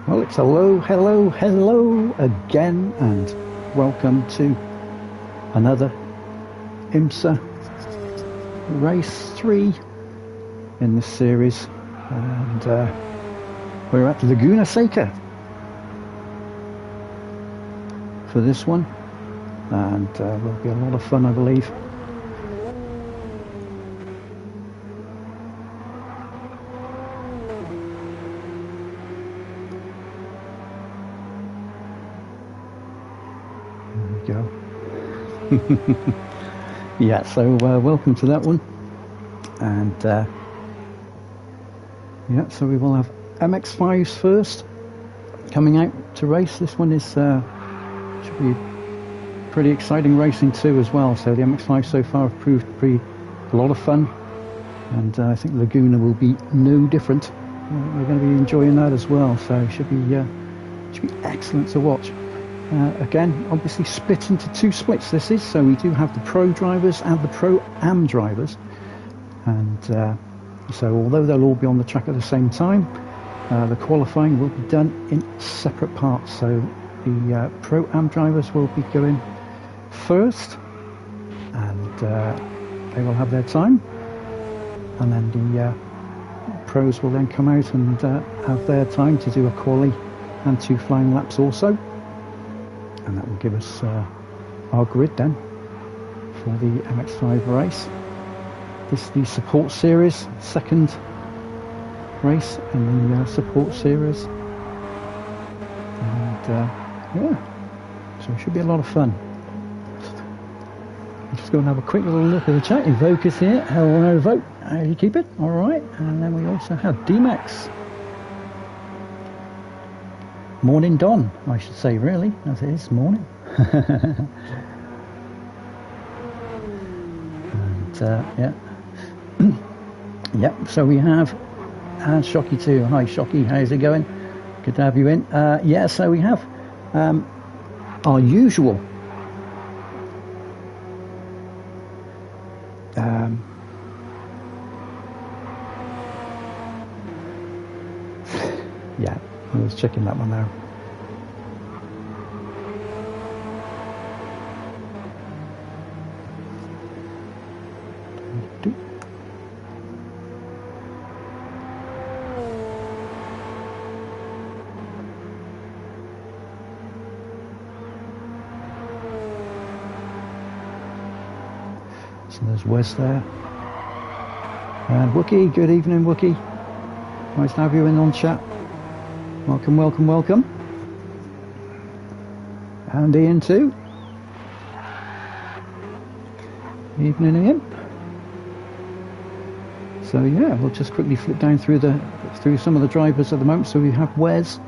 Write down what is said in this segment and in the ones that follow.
Well, it's hello, hello, hello again, and welcome to another IMSA race 3 in this series, and we're at Laguna Seca for this one, and will be a lot of fun, I believe. Go. Yeah, so welcome to that one, and yeah, so we will have MX5s first coming out to race. This one is should be pretty exciting racing too as well. So the MX5 so far have proved a lot of fun, and I think Laguna will be no different. We're going to be enjoying that as well, so it should be excellent to watch. Again, obviously split into two splits this is, so we do have the Pro drivers and the Pro-Am drivers, and so although they'll all be on the track at the same time, the qualifying will be done in separate parts. So the Pro-Am drivers will be going first, and they will have their time, and then the pros will then come out and have their time to do a quali and 2 flying laps also. And that will give us our grid then for the MX5 race. This is the support series, second race in the support series. And yeah, so it should be a lot of fun. I'm just going to have a quick little look at the chat. Evoke is here. Hello, Evoke. How do you keep it? All right. And then we also have D-Max. Morning Don, I should say, really, as it is morning. And yeah. Yep, so we have Shocky too. Hi Shocky, how's it going? Good to have you in. Yeah, so we have our usual yeah, I was checking that one now. So there's Wes there. And Wookie, good evening Wookie. Nice to have you in on chat. Welcome, welcome, welcome. And Ian too. Evening Ian. So yeah, we'll just quickly flip down through some of the drivers at the moment. So we have Wes.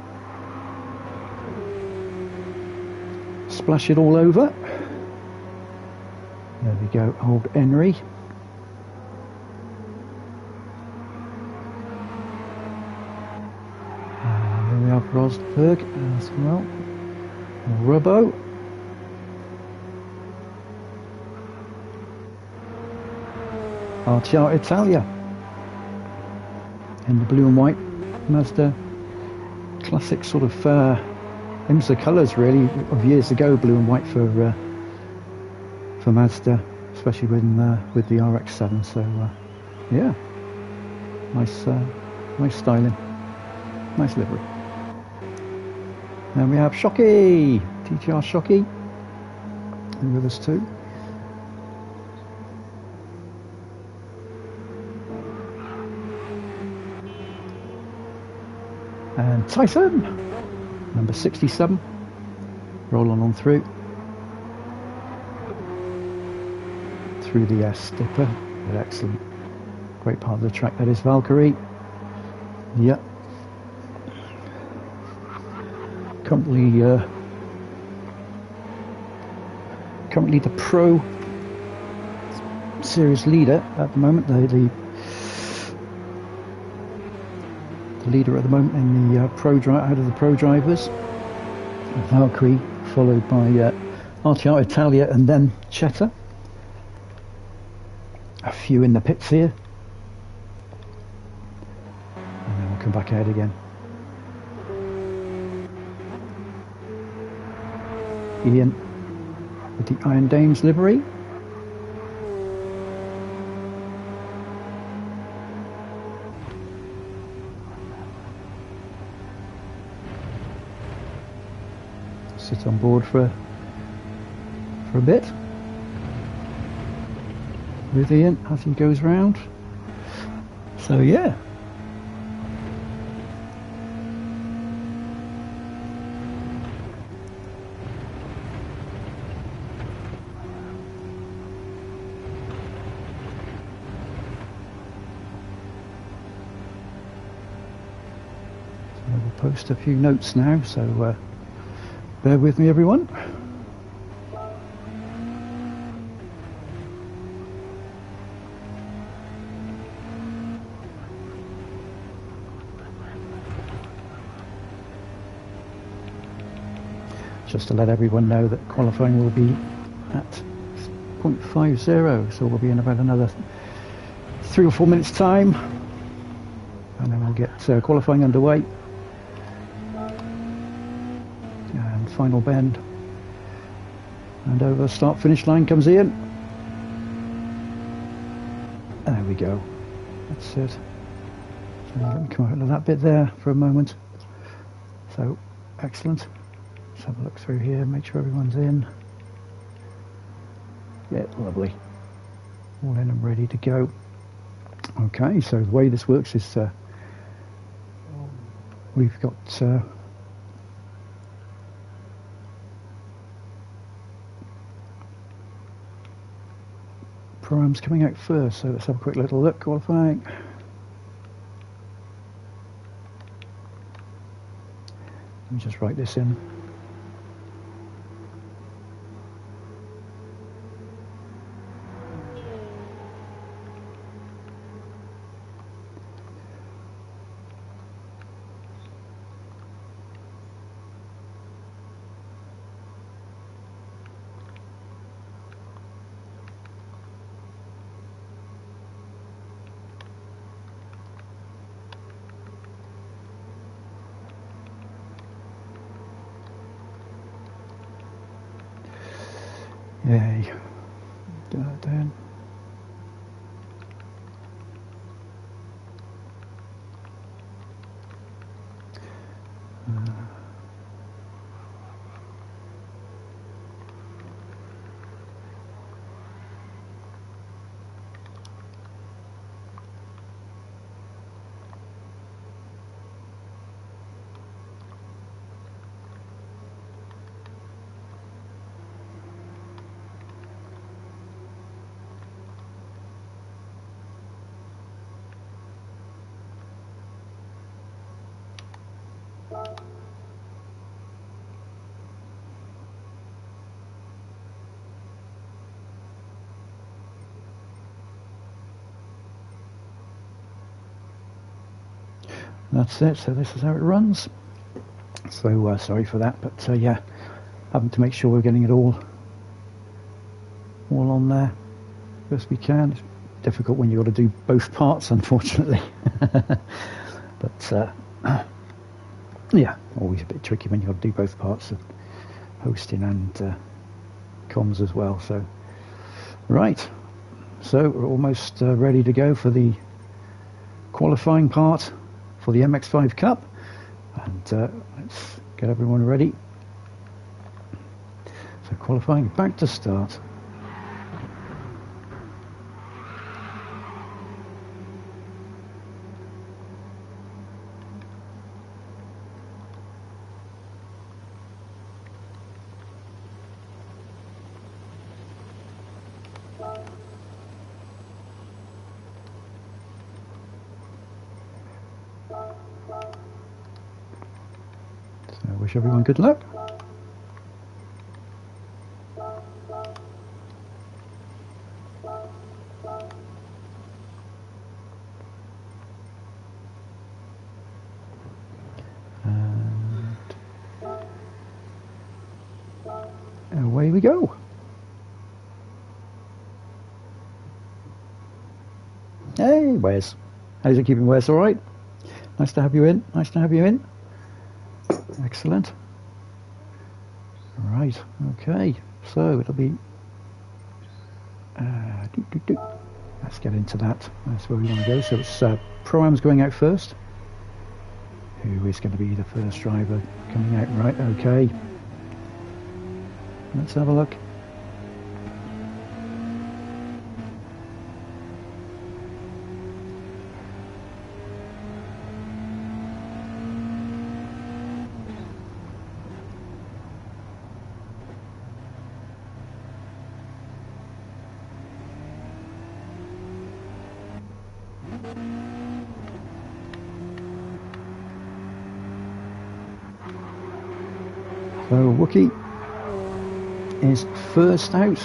Splash it all over. There we go, old Henry. Here we have Rosberg as well. Robbo. DTR Italia. In the blue and white Mazda classic sort of IMSA colours really of years ago, blue and white for Mazda, especially with the RX-7. So yeah, nice styling, nice livery. And we have Shocky, DTR Shocky, with us too. And Tyson, number 67, rolling on through the stipper. Excellent, great part of the track that is Valkyrie. Yep. Currently the Pro Series leader at the moment. The leader at the moment in the out of the Pro drivers, Valkyrie, followed by DTR Italia, and then Cheetah. A few in the pits here, and then we'll come back out again. Ian with the Iron Dames livery. Sit on board for a bit with Ian as he goes round. So yeah. So we'll post a few notes now, so bear with me, everyone. Just to let everyone know that qualifying will be at 0.50, so we'll be in about another 3 or 4 minutes time, and then we'll get qualifying underway. And final bend, and over start finish line comes Ian. There we go, that's it. So let me come out of that bit there for a moment. So excellent. Let's have a look through here, make sure everyone's in. Yeah, lovely. All in and ready to go. Okay, so the way this works is we've got Pro-Ams coming out first, so let's have a quick little look. Qualifying. Let me just write this in. Yay. Get that down. That's it, so this is how it runs. So sorry for that, but yeah, having to make sure we're getting it all on there best we can. It's difficult when you've got to do both parts, unfortunately. But yeah, always a bit tricky when you've got to do both parts of hosting and comms as well. So right, so we're almost ready to go for the qualifying part for the MX5 Cup, and let's get everyone ready. So qualifying back to start. I wish everyone good luck. And away we go. Hey, Wes. How's it keeping, Wes? All right? Nice to have you in. Nice to have you in. Excellent. Right. Right, okay, so it'll be let's get into that. That's where we want to go. So it's Pro-Am's going out first. Who is going to be the first driver coming out? Right, okay, let's have a look. So Wookie is first out,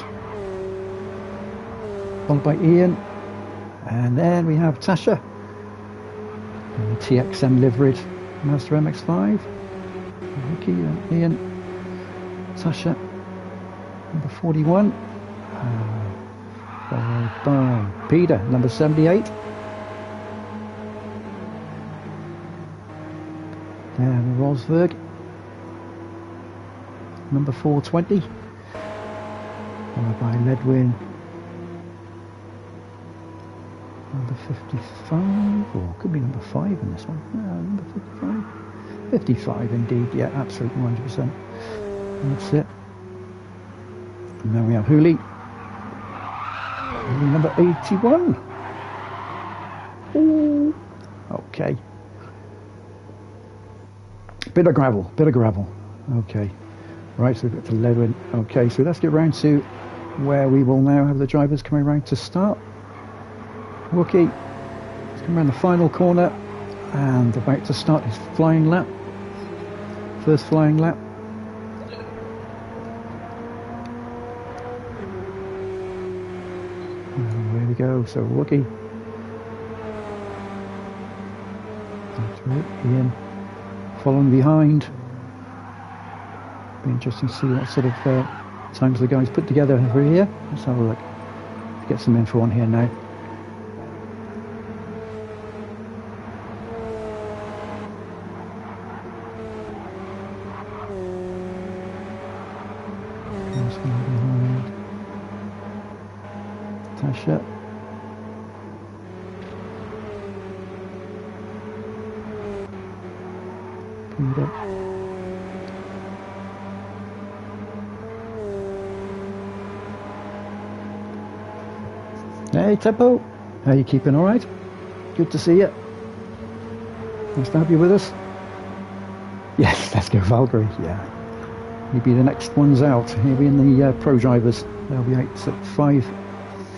followed by Ian, and then we have Tasha in the TXM liveried Mazda MX-5. Wookie and Ian, Tasha, number 41, followed by Peter, number 78. Then Rosberg, number 420, followed by Ledwin, number 55, or could be number 5 in this one. Number 55. 55 indeed, yeah, absolutely 100%. That's it. And then we have Hooley, number 81. Ooh, okay. Bit of gravel. Okay. Right, so we've got to Ledwin. Okay, so let's get round to where we will now have the drivers coming round to start. Wookie is coming around the final corner and about to start his flying lap. First flying lap. And there we go, so Wookie. Ian following behind. Be interesting to see what sort of times the guys put together over here. Let's have a look. Get some info on here now. Behind Tasha. Peter. Hey Tempo, how you keeping? All right? Good to see you. Nice to have you with us. Yes, let's go Valkyrie. Yeah, you'll be the next ones out. He'll be in the pro drivers. They'll be out at 5:30.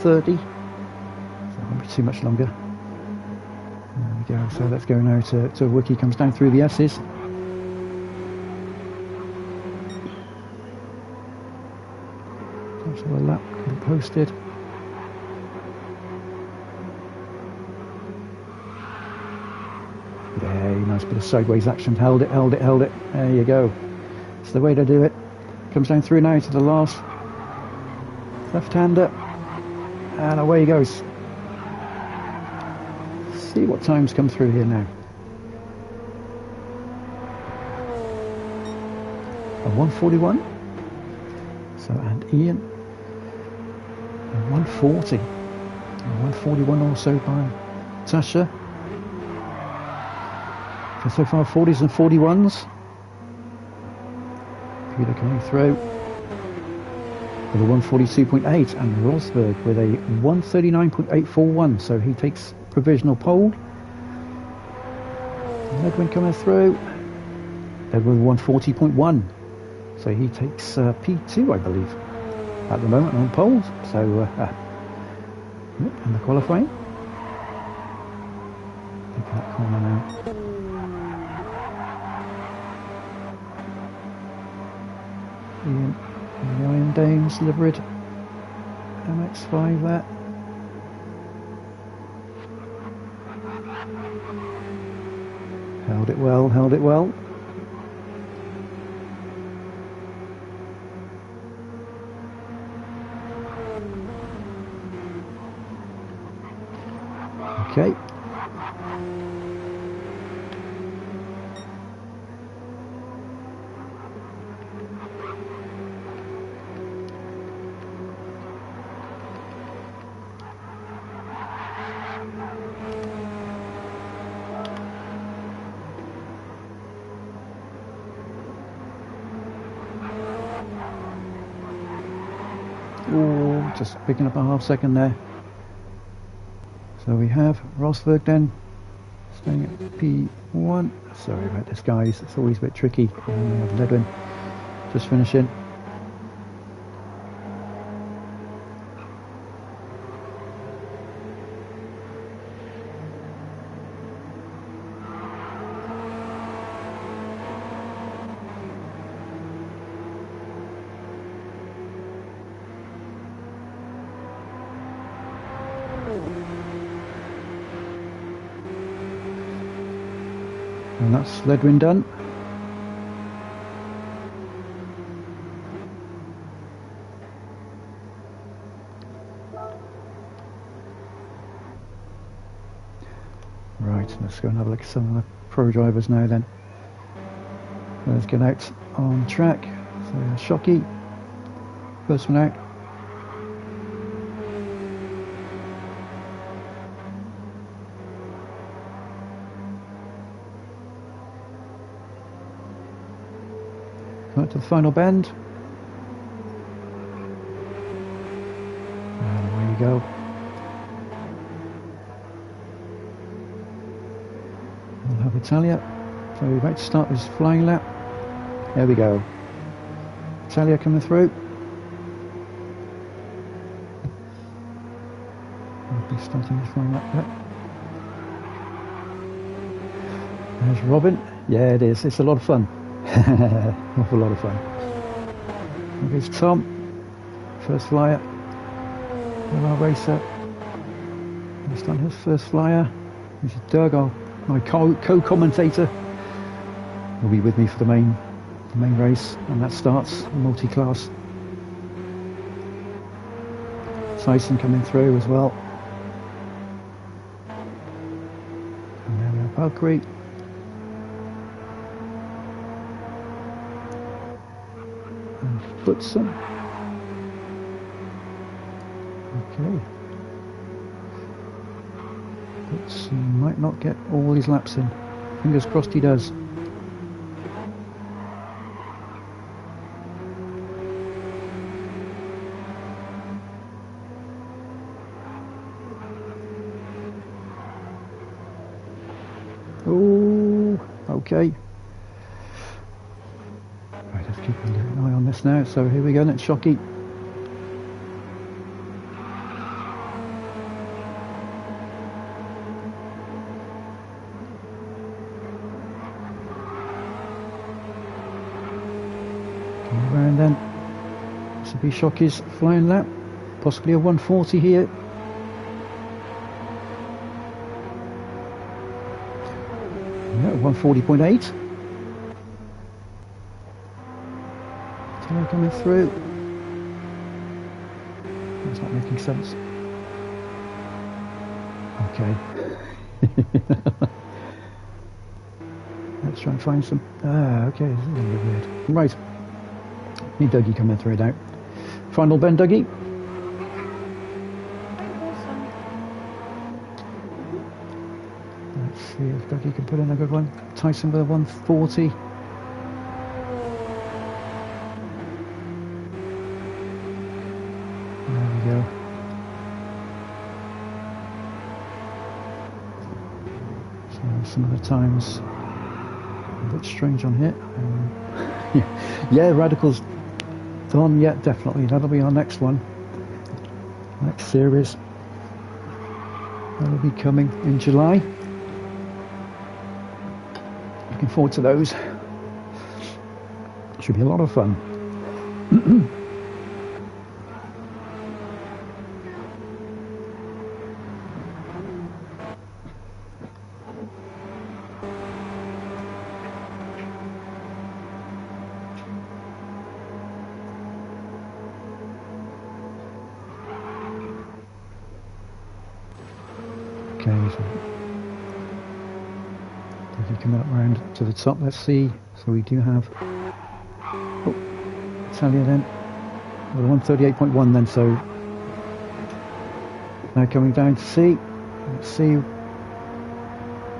So it won't be too much longer. There we go. So let's go now to Wookie. Comes down through the S's. So the lap can be posted. Nice bit of sideways action. Held it. There you go. It's the way to do it. Comes down through now to the last left-hander. And away he goes. See what times come through here now. A 141. So, and Ian. A 140. A 141 also by Tasha. So far 40s and 41s. Peter coming through with a 142.8 and Rosberg with a 139.841, so he takes provisional pole. Edwin coming through. Edwin 140.1, so he takes P2 I believe at the moment on poles. So and the qualifying. Taking that corner now. Ian and the Iron Dames liveried MX-5 there. Held it well. Okay. Oh, just picking up a half second there. So we have Rosberg then, staying at P1. Sorry about this, guys, it's always a bit tricky. And we have Ledwin just finishing. And that's Ledwin done. Right, let's go and have a look at some of the pro drivers now then. Let's get out on track. So Shockey, first one out. Right to the final bend. And away you go. We'll have Italia. So we're about to start this flying lap. There we go. Italia coming through. We'll be starting this flying lap there. There's Robin. Yeah, it is. It's a lot of fun. Awful lot of fun. Here's Tom, first flyer. Our racer. He's done his first flyer. This is Doug, my co-commentator. Will be with me for the main race, and that starts multi-class. Tyson coming through as well. And there we have Valkyrie. Butson. Okay. Butson might not get all his laps in. Fingers crossed he does. Oh, okay. Right, let's keep an eye on this now. So here we go, that's Shockey. Coming around then. This will be Shockey's flying lap. Possibly a 140 here. Yeah, 140.8. Coming through. That's not making sense. Okay. Let's try and find some. Okay, this is a little bit weird. Right. Need Dougie coming through now. Final bend, Dougie. Let's see if Dougie can put in a good one. Tyson with a 140. Some of the times a bit strange on here. Yeah, Radical's done. Yeah, definitely. That'll be our next one. Next series. That'll be coming in July. Looking forward to those. Should be a lot of fun. Okay, so if you come up round to the top, let's see. So we do have Italia then, well, 138.1 then. So now coming down to see. Let's see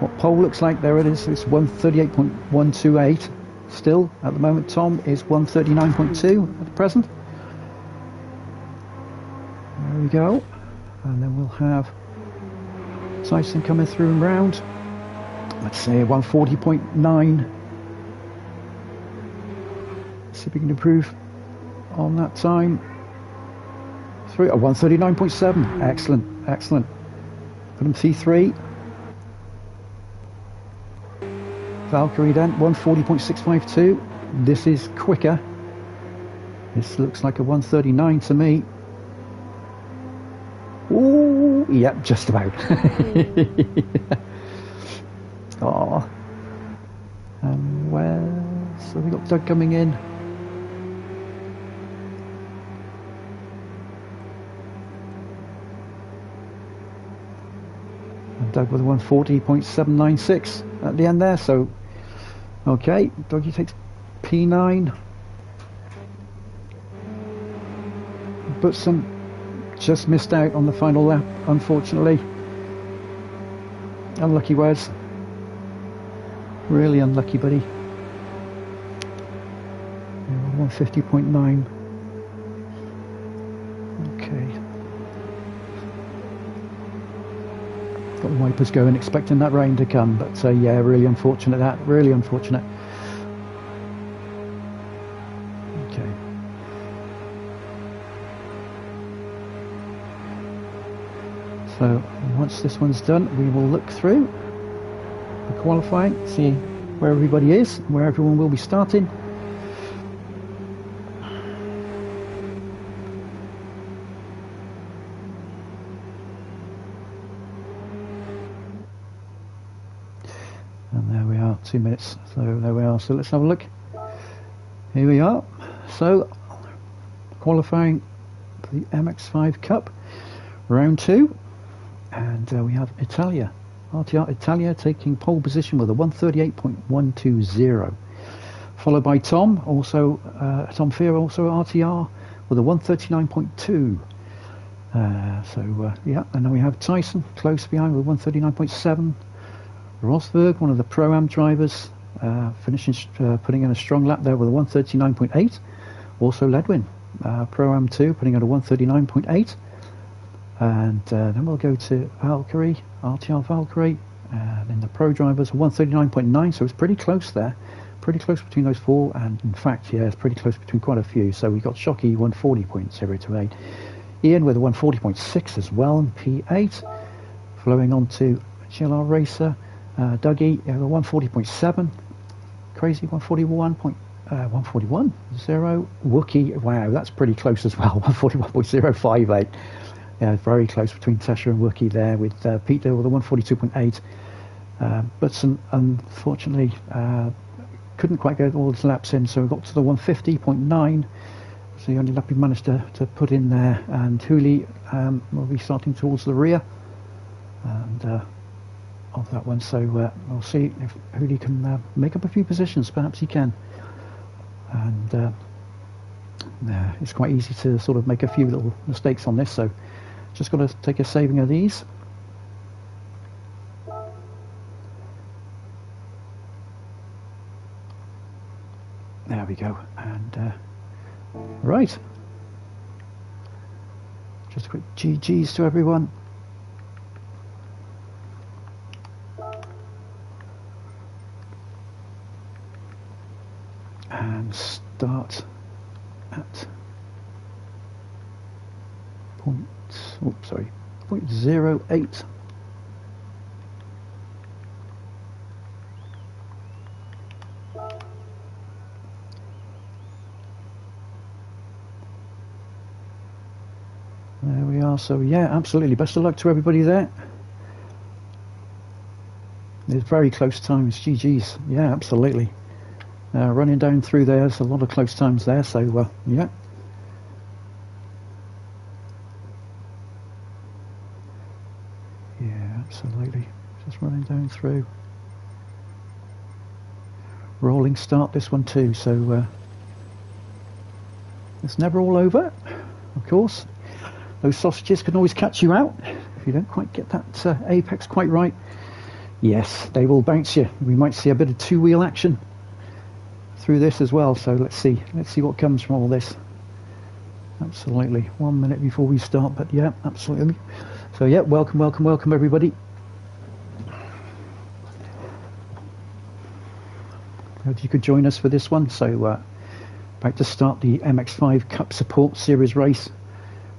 what pole looks like. There it is. It's 138.128 still at the moment. Tom is 139.2 at the present. go. And then we'll have Tyson coming through and round. Let's say 140.9. See if we can improve on that time. Through at 139.7. Excellent, excellent. Put him C3. Valkyrie then 140.652. This is quicker. This looks like a 139 to me. Ooh, yep, just about. Oh, and where? So we got Doug coming in. And Doug with 140.796 at the end there. So, okay, Dougie takes P9. Butson just missed out on the final lap, unfortunately. Unlucky Wes. Really unlucky, buddy. 150.9. Okay. Got the wipers going, expecting that rain to come, but yeah, really unfortunate that. Really unfortunate. Okay. So once this one's done, we will look through the qualifying, see where everybody is, where everyone will be starting. And there we are, 2 minutes. So there we are. So let's have a look. Here we are. So qualifying for the MX5 Cup, round 2, and we have Italia. RTR Italia taking pole position with a 138.120, followed by Tom, also Tom Fear, also RTR, with a 139.2. Yeah, and then we have Tyson close behind with 139.7. Rosberg, one of the Pro-Am drivers, finishing, putting in a strong lap there with a 139.8. Also Ledwin, Pro-Am 2, putting in a 139.8. And then we'll go to Valkyrie, RTR Valkyrie, and in the Pro drivers 139.9, so it's pretty close there, pretty close between those four, and in fact, yeah, it's pretty close between quite a few. So we've got Shockey 140.028, Ian with a 140.6 as well, and P8, flowing on to GLR Racer, Dougie, a 140.7, Crazy 141.0, Wookie, wow, that's pretty close as well, 141.058. Yeah, very close between Tesha and Wookie there, with Peter with a 142.8. But unfortunately couldn't quite get all his laps in, so we got to the 150.9. So the only lap we managed to put in there. And Hooley will be starting towards the rear and of that one. So we'll see if Hooley can make up a few positions. Perhaps he can. And it's quite easy to sort of make a few little mistakes on this. So just got to take a saving of these. There we go. And right. Just a quick GGs to everyone. And start at point, oops, sorry, 0.08. There we are. So yeah, absolutely. Best of luck to everybody there. There's very close times. GG's. Yeah, absolutely. Running down through there's a lot of close times there. So yeah. Yeah, absolutely. Just running down through. Rolling start this one too. So it's never all over, of course. Those sausages can always catch you out if you don't quite get that apex quite right. Yes, they will bounce you. We might see a bit of two-wheel action through this as well. So let's see what comes from all this. absolutely. 1 minute before we start, but yeah, absolutely. So yeah, welcome everybody. Hope you could join us for this one. So about to start the MX5 Cup Support Series race,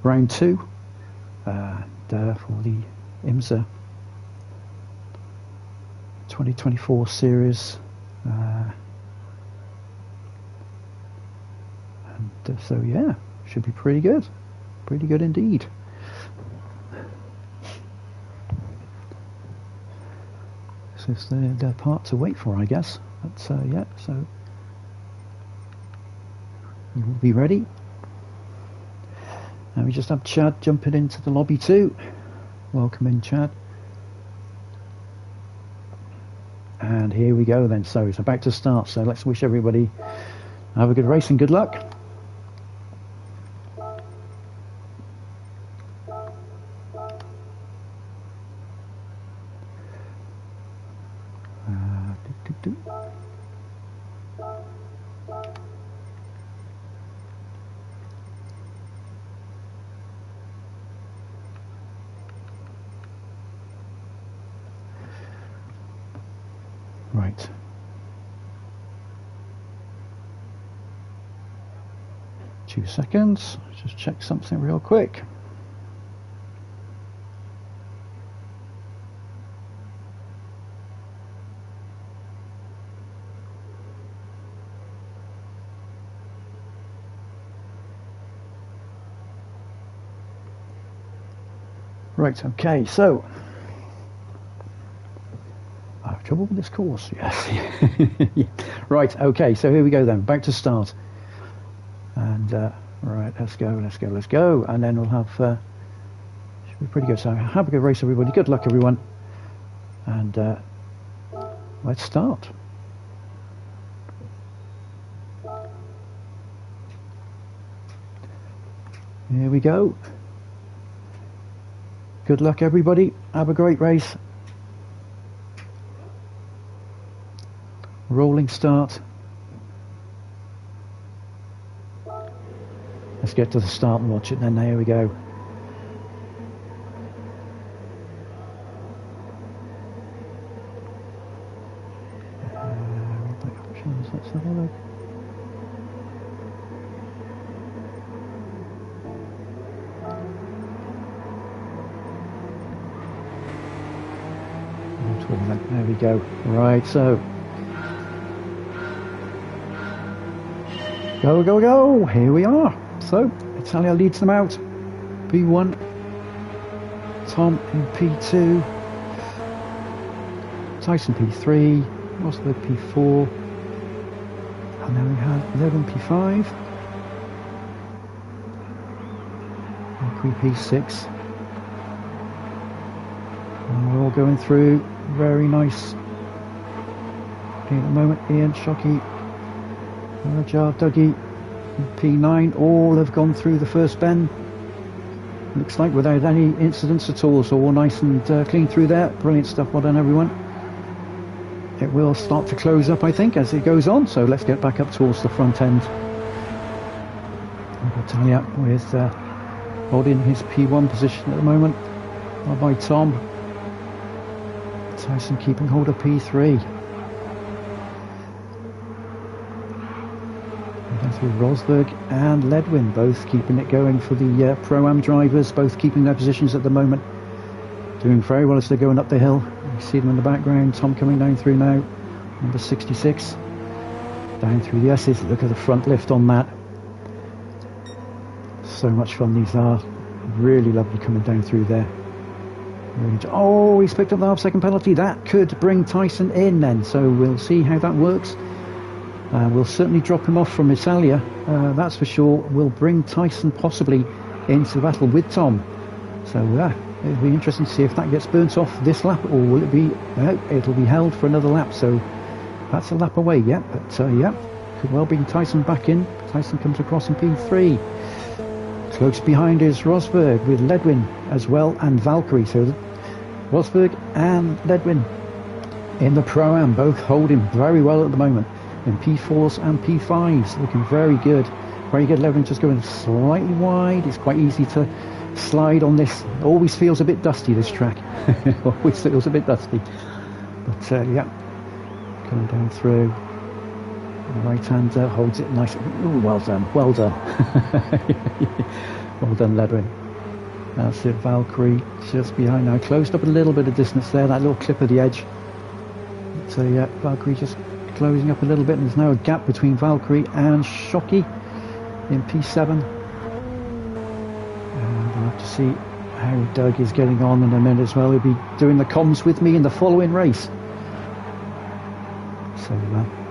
round 2, for the IMSA 2024 series. So yeah, should be pretty good indeed. So it's the part to wait for, I guess. But yeah, so you will be ready. And we just have Chad jumping into the lobby too. Welcome in, Chad. And here we go then. So it's about to start. So let's wish everybody have a good race and good luck. Right. Two seconds. Just check something real quick. Right, okay, so I have trouble with this course, yes. Yeah. Right, okay, so here we go then, back to start. And right, let's go, and then we'll have should be pretty good. So have a good race everybody, good luck everyone, and let's start. Here we go. Good luck everybody, have a great race. Rolling start. Let's get to the start and watch it then. Here we go. Let's have a look. There we go. Right, so go. Here we are. So Italia leads them out. P1, Tom in P2, Tyson P3, Rosberg P4, and then we have 11 P5, Mercury P6. And we're all going through. Very nice. At the moment, Ian, Shockey, Rajar, Dougie, P9 all have gone through the first bend. Looks like without any incidents at all, so all nice and clean through there. Brilliant stuff, well done everyone. It will start to close up, I think, as it goes on, so let's get back up towards the front end. Italia with holding his P1 position at the moment, followed by Tom. Tyson keeping hold of P3. Through Rosberg and Ledwin, both keeping it going for the Pro-Am drivers, both keeping their positions at the moment. Doing very well as they're going up the hill. You see them in the background. Tom coming down through now, number 66. Down through the S's. Look at the front lift on that. So much fun these are. Really lovely coming down through there. Oh, he's picked up the half-second penalty. That could bring Tyson in then, so we'll see how that works. We'll certainly drop him off from Italia, that's for sure. We'll bring Tyson possibly into the battle with Tom. So it'll be interesting to see if that gets burnt off this lap, or will it be, it'll be held for another lap. So that's a lap away, yeah. But yeah, could well bring Tyson back in. Tyson comes across in P3. Close behind is Rosberg with Ledwin as well, and Valkyrie. So Rosberg and Ledwin in the Pro-Am, both holding very well at the moment. In P4s and P5s, looking very good. very good leveling, just going slightly wide. It's quite easy to slide on this. Always feels a bit dusty, this track. Always feels a bit dusty. But yeah, coming down through. The right hand holds it nice. Ooh, well done, well done. Well done, leveling. That's it, Valkyrie just behind now. Closed up a little bit of distance there, that little clip of the edge. So yeah, Valkyrie just closing up a little bit, and there's now a gap between Valkyrie and Shocky in P7. And we'll have to see how Doug is getting on in a minute as well. He'll be doing the comms with me in the following race. So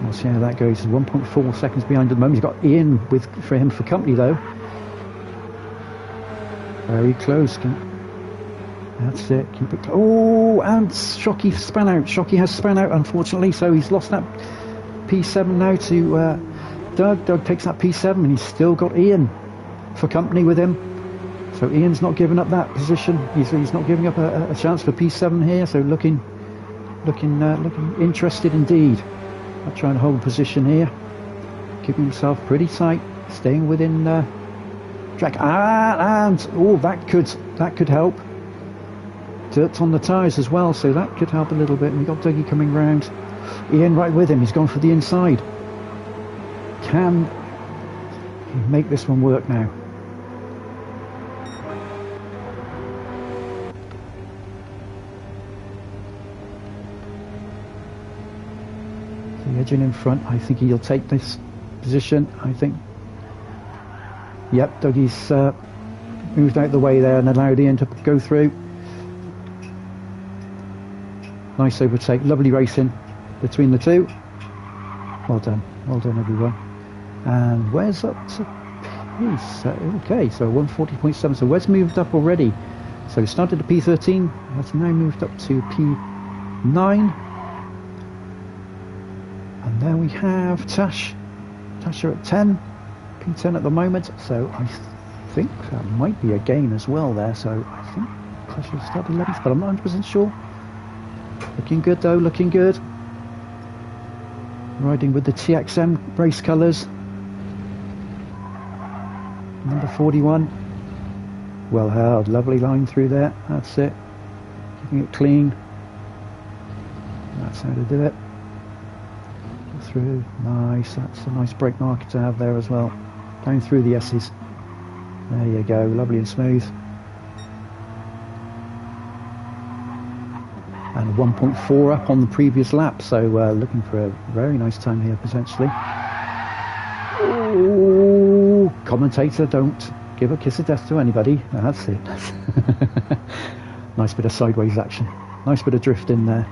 we'll see how that goes. 1.4 seconds behind at the moment. He's got Ian for him for company though. Very close. That's it. Keep it. Oh, and Shocky span out. Shocky has span out, unfortunately. So he's lost that P7 now to Doug. Doug takes that P7, and he's still got Ian for company with him. So Ian's not giving up that position. He's not giving up a chance for P7 here. So looking interested indeed. I'll try and hold position here, keeping himself pretty tight, staying within track. And oh, that could help. Dirt on the tyres as well, so that could help a little bit. And we've got Dougie coming round. Ian right with him. He's gone for the inside. Can he make this one work now? Edging in front. I think he'll take this position. I think. Yep, Dougie's moved out the way there and allowed Ian to go through. Nice overtake. Lovely racing between the two. Well done everyone. And Wes up to Peace. Okay, so 140.7. So Wes moved up already. So started at P13. That's now moved up to P9. And there we have Tasha at 10, P10 at the moment, so I think that might be a gain as well there, so I think Tasha started 11th, but I'm not 100% sure. Looking good though, looking good. Riding with the TXM race colours. Number 41. Well held, lovely line through there, that's it. Keeping it clean. That's how to do it. Through, nice, that's a nice brake marker to have there as well. Down through the S's. There you go, lovely and smooth. And 1.4 up on the previous lap, so looking for a very nice time here potentially. Oh, commentator, don't give a kiss of death to anybody. That's it. Nice bit of sideways action. Nice bit of drift in there.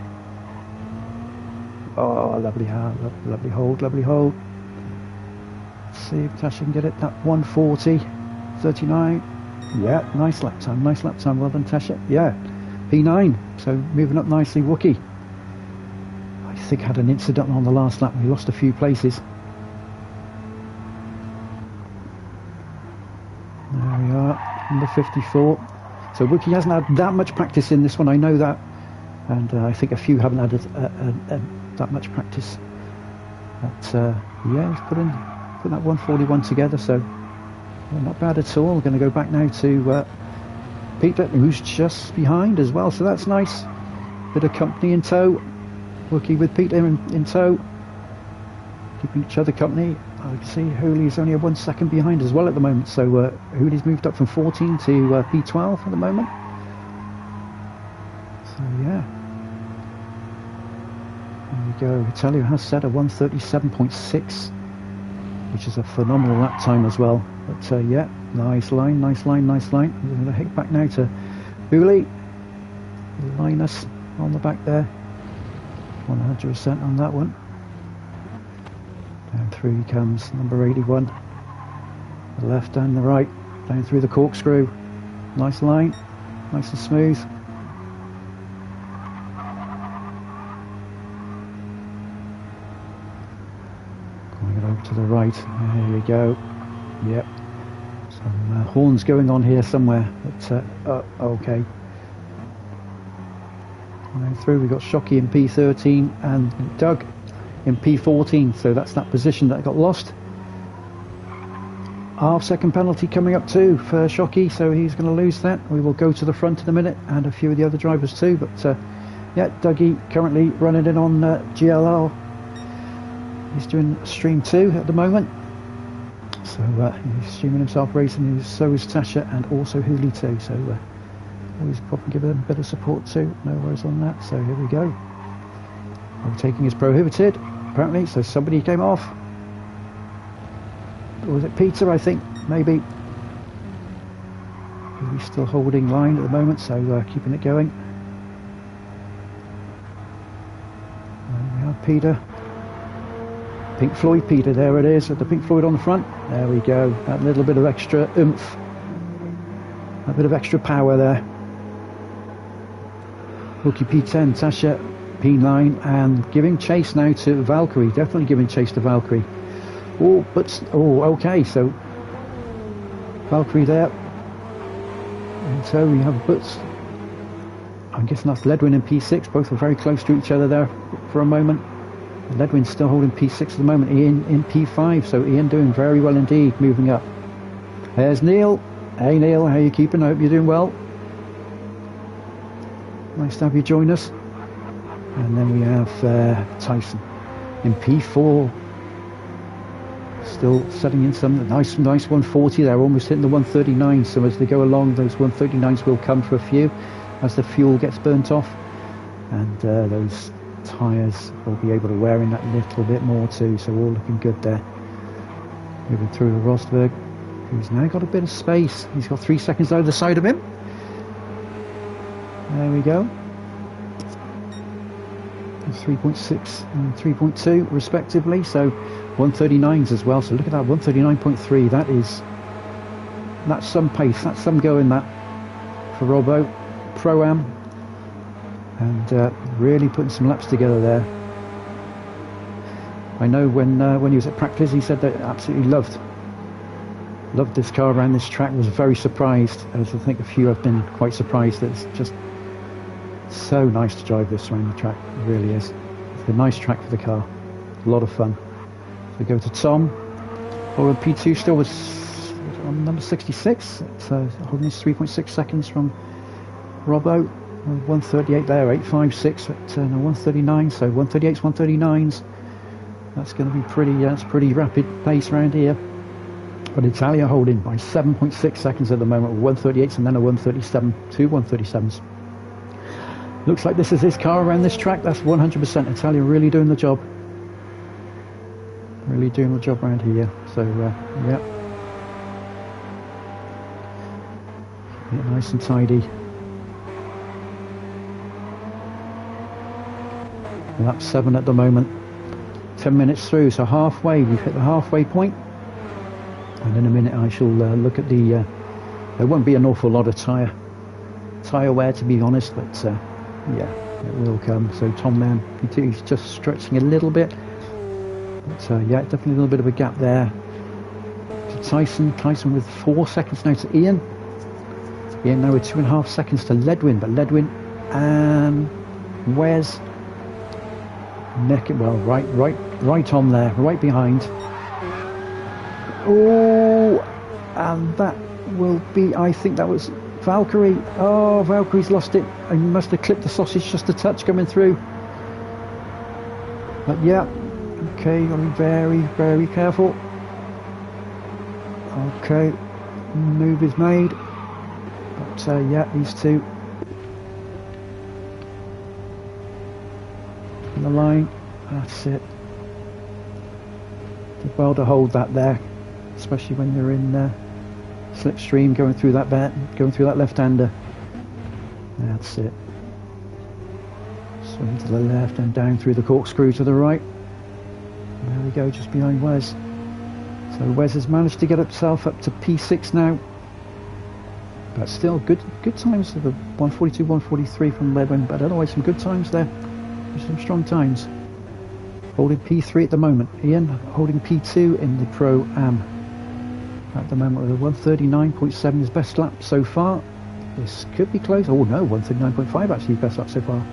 Oh, lovely hold, lovely hold. Let's see if Tasha can get it. That 140.39. Yeah, nice lap time, well done Tasha. Yeah, P9, so moving up nicely. Wookie, I think had an incident on the last lap. We lost a few places. There we are, number 54. So Wookie hasn't had that much practice in this one, I know that. And I think a few haven't had that much practice. But yeah, he's put that 141 together, so not bad at all. We're going to go back now to Peter, who's just behind as well, so that's nice. Bit of company in tow. Wookie with Peter in tow, keeping each other company. I can see Hooley's only 1 second behind as well at the moment, so Hooley's moved up from 14 to P12 at the moment. So yeah. There we go. Italia has set a 137.6, which is a phenomenal lap time as well. But yeah, nice line. We're going to hit back now to Hooley. Linus on the back there. 100% on that one. Down through he comes, number 81. The left and the right. Down through the corkscrew. Nice line. Nice and smooth. Over to the right, there you go. Yep, some horns going on here somewhere, but okay. And through we've got Shocky in P13 and Doug in P14, so that's that position that got lost. half-second penalty coming up too for Shockey, so he's going to lose that. We will go to the front in a minute, and a few of the other drivers too, but yeah, Dougie currently running in on GLR. He's doing stream 2 at the moment, so he's streaming himself racing. So is Tasha, and also Hooley too, so always probably give him a bit of support too. No worries on that. So here we go. Overtaking is prohibited apparently, so somebody came off. Or was it Peter, I think, maybe. He's still holding line at the moment, so keeping it going. And we have Peter. Pink Floyd Peter, there it is, with the Pink Floyd on the front. There we go, that little bit of extra oomph. A bit of extra power there. Rookie P10, Tasha, P9, and giving chase now to Valkyrie. Definitely giving chase to Valkyrie. Oh, but, oh, okay, so Valkyrie there. And so we have Butts. I'm guessing that's Ledwin and P6. Both are very close to each other there for a moment. Ledwin's still holding P6 at the moment. Ian in P5, so Ian doing very well indeed, moving up. There's Neil. Hey Neil, how you keeping? I hope you're doing well. Nice to have you join us. And then we have Tyson in P4. Still setting in some nice 140 there, almost hitting the 139. So as they go along, those 139s will come for a few as the fuel gets burnt off, and those tyres will be able to wear in that little bit more too. So all looking good there. Moving through Rosberg, who's now got a bit of space. He's got 3 seconds either side of him. There we go. 3.6 and 3.2 respectively, so 139s as well. So look at that, 139.3. That's some pace, that's some go in that for Robbo Pro-Am, and really putting some laps together there. I know when he was at practice, he said that absolutely loved this car around this track. Was very surprised, as I think a few have been quite surprised, that it's just so nice to drive this around the track. It really is. It's a nice track for the car. A lot of fun. We go to Tom. Or P2 still was on number 66. So holding his 3.6 seconds from Robbo. 138 there, 856 at 139. So 138s, 139s. That's going to be pretty rapid pace around here. But Italia holding by 7.6 seconds at the moment with 138s and then a 137, two 137s. Looks like this is his car around this track. That's 100% Italia really doing the job. Really doing the job around here. So, yeah. Keeping it nice and tidy. Lap 7 at the moment. 10 minutes through, so halfway. We've hit the halfway point. And in a minute I shall look at the... there won't be an awful lot of tyre wear, to be honest, but... yeah, it will come. So Tom man, he's just stretching a little bit. But yeah, definitely a little bit of a gap there. To Tyson with 4 seconds now to Ian. Ian now with 2.5 seconds to Ledwin, but Ledwin and Wes neck it well, right on there, right behind. Oh, and that will be, I think that was Valkyrie. Oh, Valkyrie's lost it. I must have clipped the sausage just a touch coming through. But yeah, okay, gotta be very, very careful. Okay, move is made. But yeah, these two in the line. That's it. Did well to hold that there, especially when you're in slipstream, going through that left-hander. That's it. Swing to the left and down through the corkscrew to the right. And there we go, just behind Wes. So Wes has managed to get himself up to P6 now. But still good times of the 142, 143 from Ledwin, but otherwise some good times there. Some strong times. Holding P3 at the moment. Ian holding P2 in the Pro-Am. At the moment with a 139.7 is best lap so far. This could be close. Oh no, 139.5 actually best lap so far.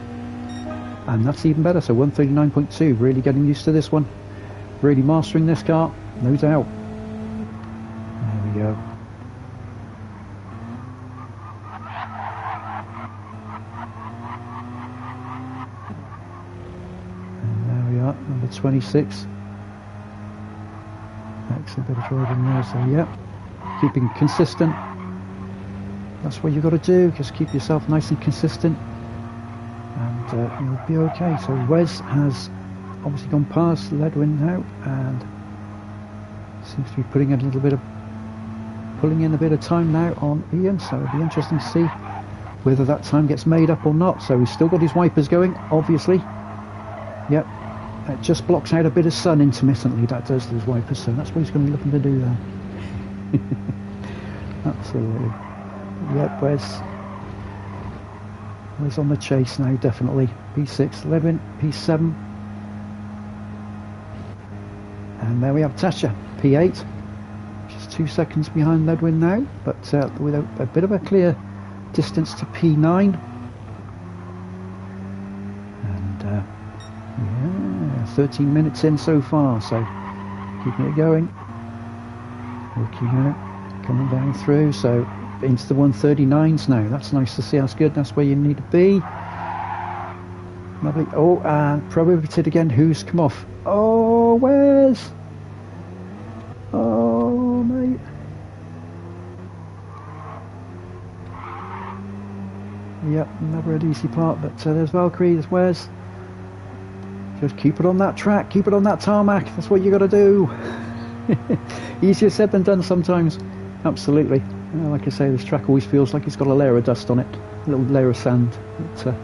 And that's even better, so 139.2. Really getting used to this one. Really mastering this car, no doubt. There 26. Excellent bit of driving there, so yeah, keeping consistent. That's what you've got to do, just keep yourself nice and consistent, and you'll be okay. So Wes has obviously gone past Ledwin now, and seems to be putting in a bit of time now on Ian, so it'll be interesting to see whether that time gets made up or not. So he's still got his wipers going, obviously. Yep, it just blocks out a bit of sun intermittently, that does, those wipers, so that's what he's going to be looking to do there. Absolutely. Yep, Wes on the chase now, definitely. P6, Ledwin, P7. And there we have Tasha, P8. Just 2 seconds behind Ledwin now, but with a bit of a clear distance to P9. And yeah, 13 minutes in so far, so keeping it going. Working out, coming down through, so into the 139s now. That's nice to see, that's good, that's where you need to be. Lovely. Oh, and prohibited again. Who's come off? Oh, where's? Oh, mate. Yep, never an easy part, but there's Valkyrie, there's Wes. Just keep it on that track, keep it on that tarmac, that's what you got to do. Easier said than done sometimes, absolutely. Like I say, this track always feels like it's got a layer of dust on it, a little layer of sand. But,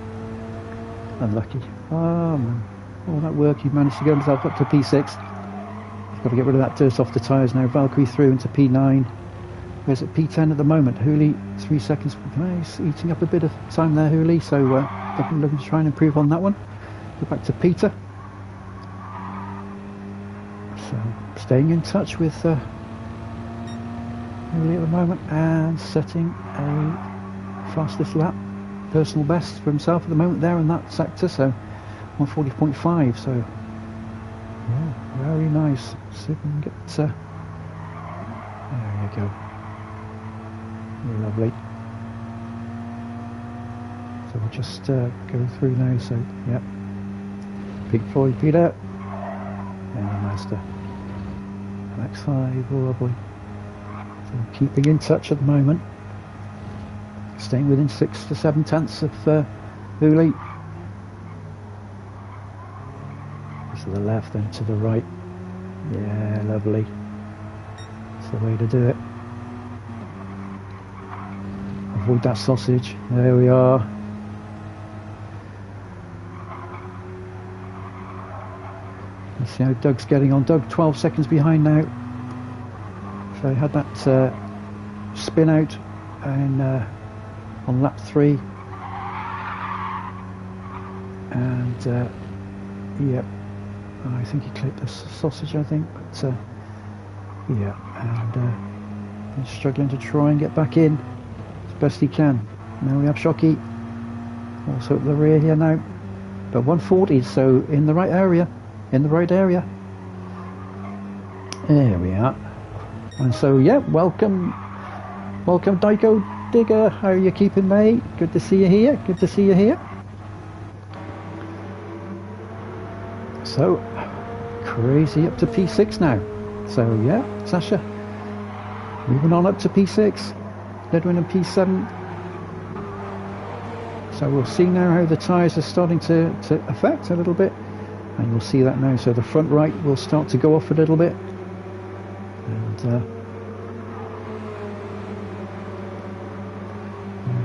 unlucky. Oh man, all that work, he managed to get himself up to P6. He's got to get rid of that dirt off the tyres now. Valkyrie through into P9. Where's it? P10 at the moment. Hooley, 3 seconds. Nice, eating up a bit of time there, Hooley. So definitely looking to try and improve on that one. Go back to Peter. So staying in touch with Hooley at the moment and setting a fastest lap, personal best for himself at the moment there in that sector. So 140.5. So yeah, very nice. See if we can get. There you go. Lovely. So we'll just go through now. So yep. Pink Floyd, Peter, and the Master. X5, oh boy. So keeping in touch at the moment. Staying within 6 to 7 tenths of Hooley. To the left, then to the right. Yeah, lovely. That's the way to do it. Avoid that sausage. There we are. Let's see how Doug's getting on. Doug 12 seconds behind now. So he had that spin out and on lap 3. And yep. I think he clipped the sausage, I think, but yeah, and he's struggling to try and get back in as best he can. Now we have Shocky, also at the rear here now, but 140, so in the right area, There we are. And so, yeah, welcome Daiko Digger, how are you keeping, mate? Good to see you here, So, crazy up to P6 now. So yeah, Sasha moving on up to P6, Ledwin and P7. So we'll see now how the tyres are starting to affect a little bit, and you'll see that now. So the front right will start to go off a little bit, and there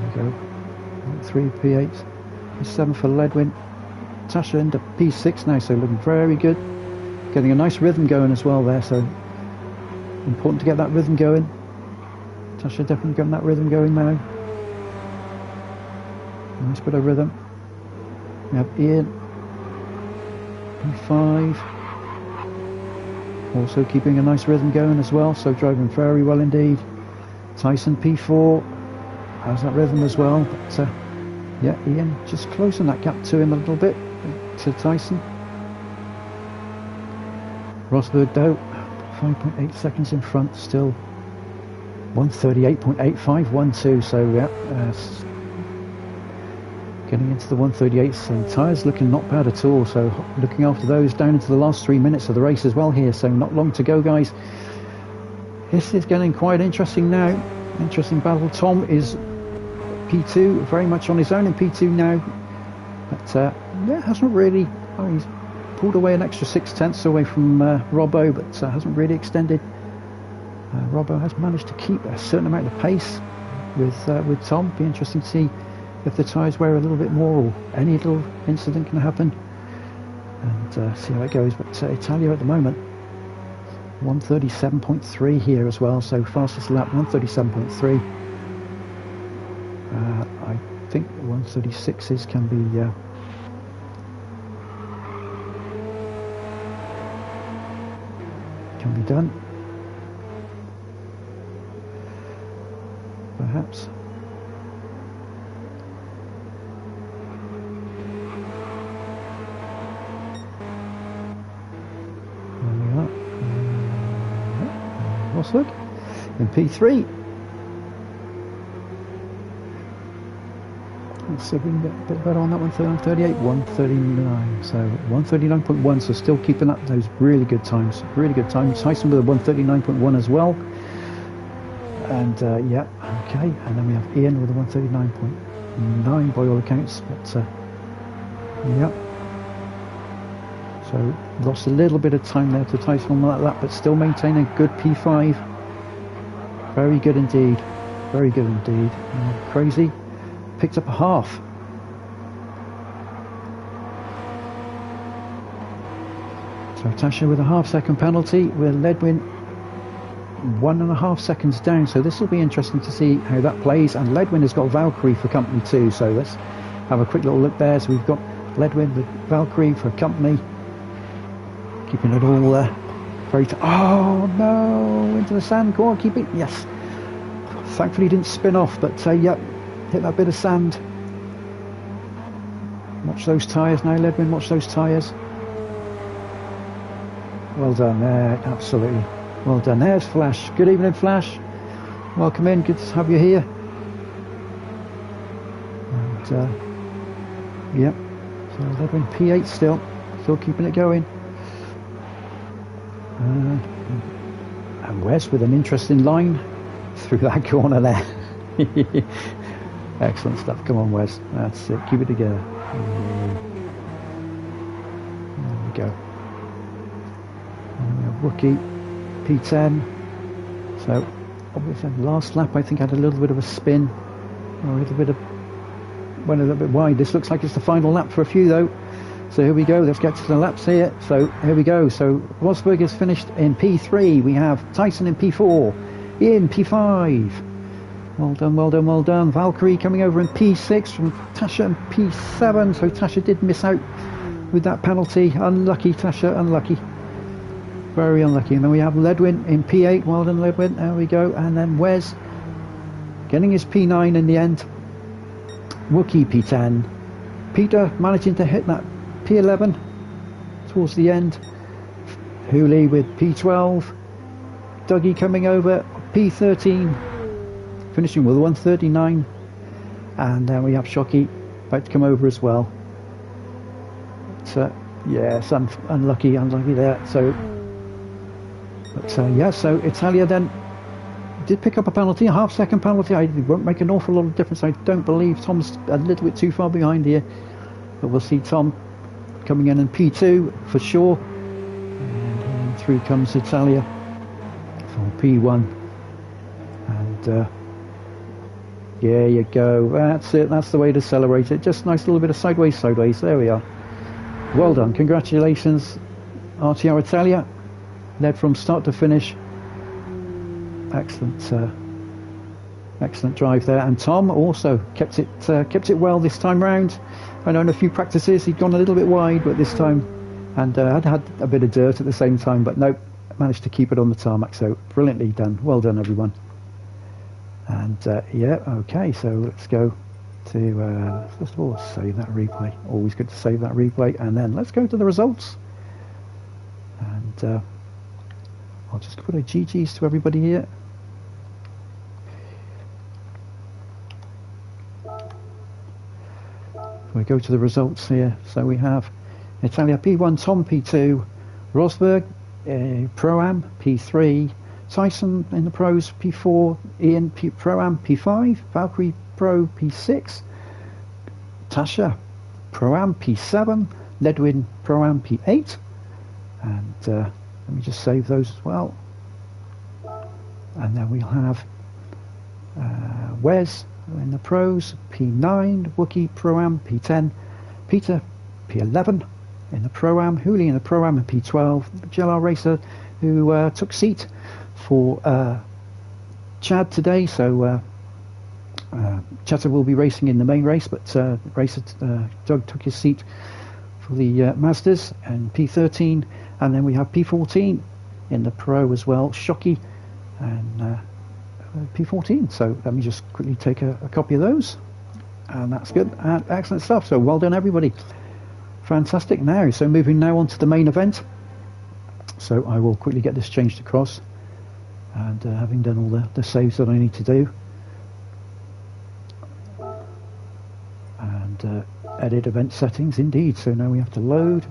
we go. 3 P8, P7 for Ledwin. Tasha into P6 now, so looking very good. Getting a nice rhythm going as well there, so important to get that rhythm going. Tasha definitely getting that rhythm going now. Nice bit of rhythm. We have Ian, P5. Also keeping a nice rhythm going as well, so driving very well indeed. Tyson, P4. Has that rhythm as well, but yeah, Ian just closing that gap to him a little bit, to Tyson. Rosberg though, 5.8 seconds in front, still 138.8512, so yeah, Getting into the 138s, and tyres looking not bad at all, so looking after those down into the last 3 minutes of the race as well here, so not long to go, guys. This is getting quite interesting now. Interesting battle. Tom is P2, very much on his own in P2 now, but yeah, hasn't really, he's pulled away an extra 6/10 away from Robbo, but hasn't really extended. Robbo has managed to keep a certain amount of pace with Tom. Be interesting to see if the tyres wear a little bit more or any little incident can happen, and see how it goes. But Italia at the moment 137.3 here as well, so fastest lap 137.3. I think 136s can be done, perhaps. Look in P3. Let's see if we can get a bit better on that one. 38, 139. So 139.1. So still keeping up those really good times. Really good times. Tyson with a 139.1 as well. And yeah, okay. And then we have Ian with a 139.9 by all accounts. But yeah. So lost a little bit of time there to Tyson on that lap, but still maintaining a good P5. Very good indeed. Very good indeed. Crazy. Picked up a half. So Tasha with a half-second penalty, with Ledwin 1.5 seconds down. So this will be interesting to see how that plays. And Ledwin has got Valkyrie for company too. So let's have a quick little look there. So we've got Ledwin with Valkyrie for company. Keeping it all very oh no, into the sand. Go on, keep it. Yes. Thankfully he didn't spin off, but yep, hit that bit of sand. Watch those tyres now, Ledwin, watch those tyres. Well done there, absolutely. Well done. There's Flash. Good evening, Flash. Welcome in, good to have you here. And yep, so Ledwin P8 still keeping it going. And Wes with an interesting line through that corner there. Excellent stuff. Come on, Wes. That's it. Keep it together. There we go. And we have Rookie P10. So obviously last lap I think had a little bit of a spin, or a little bit of went a little bit wide. This looks like it's the final lap for a few though. So here we go, let's get to the laps here. So here we go. So Rosberg is finished in P3. We have Tyson in P4, Ian P5. Well done, well done, well done. Valkyrie coming over in P6 from Tasha in P7. So Tasha did miss out with that penalty. Unlucky, Tasha, unlucky. Very unlucky. And then we have Ledwin in P8. Well done, Ledwin. There we go. And then Wes getting his P9 in the end. Wookie P10. Peter managing to hit that P11 towards the end. Hooley with P12. Dougie coming over P13, finishing with 139. And then we have Shockey about to come over as well. So yes, unlucky there. So but yeah, so Italia then did pick up a penalty, a half-second penalty. It won't make an awful lot of difference. I don't believe Tom's a little bit too far behind here, but we'll see Tom coming in P2 for sure. And through comes Italia for P1. And there you go. That's it. That's the way to celebrate it. Just nice little bit of sideways. There we are. Well done. Congratulations, RTR Italia. Led from start to finish. Excellent, excellent drive there. And Tom also kept it well this time round. I know in a few practices he'd gone a little bit wide, but this time, and had a bit of dirt at the same time, but nope, managed to keep it on the tarmac. So brilliantly done. Well done, everyone. And yeah, okay. So let's go to first of all save that replay. Always good to save that replay, and then let's go to the results. And I'll just put a GG's to everybody here. go to the results here. So we have Italia P1, Tom P2, Rosberg Pro-Am P3, Tyson in the pros P4, Ian Pro-Am P5, Valkyrie Pro P6, Tasha Pro-Am P7, Ledwin Pro-Am P8, and let me just save those as well. And then we'll have Wes in the pros P9, Wookie Pro-Am P10, Peter P11 in the Pro-Am, Hooley in the Pro-Am in P12, JLR Racer who took seat for Chad today, so Chatter will be racing in the main race, but Racer Doug took his seat for the Mazdas and P13, and then we have P14 in the Pro as well, Shockey and P14. So let me just quickly take a copy of those, and that's good and excellent stuff. So well done everybody, fantastic. Now, so moving now on to the main event. So I will quickly get this changed across, and having done all the saves that I need to do, and edit event settings indeed. So now we have to load,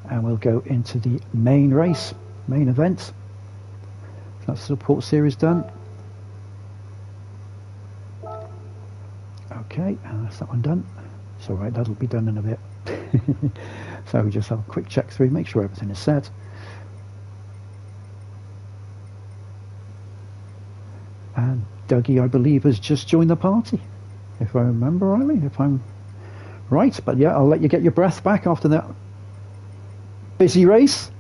and we'll go into the main race, main event. That's the support series done. Okay, and that's that one done. It's all right, that'll be done in a bit. So we just have a quick check through, make sure everything is set. And Dougie, I believe, has just joined the party, if I remember rightly, if I'm right. But yeah, I'll let you get your breath back after that busy race.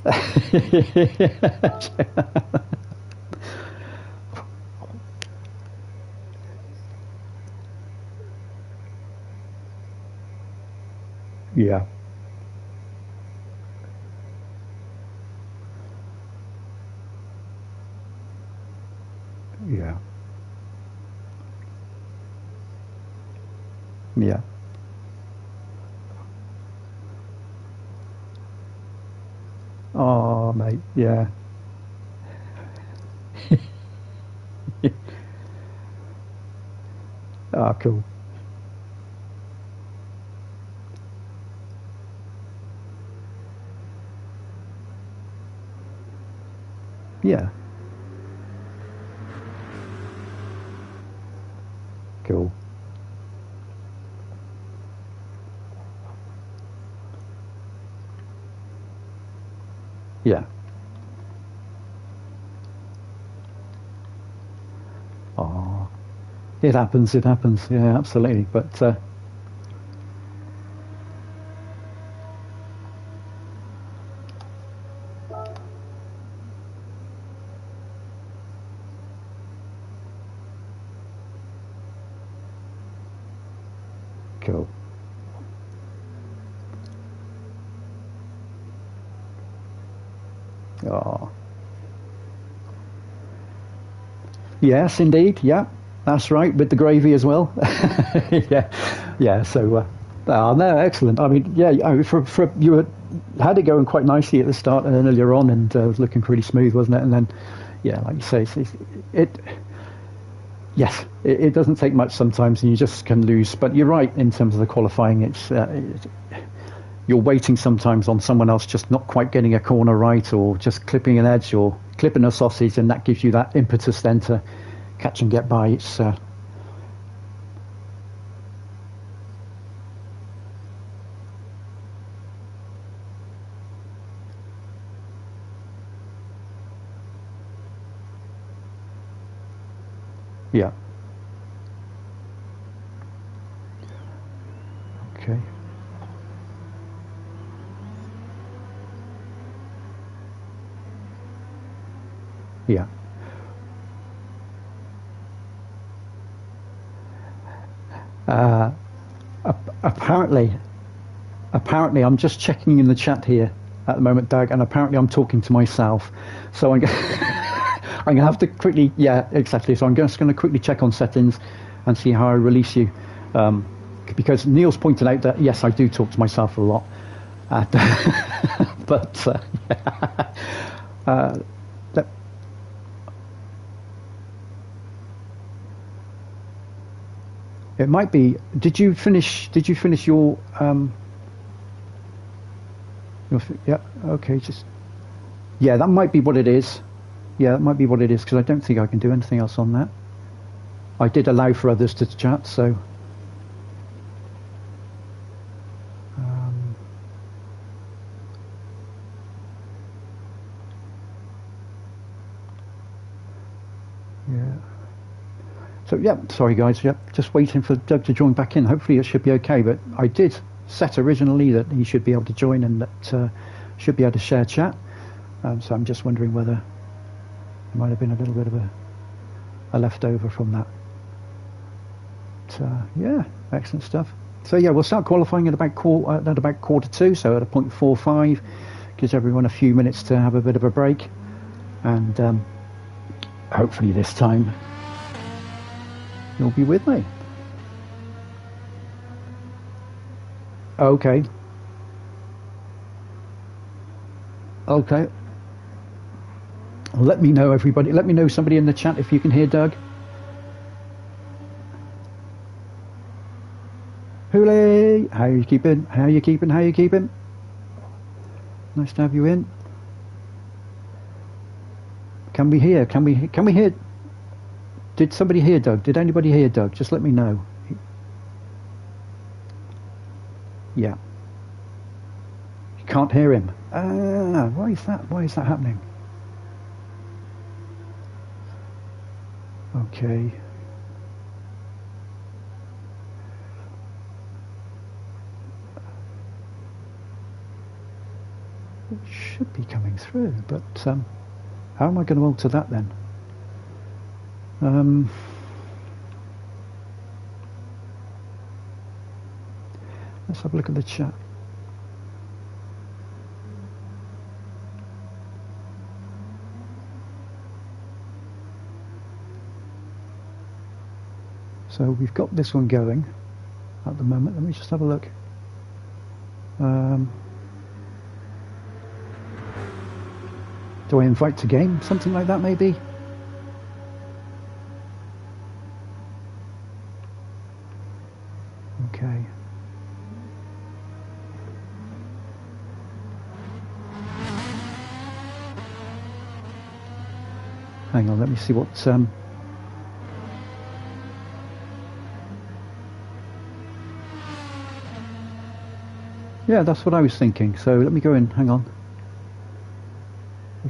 Yeah. Yeah. Yeah. Oh, mate, yeah. Ah, cool. Yeah. Cool. Yeah. Oh, it happens, it happens. Yeah, absolutely. But cool. Oh. Yes, indeed. Yeah, that's right. With the gravy as well. Yeah, yeah. So, oh, no, excellent. I mean, yeah. I mean, for you had it going quite nicely at the start and then earlier on, and it was looking pretty smooth, wasn't it? And then, yeah, like you say, yes, it doesn't take much sometimes, and you just can lose. But you're right in terms of the qualifying. You're waiting sometimes on someone else just not quite getting a corner right, or just clipping an edge, or clipping a sausage, and that gives you that impetus then to catch and get by. It's yeah. Okay. Yeah. Apparently, I'm just checking in the chat here at the moment, Doug, and apparently I'm talking to myself. So I'm going to have to quickly, yeah, exactly. So I'm just going to quickly check on settings and see how I release you. Because Neil's pointed out that, yes, I do talk to myself a lot. But It might be. Did you finish your yeah, okay, just yeah, that might be what it is. Yeah, that might be what it is, because I don't think I can do anything else on that. I did allow for others to chat, so yeah. So yeah, sorry guys, yeah, just waiting for Doug to join back in. Hopefully it should be okay, but I did set originally that he should be able to join and that should be able to share chat. So I'm just wondering whether there might have been a little bit of a leftover from that. But, yeah, excellent stuff. So yeah, we'll start qualifying at about quarter two, so at a 0.45, gives everyone a few minutes to have a bit of a break, and hopefully this time you'll be with me. Okay. Okay. Let me know, everybody. Let me know, somebody in the chat, if you can hear Doug. Hooray! How you keeping? How you keeping? How you keeping? Nice to have you in. Can we hear? Can we hear? Did somebody hear Doug? Did anybody hear Doug? Just let me know. Yeah. You can't hear him. Why is that? Why is that happening? Okay. It should be coming through, but how am I going to alter that then? Let's have a look at the chat. So we've got this one going at the moment. Let me just have a look. Do I invite to game? Something like that, maybe? Okay. Hang on, let me see what... Yeah, that's what I was thinking. So let me go in. Hang on.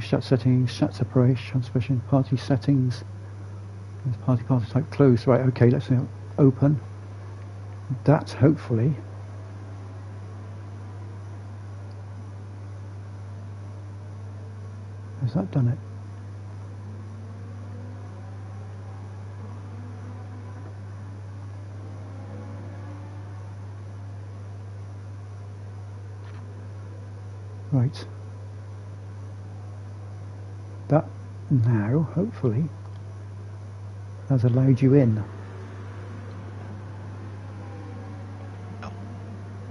Chat settings, chat separation, transmission, party settings. Party type close. Right, okay, let's see. Open. That, hopefully. Has that done it? Right. That now, hopefully, has allowed you in. Oh.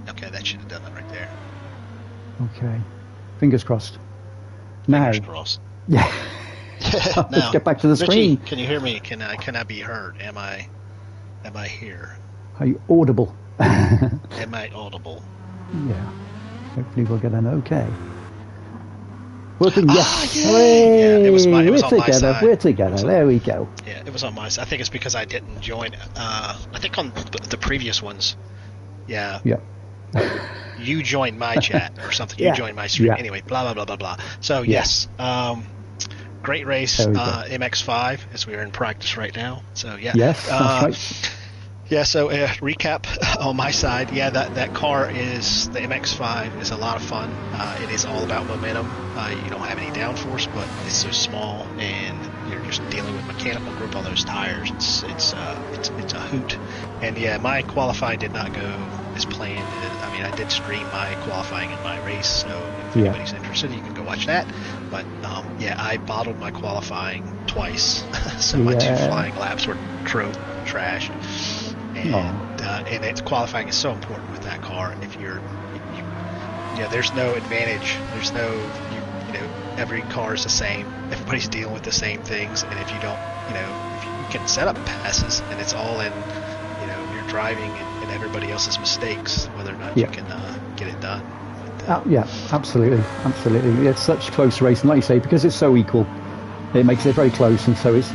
Okay, that should have done it right there. Okay. Fingers crossed. Fingers crossed. Yeah. Now, let's get back to the screen. Can you hear me? Can I be heard? Am I here? Are you audible? Am I audible? Yeah. Hopefully we'll get an okay. Working, yes. Yeah, it was on my side. We're together. There we go. Yeah, it was on my side. I think it's because I didn't join. I think on the previous ones. Yeah. Yeah. You joined my chat or something. You joined my stream. Yeah. Anyway, blah, blah, blah, blah, blah. So, yes. Great race, MX-5, as we're in practice right now. So, yeah. Yes, that's right. Yeah, so recap on my side. Yeah, that car is, the MX-5 is a lot of fun. It is all about momentum. You don't have any downforce, but it's so small, and you're just dealing with mechanical grip on those tires. It's a hoot. And yeah, my qualifying did not go as planned. I mean, I did stream my qualifying in my race, so if anybody's interested, you can go watch that. But yeah, I bottled my qualifying twice, so my 2 flying laps were trash. And it's qualifying is so important with that car. If there's no advantage. There's no, every car is the same. Everybody's dealing with the same things. And if you don't, if you can set up passes and it's all in, you're driving and everybody else's mistakes, whether or not you can get it done. Yeah, absolutely. It's such close racing, like you say, because it's so equal. It makes it very close, and so it's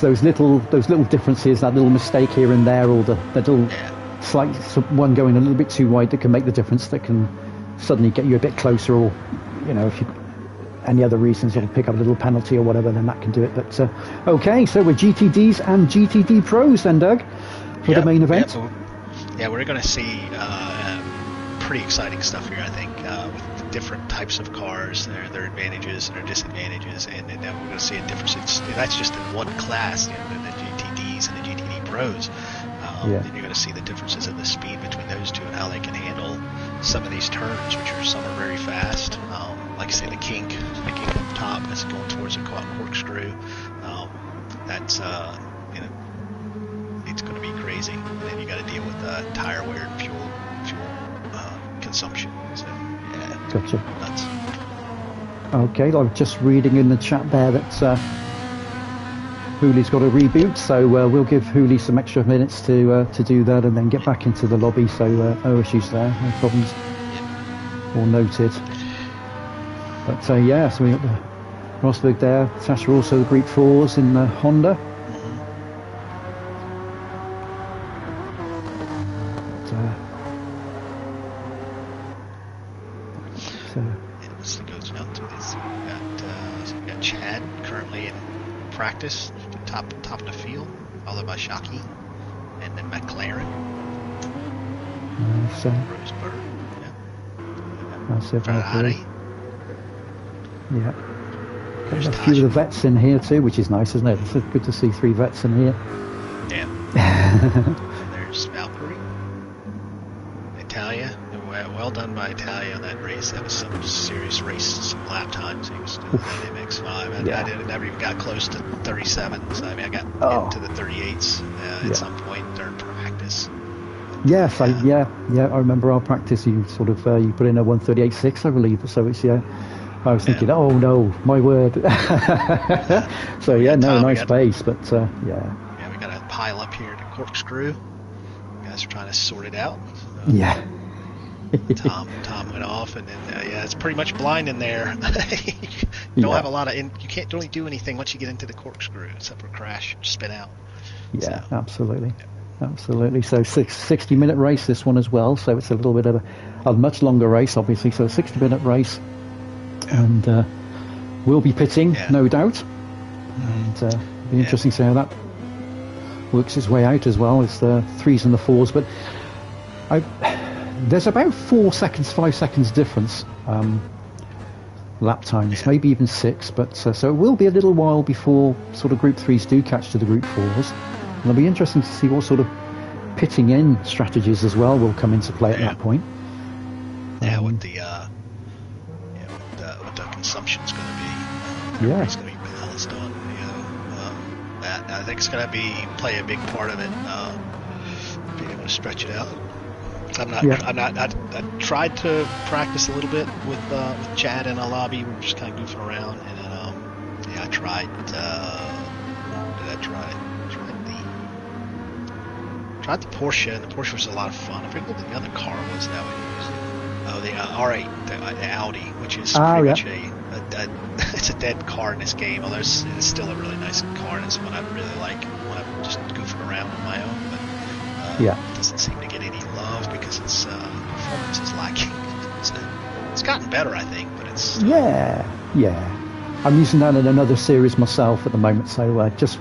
those little differences, that little mistake here and there, or the little slight one going a little bit too wide that can make the difference, that can suddenly get you a bit closer, or if you any other reasons, or pick up a little penalty or whatever, then that can do it. But okay, so we're GTDs and GTD Pros then, Doug, for the main event. Yeah, we're going to see pretty exciting stuff here, I think, with different types of cars, their advantages and their disadvantages, and then we're going to see a difference. That's just in one class, the GTDs and the GTD Pros. Then you're going to see the differences in the speed between those two and how they can handle some of these turns, which are some are very fast. Like I say, the kink up top is going towards a corkscrew. That's it's going to be crazy. And then you got to deal with tire wear and fuel consumption. So gotcha. Nuts. Okay, I'm just reading in the chat there that Hooley's got a reboot, so we'll give Hooley some extra minutes to do that, and then get back into the lobby. So no issues there, no problems. All noted. But so we got the Rosberg there. Sasha also the Group 4s in the Honda. So goes down to this. We got Chad currently in practice, top of the field, followed by Shockey, and then McLaren. Roseburg. Ferrari. Yeah. There's a few of the vets in here too, which is nice, isn't it? It's good to see 3 vets in here. Yeah. There's Valkyrie. Italia. Well done by Italia on that race. That was some serious race, some lap times. He was still in MX5. I never even got close to 37. So I got into the 38s at some point during practice. Yes, I remember our practice. You sort of you put in a 138.6, I believe. So it's I was thinking, oh no, my word. So nice pace, but yeah, we got a pile up here to corkscrew. You guys are trying to sort it out. Tom went off, and then it's pretty much blind in there. You don't have a lot of you can't really do anything once you get into the corkscrew except for crash, spin out. Yeah, so, absolutely. So 60-minute race, this one as well. So it's a little bit of a much longer race, obviously. So a 60-minute race, and we'll be pitting, no doubt. And it'll be interesting to see how that works its way out as well. It's the 3s and the 4s, but there's about 5 seconds difference lap times, maybe even 6. But so it will be a little while before sort of Group 3s do catch to the Group 4s. And it'll be interesting to see what sort of pitting in strategies as well will come into play at that point. What the consumption's going to be. It's going to be balanced on. I think it's going to play a big part of it. Being able to stretch it out. I tried to practice a little bit with Chad in a lobby. We were just kind of goofing around, and then I tried. Tried the Porsche, and the Porsche was a lot of fun. I forget what the other car was that we used. Oh, the R8, the Audi, which is pretty much it's a dead car in this game, although it's still a really nice car, and it's one I really like when I'm just goofing around on my own. But it doesn't seem to get any love because its performance is lacking. It's gotten better, I think, but it's I'm using that in another series myself at the moment, so just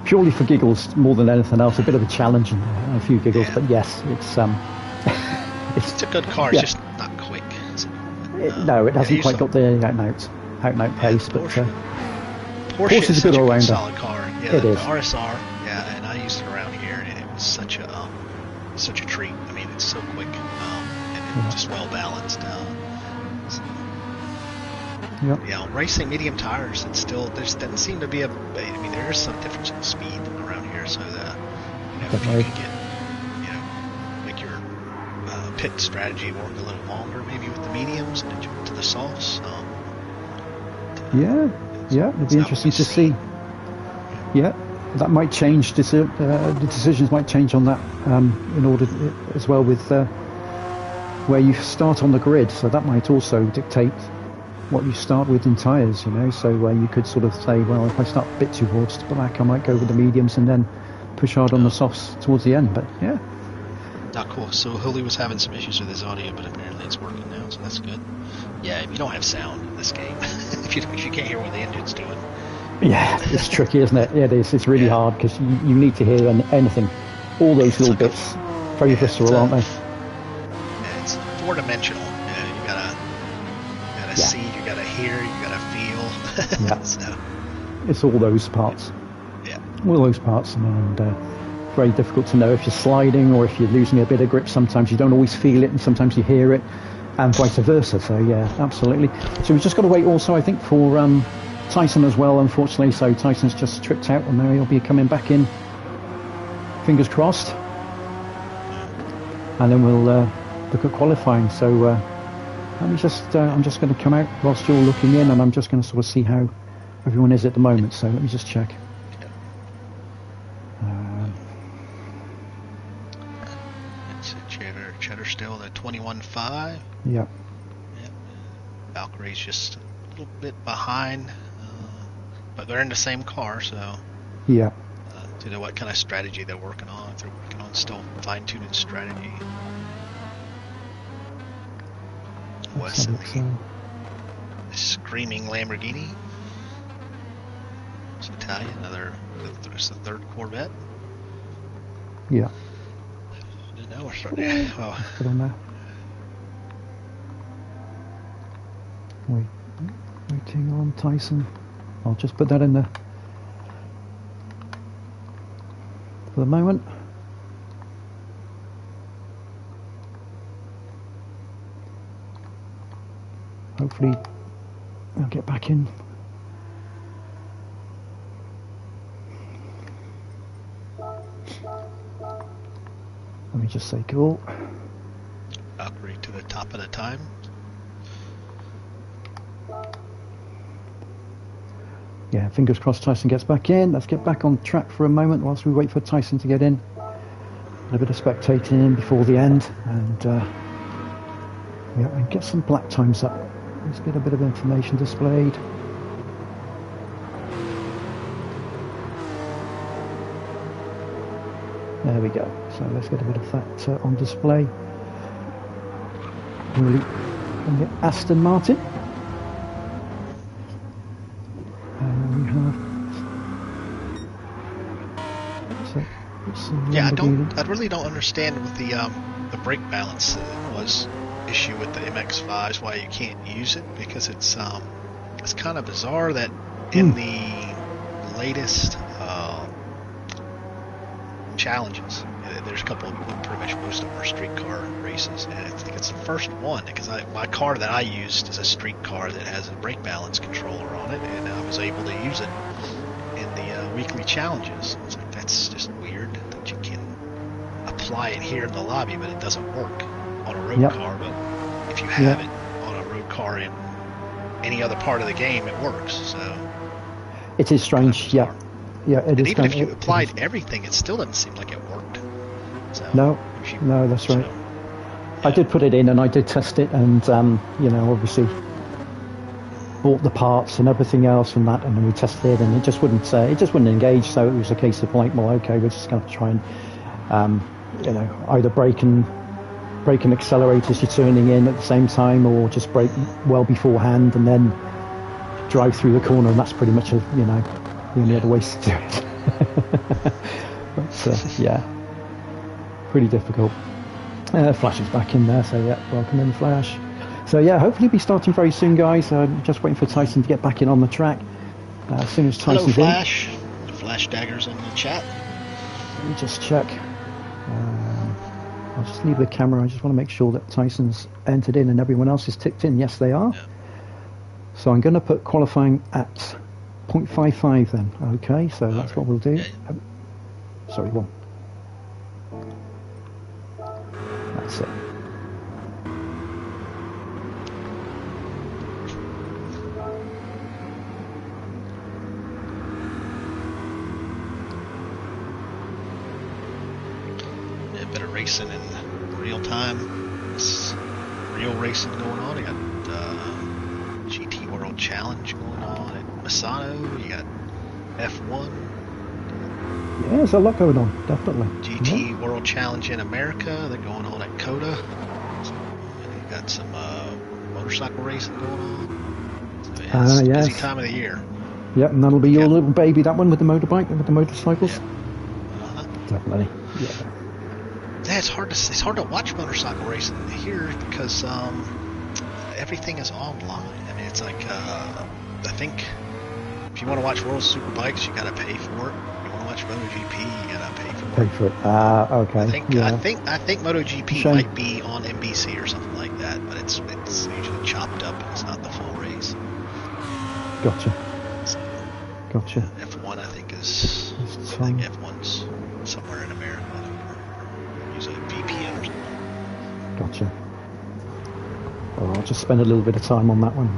purely for giggles more than anything else, a bit of a challenge and a few giggles, but yes, it's a good car. It's just not quick. No, it hasn't quite got the out-and-out pace, but Porsche is a good all-rounder. Solid car. Yeah, it is. The RSR, and I used it around here, and it was such a treat. I mean, it's so quick and just well balanced. Racing medium tires, there doesn't seem to be there is some difference in speed around here, so that if you can get make your pit strategy work a little longer, maybe with the mediums and jump to the softs. It'll be interesting to see. that might change. The decisions might change on that in order as well with where you start on the grid. So that might also dictate what you start with in tyres, you know. So you could sort of say, well, if I start a bit towards the black, I might go with the mediums and then push hard on the softs towards the end. But yeah. Not cool. So Huli was having some issues with his audio, but apparently it's working now, so that's good. Yeah, you don't have sound in this game. if you can't hear what the engine's doing. Yeah, it's tricky, isn't it? Yeah, it is. It's really hard because you need to hear anything. All those little bits, very visceral, aren't they? Yeah, it's four-dimensional. You gotta see, you gotta hear, you gotta feel. Yeah. So. It's all those parts. Yeah. All those parts, and very difficult to know if you're sliding or if you're losing a bit of grip. Sometimes you don't always feel it, and sometimes you hear it, and vice versa. So yeah, absolutely. So we've just got to wait also, I think, for Tyson as well, unfortunately. So Tyson's just tripped out, and now he'll be coming back in. Fingers crossed. And then we'll look at qualifying. So let me just, I'm just going to come out whilst you're looking in, and I'm just going to sort of see how everyone is at the moment. So let me just check. Cheddar still at 21.5. Yeah. Valkyrie's just a little bit behind, but they're in the same car, so yeah. Do you know what kind of strategy they're working on? If they're working on still fine-tuning strategy. Wes and the screaming Lamborghini. It's Italian. There's the third Corvette. Yeah. Now we're starting. Put on there. Waiting on Tyson. I'll just put that in there for the moment. Hopefully I'll get back in. Let me just say cool. Valkyrie to the top of the time. Yeah, fingers crossed Tyson gets back in. Let's get back on track for a moment whilst we wait for Tyson to get in. A bit of spectating in before the end, and yeah, and get some black times up. Let's get a bit of information displayed. There we go. So let's get a bit of that on display. Really, and get Aston Martin. We have. So, yeah, I really don't understand with the brake balance was issue with the MX-5s why you can't use it, because it's kind of bizarre that in the latest challenges, there's a couple of pretty much most of them are street car races, and I think it's the first one, because my car that I used is a street car that has a brake balance controller on it, and I was able to use it in the weekly challenges. It's like, that's just weird that you can apply it here in the lobby, but it doesn't work on a road car. But if you have it on a road car in any other part of the game, it works. So it is strange. Yeah, it is. Even if you applied everything, it still doesn't seem like it worked. So no, that's right. I did put it in and I did test it, and obviously bought the parts and everything else from that, and then we tested it, and it just wouldn't engage. So it was a case of like, well, okay, we're just going to try and either brake and accelerate as you're turning in at the same time, or just brake well beforehand and then drive through the corner, and that's pretty much the only other way to do it. But yeah, pretty difficult. Flash is back in there, so yeah, welcome in, Flash. So yeah, hopefully be starting very soon, guys. Just waiting for Tyson to get back in on the track. As soon as Tyson's Hello, Flash. The Flash Dagger's in the chat. Let me just check. I'll just leave the camera. I just want to make sure that Tyson's entered in and everyone else is ticked in. Yes, they are. Yeah. So I'm going to put qualifying at 0.55 then. Okay, so that's what we'll do. Yeah. Sorry, one. That's it. racing in real time. It's real racing going on. You got GT World Challenge going on at Misano. You got F1. Yeah, there's a lot going on, definitely. GT World Challenge in America. They're going on at Coda. So you got some motorcycle racing going on. So yeah, it's a busy time of the year. Yep, and that'll be your little baby, that one with the motorbike, with the motorcycles. Yeah. Definitely. Yeah. Yeah, it's hard to watch motorcycle racing here because everything is online. I mean, it's like I think if you want to watch World Superbikes, you got to pay for it. If you want to watch MotoGP, you got to pay for it. Pay for it. Okay. I think MotoGP might be on NBC or something like that, but it's usually chopped up and it's not the full race. Gotcha. Gotcha. F1, I think F1's somewhere in America. Use a VPN or something. Gotcha. Well, I'll just spend a little bit of time on that one.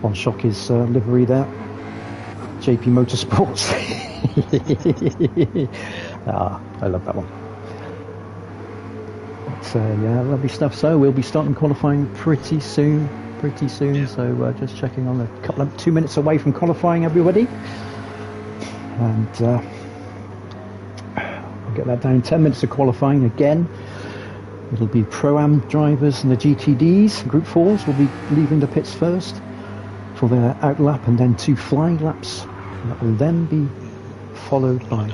On Shockey's livery there. JP Motorsports. I love that one. But, yeah, lovely stuff. So we'll be starting qualifying pretty soon. Yeah. So just checking on a 2 minutes away from qualifying, everybody, and I'll get that down. 10 minutes of qualifying again. It'll be Pro-Am drivers and the GTDs, Group 4s will be leaving the pits first for their out lap, and then 2 flying laps. And that will then be followed by...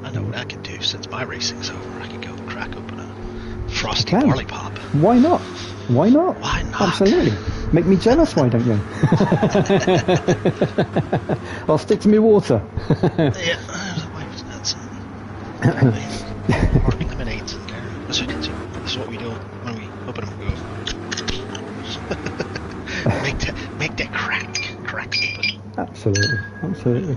I know what I can do since my racing's over. I can go crack open a frosty barley pop. Why not? Why not? Why not? Absolutely. Make me jealous, why don't you? I'll stick to my water. Yeah, got some hard lemonades in there. That's what we do when we open them. Make that crack open. Absolutely.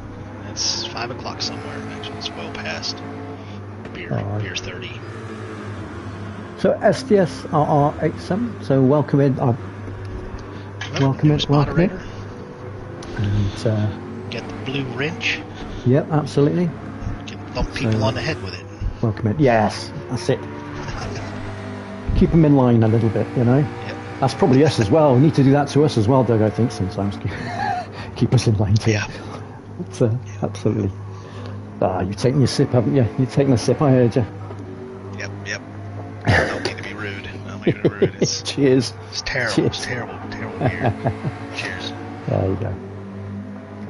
It's 5 o'clock somewhere. Actually, it's well past. Beer's 30. So SDS RR87. So welcome in. Welcome in. And get the blue wrench. Yep, absolutely. Can thump people on the head with it. Welcome in. Yes, that's it. Keep them in line a little bit, you know. Yep. That's probably us as well. We need to do that to us as well, Doug. I think sometimes keep us in line too. Yeah. But, absolutely. You've taken your sip, haven't you? You've taken a sip. I heard you. Yep. I don't mean to be rude. It's, Cheers. It's terrible. Cheers. It's terrible beer. Cheers. There you go.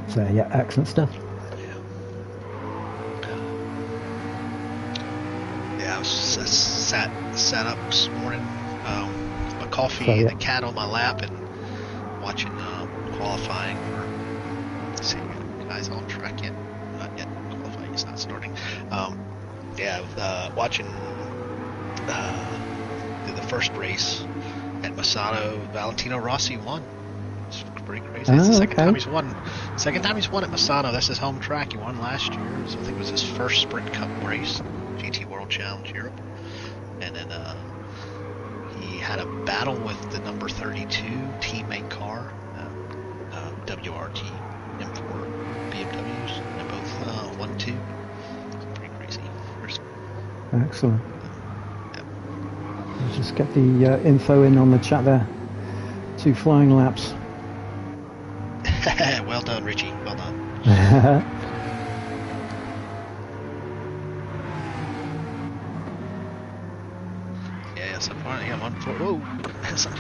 So yeah, excellent stuff. Yeah, I was sat up this morning, my coffee and a cat on my lap, and watching qualifying. Let's see, guys on track yet? Not yet. Qualifying is not starting. Watching the first race at Misano. Valentino Rossi won. It's pretty crazy. It's the second time he's won. Second time he's won at Misano. That's his home track. He won last year. So I think it was his first Sprint Cup race, GT World Challenge Europe. And then he had a battle with the number 32 teammate car, WRT M4 BMWs. And they both 1-2. It's pretty crazy. Excellent. I'll just get the info in on the chat there. 2 flying laps. Well done, Richie. Well done. So finally I'm on 4. Whoa! As I'm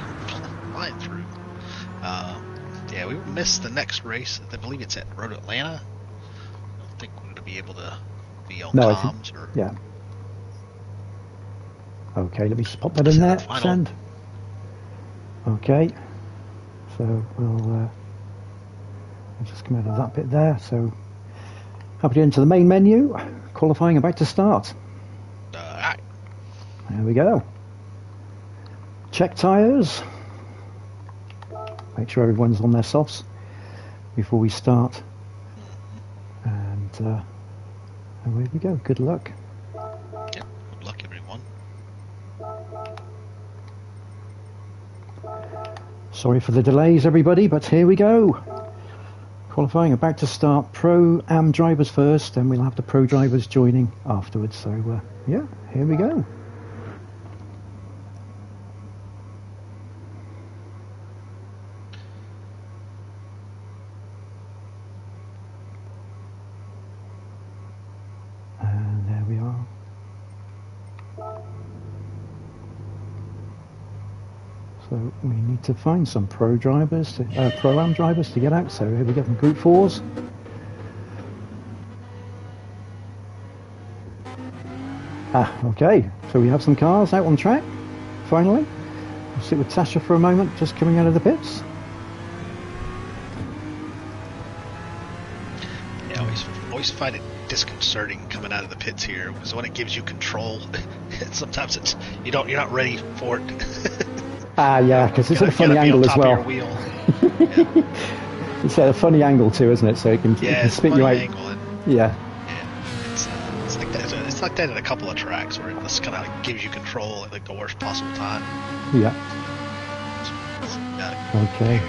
flying through. We missed the next race. I believe it's at Road Atlanta. I don't think we're going to be able to be on comms. Yeah. Okay, let me just pop that in there. Send. Okay. So we'll just come out of that bit there. So happy to enter the main menu. Qualifying about to start. Alright. There we go. Check tyres. Make sure everyone's on their softs before we start. And away we go. Good luck. Yep. Good luck, everyone. Sorry for the delays, everybody, but here we go. Qualifying about to start. Pro-Am drivers first, then we'll have the Pro drivers joining afterwards. So, yeah, here we go. So we need to find some pro drivers, pro-am drivers to get out. So here we go from Group 4s. Okay, so we have some cars out on track, finally. We'll sit with Tasha for a moment, just coming out of the pits. Yeah, I always find it disconcerting coming out of the pits here, because when it gives you control, sometimes you're not ready for it. Yeah, because it's at a funny angle as well. Yeah. It's at a funny angle too, isn't it? So it can spit you out. Yeah. It's like that. It's like that in a couple of tracks where it just kind of gives you control at like the worst possible time. Yeah. Okay.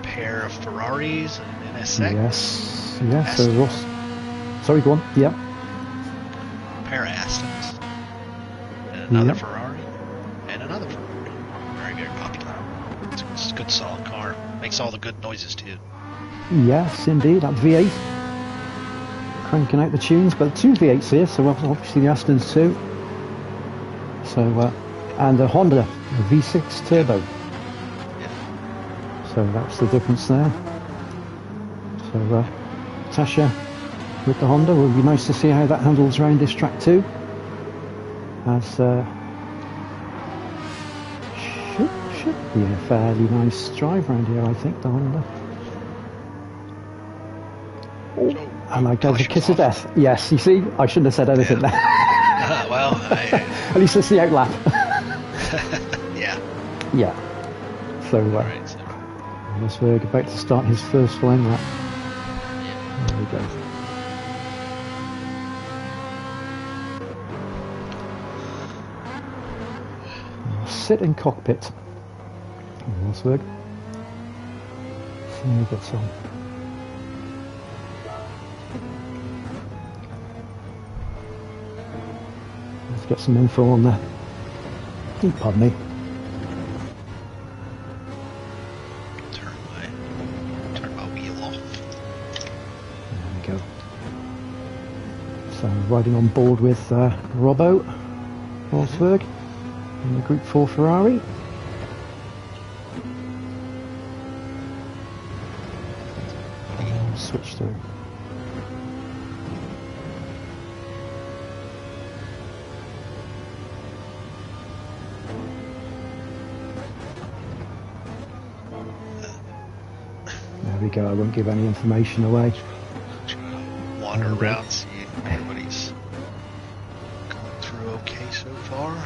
Pair of Ferraris and a Seca. Yes. So Ross. Sorry, go on. Yeah. Pair of Astons. And another Ferrari. And another Ferrari. Very, very popular. It's a good, solid car. Makes all the good noises too. Yes, indeed. That V8. Cranking out the tunes, but 2 V8s here, so obviously the Astons too. So, and the Honda, the V6 Turbo. Yeah. So that's the difference there. So, Tasha with the Honda, will be nice to see how that handles around this track too. As should be a fairly nice drive around here, I think, the Honda. Oh. And I gave a kiss of death. Yes, you see, I shouldn't have said anything there. Well, at least it's the outlap. Yeah. So, Rosberg about to start his first flying lap. There we go. Sit in cockpit. Rosberg. See how he gets on. Let's get some info on there. Pardon me. Turn my wheel off. There we go. So riding on board with Robbo, Rosberg, in the Group 4 Ferrari. And switch through. There we go, I won't give any information away. Wander around, see if everybody's going through okay so far.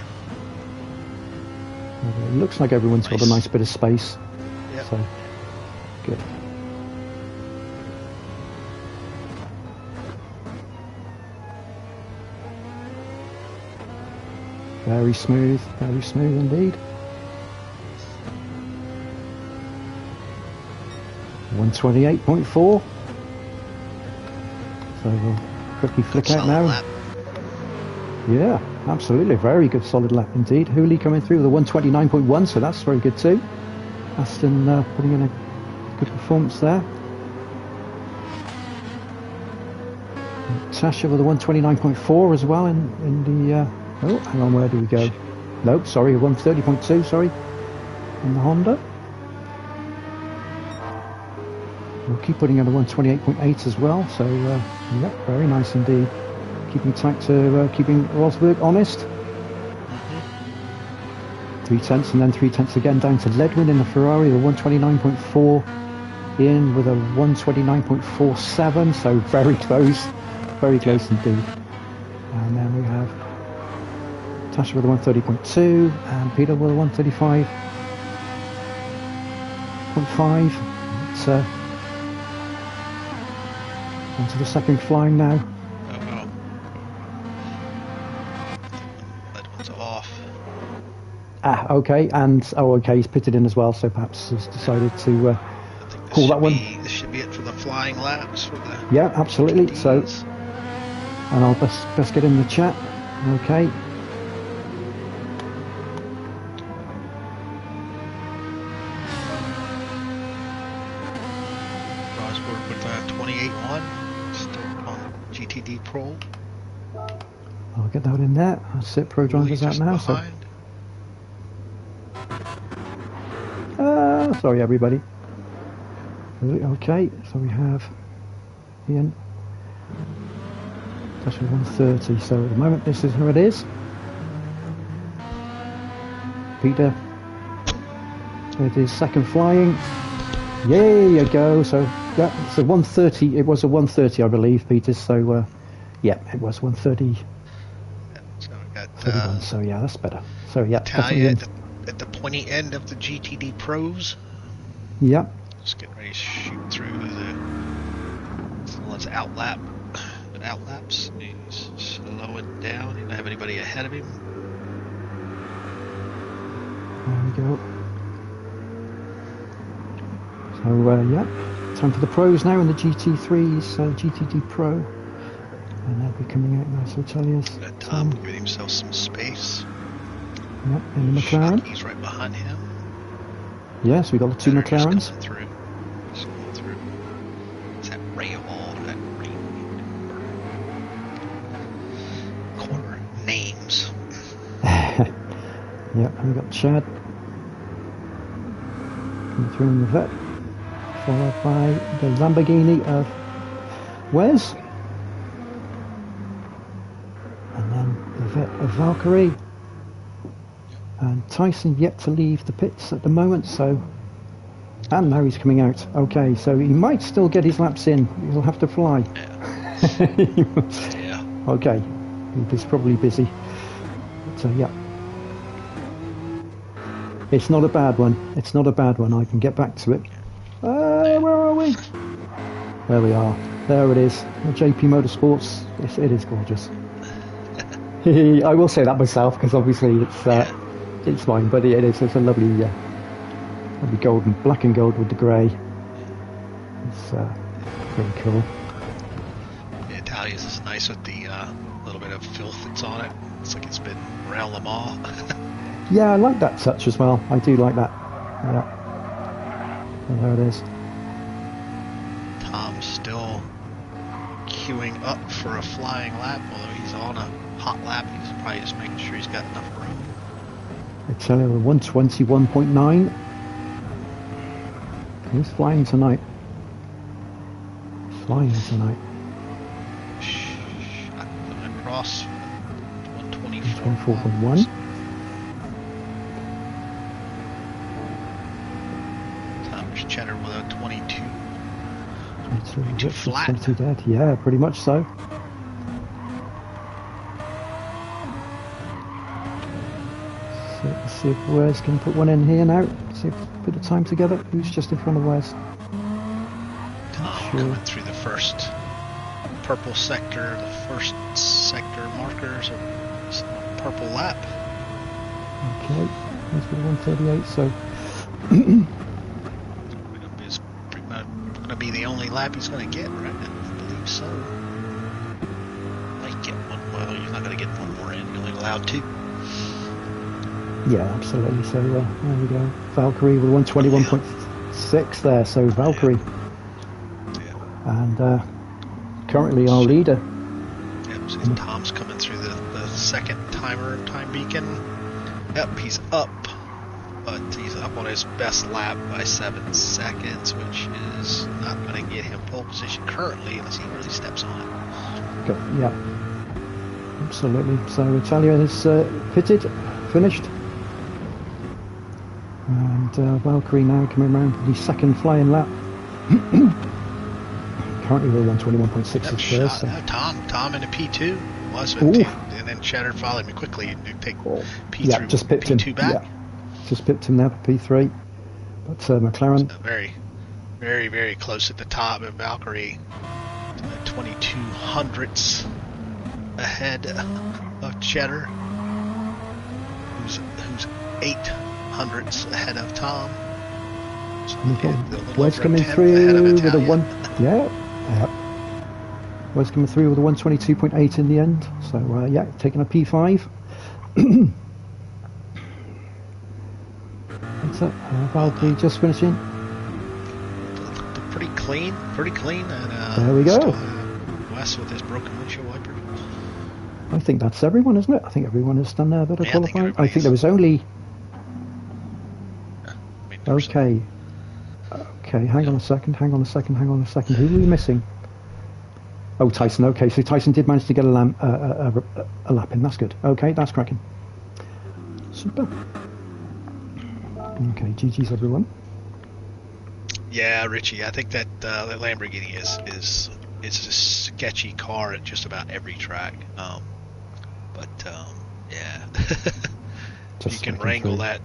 It looks like everyone's got a nice bit of space. Yep. So, good. Very smooth indeed. 128.4. So we'll quickly flick out now. Lap. Yeah, absolutely. Very good solid lap indeed. Hooley coming through with a 129.1, so that's very good too. Aston putting in a good performance there. Tasha with a 129.4 as well in the... oh, hang on, where do we go? Nope, sorry, 130.2, sorry, in the Honda. We'll keep putting in a 128.8 as well, so yep, very nice indeed. Keeping tight to keeping Rosberg honest. 3 tenths and then 3 tenths again down to Ledwin in the Ferrari, the 129.4 in with a 129.47, so very close indeed. And then we have Tasha with a 130.2 and Peter with a 135.5. It's onto the second flying now. Oh no. That one's off. Okay, and okay, he's pitted in as well, so perhaps he's decided to call that one. This should be it for the flying laps. For the yeah, absolutely. TDs. So, and I'll best get in the chat. Okay. Rosberg with 28.1. GTD Pro. I'll get that in there. That's it. Pro drivers out now. So Sorry, everybody. Okay, so we have Ian. Actually 130, so at the moment this is who it is. Peter with his second flying. There you go. So yeah, it's a 130. It was a 130, I believe, Peter. So yeah, it was 130. So we got 31, so yeah, that's better. So yeah, Italia at the pointy end of the GTD Pros. Yeah. Just getting ready to shoot through the outlaps. He's slowing down. He doesn't have anybody ahead of him. There we go. So yeah, time for the pros now in the GT3's GTD Pro, and they'll be coming out now. So Italia's Tom giving himself some space. Yep, in the McLaren. He's right behind him. Yes, we got the two McLarens. Coming through. It's that ray of all that corner names. Yep, and we got Chad coming through in the vet, followed by the Lamborghini of Wes, and then the vet of Valkyrie. And Tyson yet to leave the pits at the moment, so... And now he's coming out. Okay, so he might still get his laps in. He'll have to fly. Yeah. Okay, he's probably busy. So yeah. It's not a bad one. It's not a bad one. I can get back to it. Where are we? There we are. There it is. JP Motorsports. It is gorgeous. I will say that myself, because obviously it's mine, but it is. It's a lovely, lovely golden, black and gold with the grey. It's pretty cool. Yeah, Italia's is nice with the little bit of filth that's on it. It's like it's been around Le Mans. Yeah, I like that touch as well. I do like that. Yeah. And there it is. Tom's still queuing up for a flying lap, although he's on a hot lap. He's probably just making sure he's got enough room. Italia 121.9. Who's flying tonight? Flying tonight. Across 124.1. Tom's Cheddar with a 22. 22 flat. 22 dead. Yeah, pretty much so. So let's see if Wes can put one in here now. See if put the time together. Who's just in front of Wes? Tom coming through the first purple sector, the first sector markers of purple lap. Okay, he's got 138, so It's going to be the only lap he's going to get, right? I believe so. Might get one. Well, you're not going to get one more in. You're only allowed two. yeah, absolutely. So there we go. Valkyrie with 121.6 there. So Valkyrie, and currently our leader. Yep, so Tom's coming through the second time beacon. Yep, he's up, but he's up on his best lap by 7 seconds, which is not going to get him pole position currently unless he really steps on it. Go, yeah, absolutely. So Italia is pitted, finished, and Valkyrie now coming around for the second flying lap. Currently we're 121.6 is first. So. Tom in a P2 was with him, and then Cheddar followed me quickly and take P3. Yeah, just pipped P2 him back. Yeah, just pipped him now for P3. But McLaren. So very, very, very close at the top, and Valkyrie 22 hundredths ahead of Cheddar, who's 8 hundredths ahead of Tom. So Wes coming through with a one. Yeah. Wes coming through with a 122.8 in the end. So yeah, taking a P5. That's it. Valkyrie just finishing. Pretty clean, and there we go. Wes with his broken windshield wiper. I think that's everyone, isn't it? I think everyone has done that Yeah, qualifying. I think there was only. Okay. Okay, hang on a second. Who are we missing? Oh, Tyson. Okay, so Tyson did manage to get a lap in. That's good. Okay, that's cracking. Super. Okay, GG's everyone. Yeah, Richie, I think that that Lamborghini is a sketchy car at just about every track. Yeah, if you can wrangle that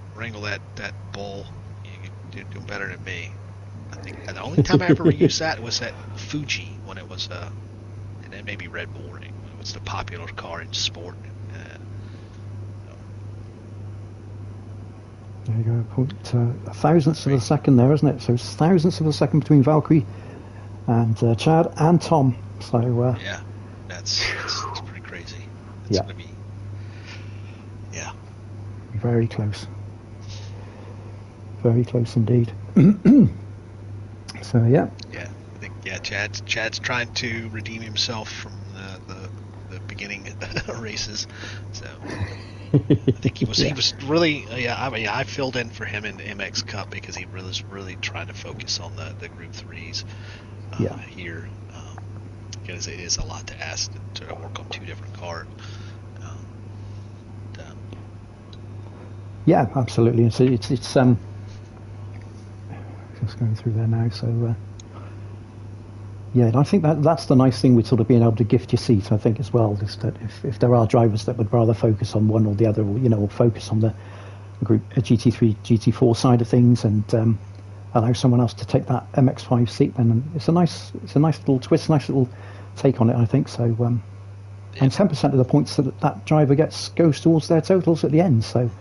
bull, you're doing better than me. I think the only time I ever used that was at Fuji when it was and then maybe Red Bull when it was the popular car in sport. There you go. A thousandths of a second there, isn't it? So it's thousandths of a second between Valkyrie and Chad and Tom. So yeah, that's pretty crazy. It's gonna be very close. Very close indeed. So yeah, I think Chad's trying to redeem himself from the beginning races. So I think he was really I filled in for him in the MX Cup because he was really trying to focus on the Group 3s here because it is a lot to ask to work on two different cars. Yeah, absolutely. It's just going through there now. So and I think that's the nice thing with sort of being able to gift your seat. I think as well is that if there are drivers that would rather focus on one or the other, or focus on the group GT3, GT4 side of things, and allow someone else to take that MX5 seat, then it's a nice little twist, nice little take on it. I think so. And 10% of the points that driver gets goes towards their totals at the end. So.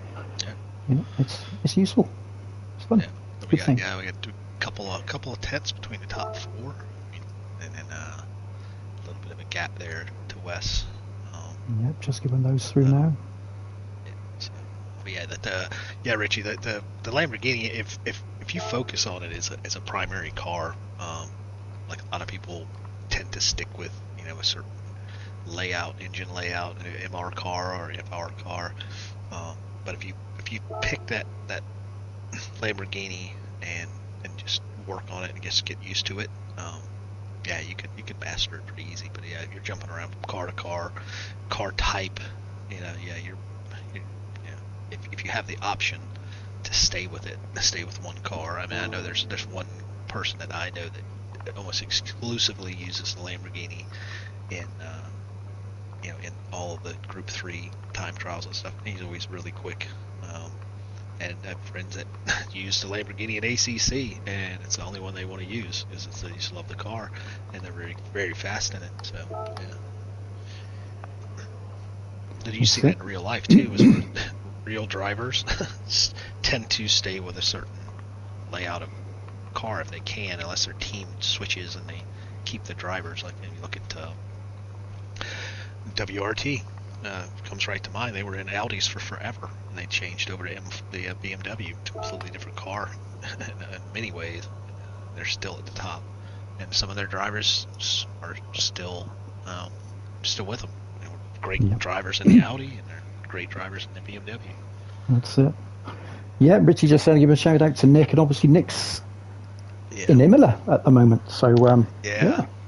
It's useful. It's fun. Yeah, we got a couple of tenths between the top four, and then a little bit of a gap there to Wes. Just giving those through now. Richie, the Lamborghini, if you focus on it as a primary car, like a lot of people tend to stick with a certain engine layout, MR car or FR car, but if you pick that Lamborghini and just work on it and just get used to it, you could master it pretty easy. But if you're jumping around from car to car type, if you have the option to stay with one car. I mean, I know there's one person that I know that almost exclusively uses the Lamborghini in all of the Group 3 time trials and stuff. He's always really quick. And I have friends that use the Lamborghini in ACC, and it's the only one they want to use because they just love the car, and they're very, very fast in it. So, Did you see that in real life too? Was real drivers tend to stay with a certain layout of car if they can, unless their team switches and they keep the drivers. Like if you look at WRT. Comes right to mind. They were in Audis for forever, and they changed over to the BMW, to a completely different car in many ways. They're still at the top, and some of their drivers are still with them. They were great drivers in the Audi, and they're great drivers in the BMW. That's it. Yeah, Richie just said give a shout out to Nick, and obviously Nick's in Imola at the moment. So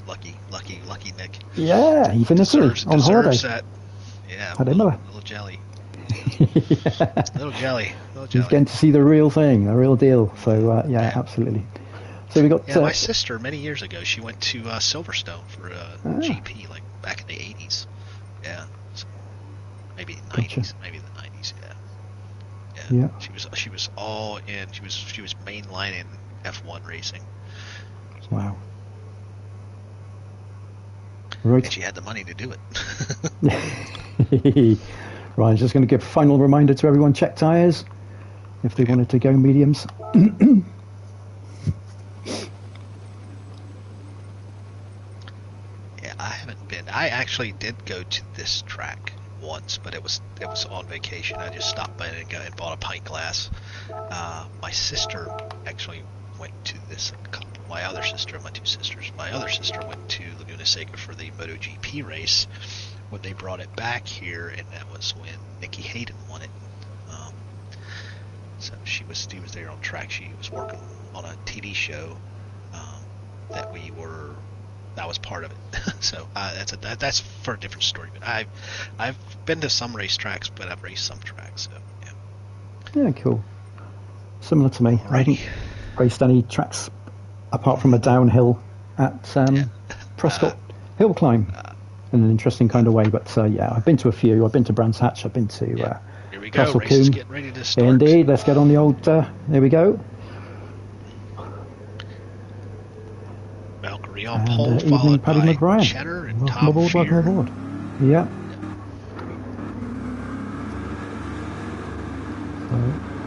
lucky Nick. Yeah, even deserves on holiday. That. Yeah, a little jelly. Yeah. Little jelly. He's getting to see the real thing, the real deal. So absolutely. So we got. My sister many years ago, she went to Silverstone for GP, like back in the 80s. Yeah, so maybe the 90s, gotcha. Maybe the 90s. Yeah. She was all in. She was mainlining F1 racing. Wow. Right. And she had the money to do it. Right, just going to give a final reminder to everyone, check tyres if they wanted to go mediums. I haven't been. I actually did go to this track once, but it was on vacation. I just stopped by and bought a pint glass. My sister actually went to this. My other sister went to Laguna Seca for the MotoGP race when they brought it back here, and that was when Nikki Hayden won it. So she was there on track. She was working on a TV show that that was part of it. So that's for a different story. But I've been to some racetracks, but I've raced some tracks. So yeah, cool. Similar to me. Alrighty. I haven't raced any tracks apart from a downhill at Prescott Hill Climb in an interesting kind of way. But yeah, I've been to a few. I've been to Brands Hatch. I've been to Here we go. Castle Race is Coombe. getting ready to start. Indeed. Let's get on the old. There we go. Valkyrie on And, pole, evening, followed Paddy by McBride. Cheddar and Welcome Tom aboard. Fear. Welcome aboard. Yeah.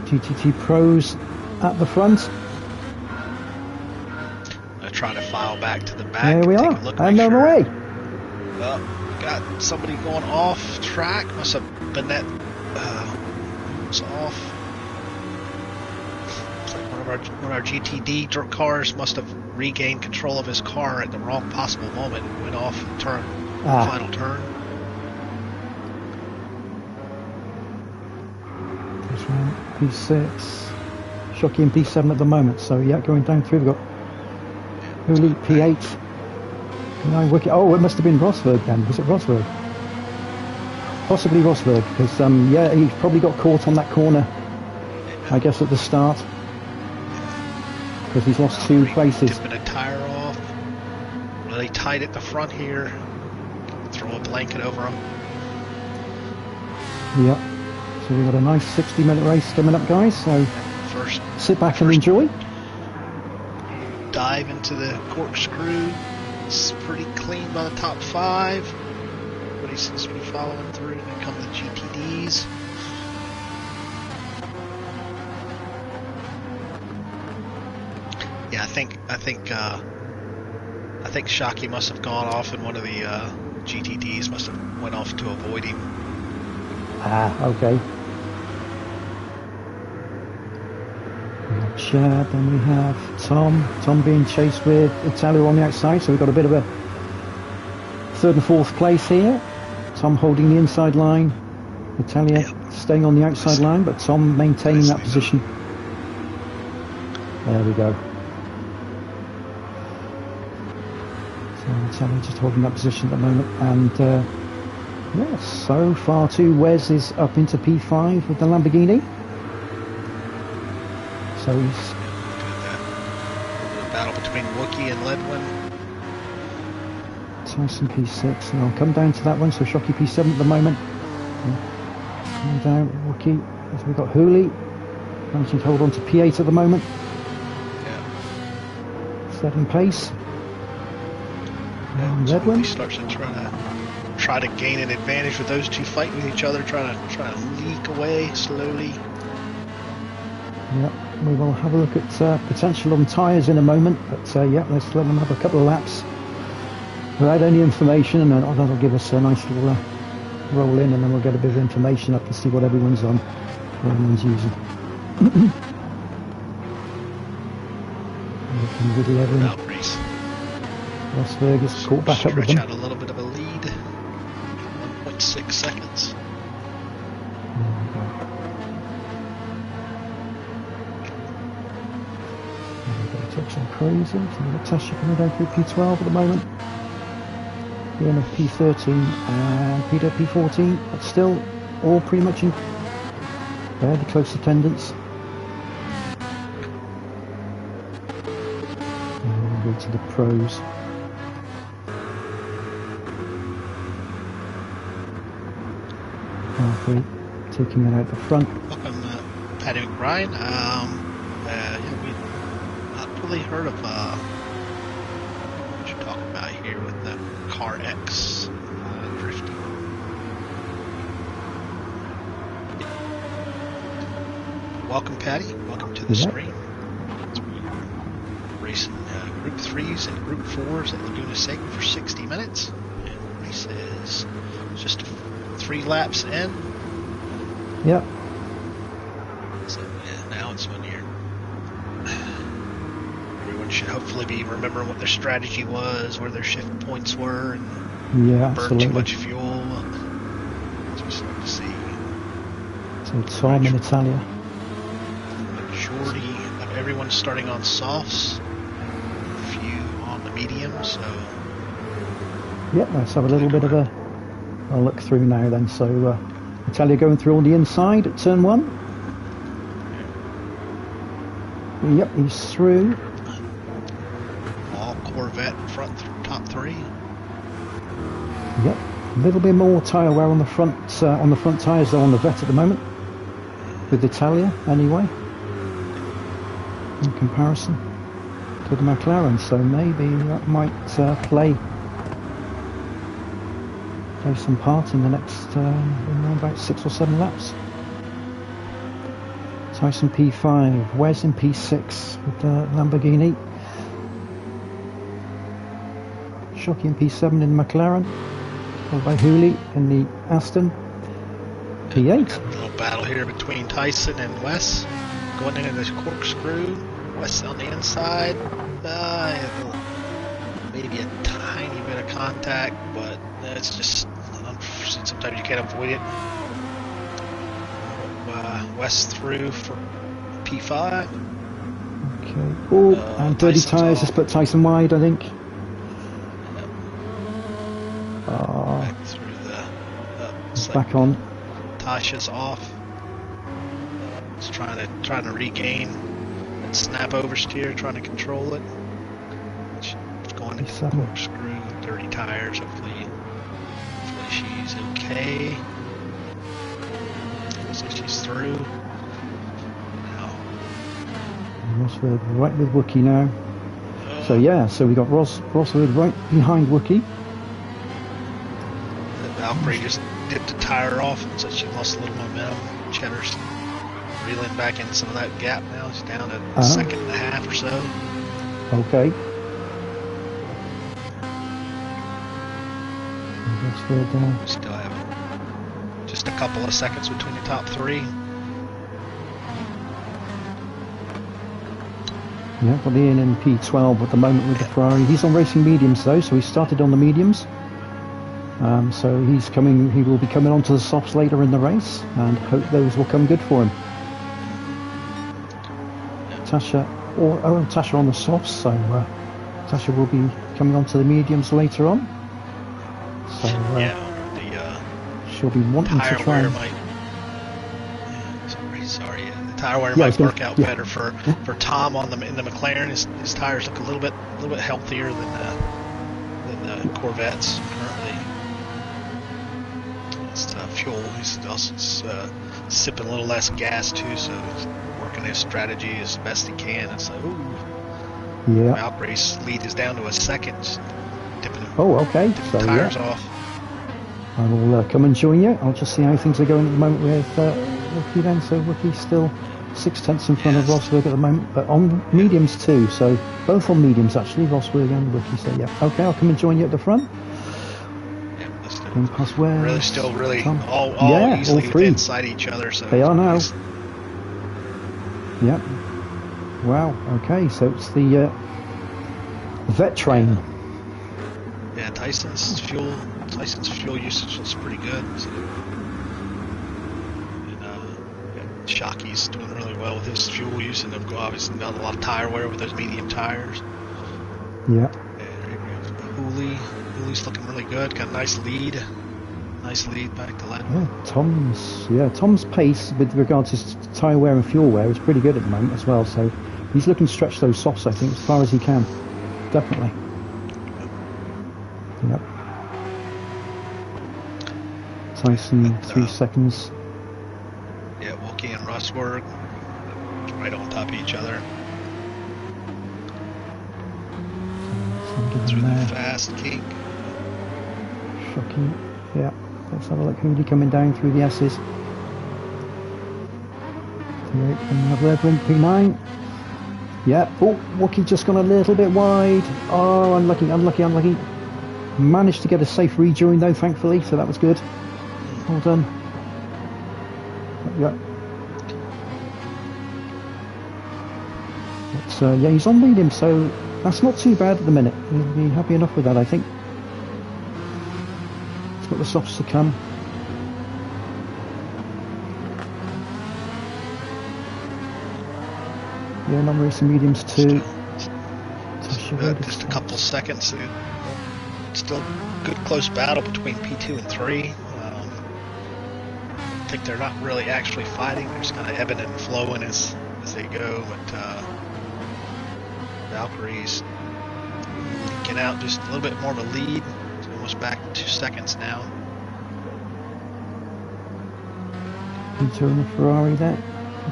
GTT Pros at the front. I try to file back to the back. There we take are. A look, And on the way. Well, got somebody going off track. Must have been that. Was off. Looks like one of our GTD cars must have regained control of his car at the wrong possible moment and went off and final turn. This one, P6. Shocky in P7 at the moment. So yeah, going down through. We've got Hooley P8. 9 wicket. Oh, it must have been Rosberg then. Was it Rosberg? Possibly Rosberg, because yeah, he probably got caught on that corner, I guess, at the start, because he's lost 2 places. Tipping a tire off. Really tight at the front here. Throw a blanket over him. Yep. So we've got a nice 60-minute race coming up, guys. So sit back and enjoy. Dive into the corkscrew. It's pretty clean by the top 5. Everybody seems to be following through. Then come the GTDs. Yeah, I think Shocky must have gone off, and one of the GTDs must have went off to avoid him. Okay. We have Chad, then we have Tom. Tom being chased with Italia on the outside, so we've got a bit of a 3rd and 4th place here. Tom holding the inside line. Italia staying on the outside line, but Tom maintaining that position. There we go. So Italia just holding that position at the moment, and yes, so far too. Wes is up into P5 with the Lamborghini. So he's the battle between Wookie and Ledwin. Tyson P6, and I'll come down to that one. So Shocky P7 at the moment. Coming down, Wookie. So we've got Hooley managing to hold on to P8 at the moment. Yeah. Setting pace. And So Ledwin he starts to try to gain an advantage with those two fighting with each other, trying to leak away slowly. Yep, we will have a look at potential on tyres in a moment, but yeah, let's let them have a couple of laps without any information, and that'll give us a nice little roll in, and then we'll get a bit of information up to see what everyone's on, what everyone's using. Valkyries. Rosberg is caught back up with them. Stretch out a little bit of a lead. 1.6 seconds. Touch and crazy. So we've got Tasha coming down through P12 at the moment. BMF P13 and Peter P14, but still all pretty much in fairly close attendance. And we'll go to the pros. Halfway, taking it out the front. Welcome, Paddy McBride. We've not really heard of what you're talking about here with the Car X drifting. Welcome, Paddy. Welcome to the stream. We're racing Group 3s and Group 4s at Laguna Seca for 60 minutes. And the race is just 3 laps in. Yep. So now it's when everyone should hopefully be remembering what their strategy was, where their shift points were, and burn too much fuel. As we start to see. So Tom in Italia. The majority of everyone's starting on softs, a few on the medium, so... Yep, let's have a little bit of a look through now then. So Italia going through on the inside at turn 1. Yep, he's through. All Corvette front top 3. Yep, a little bit more tyre wear on the front tyres though on the Vet at the moment, with Italia anyway, in comparison to the McLaren. So maybe that might play some part in the next in about 6 or 7 laps. Tyson P5, Wes in P6 with the Lamborghini. Shockey in P7 in the McLaren, followed by Hooley in the Aston. P8. A little battle here between Tyson and Wes. Going into this corkscrew. Wes on the inside. Maybe a tiny bit of contact, but it's just sometimes you can't avoid it. Wes through for P5. Okay. Oh, and dirty tyres has put Tyson wide, I think. Back through the. It's back on. Tasha's off. It's trying to regain that snap oversteer, trying to control it. It's going to corkscrew, dirty tires. Hopefully she's okay. Looks like she's through. Now. Rosberg right with Wookie now. So yeah, so we got Rosberg right behind Wookie. Valkyrie just dipped a tire off, and so she lost a little momentum. Cheddar's reeling back in some of that gap now. She's down to a second and a half or so. Okay. Still have just a couple of seconds between the top 3. Yeah, got Ian in P12 at the moment with the Ferrari. He's on racing mediums though, so he started on the mediums. So he will be coming onto the softs later in the race, and hope those will come good for him. Tasha on the softs, so Tasha will be coming onto the mediums later on. So she'll be wanting to try. The tire wear might work out better for Tom in the McLaren. His tires look a little bit healthier than the Corvettes currently. It's fuel. He's also sipping a little less gas too, so he's working his strategy as best he can. It's like, Valkyrie's lead is down to a second. Tipping tires off. I will come and join you. I'll just see how things are going at the moment with Wookie then. So Wookie's still 6/10 in front of Rosberg at the moment, but on mediums too. So both on mediums actually, Rosberg and Wookie. So yeah, okay, I'll come and join you at the front. All easily all 3 inside each other. So they are now. Yep. Wow. Okay, so it's the vet train. Yeah, Tyson's fuel usage is pretty good. So, and Shockey's doing really well with his fuel use, and they've obviously done a lot of tire wear with those medium tires. Yeah. Hooley's looking really good. Got a nice lead back to Laguna. Tom's pace with regards to tyre wear and fuel wear is pretty good at the moment as well. So he's looking to stretch those softs, I think, as far as he can. Definitely. Yep. Tyson 3 seconds. Yeah, Wookie and Rosberg right on top of each other. Through the fast kink. Shocking. Yeah. Let's have a look. Hooley coming down through the S's. P9. Yeah. Oh, Wookie just gone a little bit wide. Oh, unlucky. Managed to get a safe rejoin though, thankfully, so that was good. Well done. Yeah. But, he's on medium, so that's not too bad at the minute. He'll be happy enough with that, I think. He's got the softs to come. Yeah, non-racing mediums too. Just a couple seconds. Still good close battle between P2 and 3. I think they're not really actually fighting. They're just kind of ebbing and flowing as they go. But Valkyrie's getting out just a little bit more of a lead. It's almost back to 2 seconds now. Peter and the Ferrari there,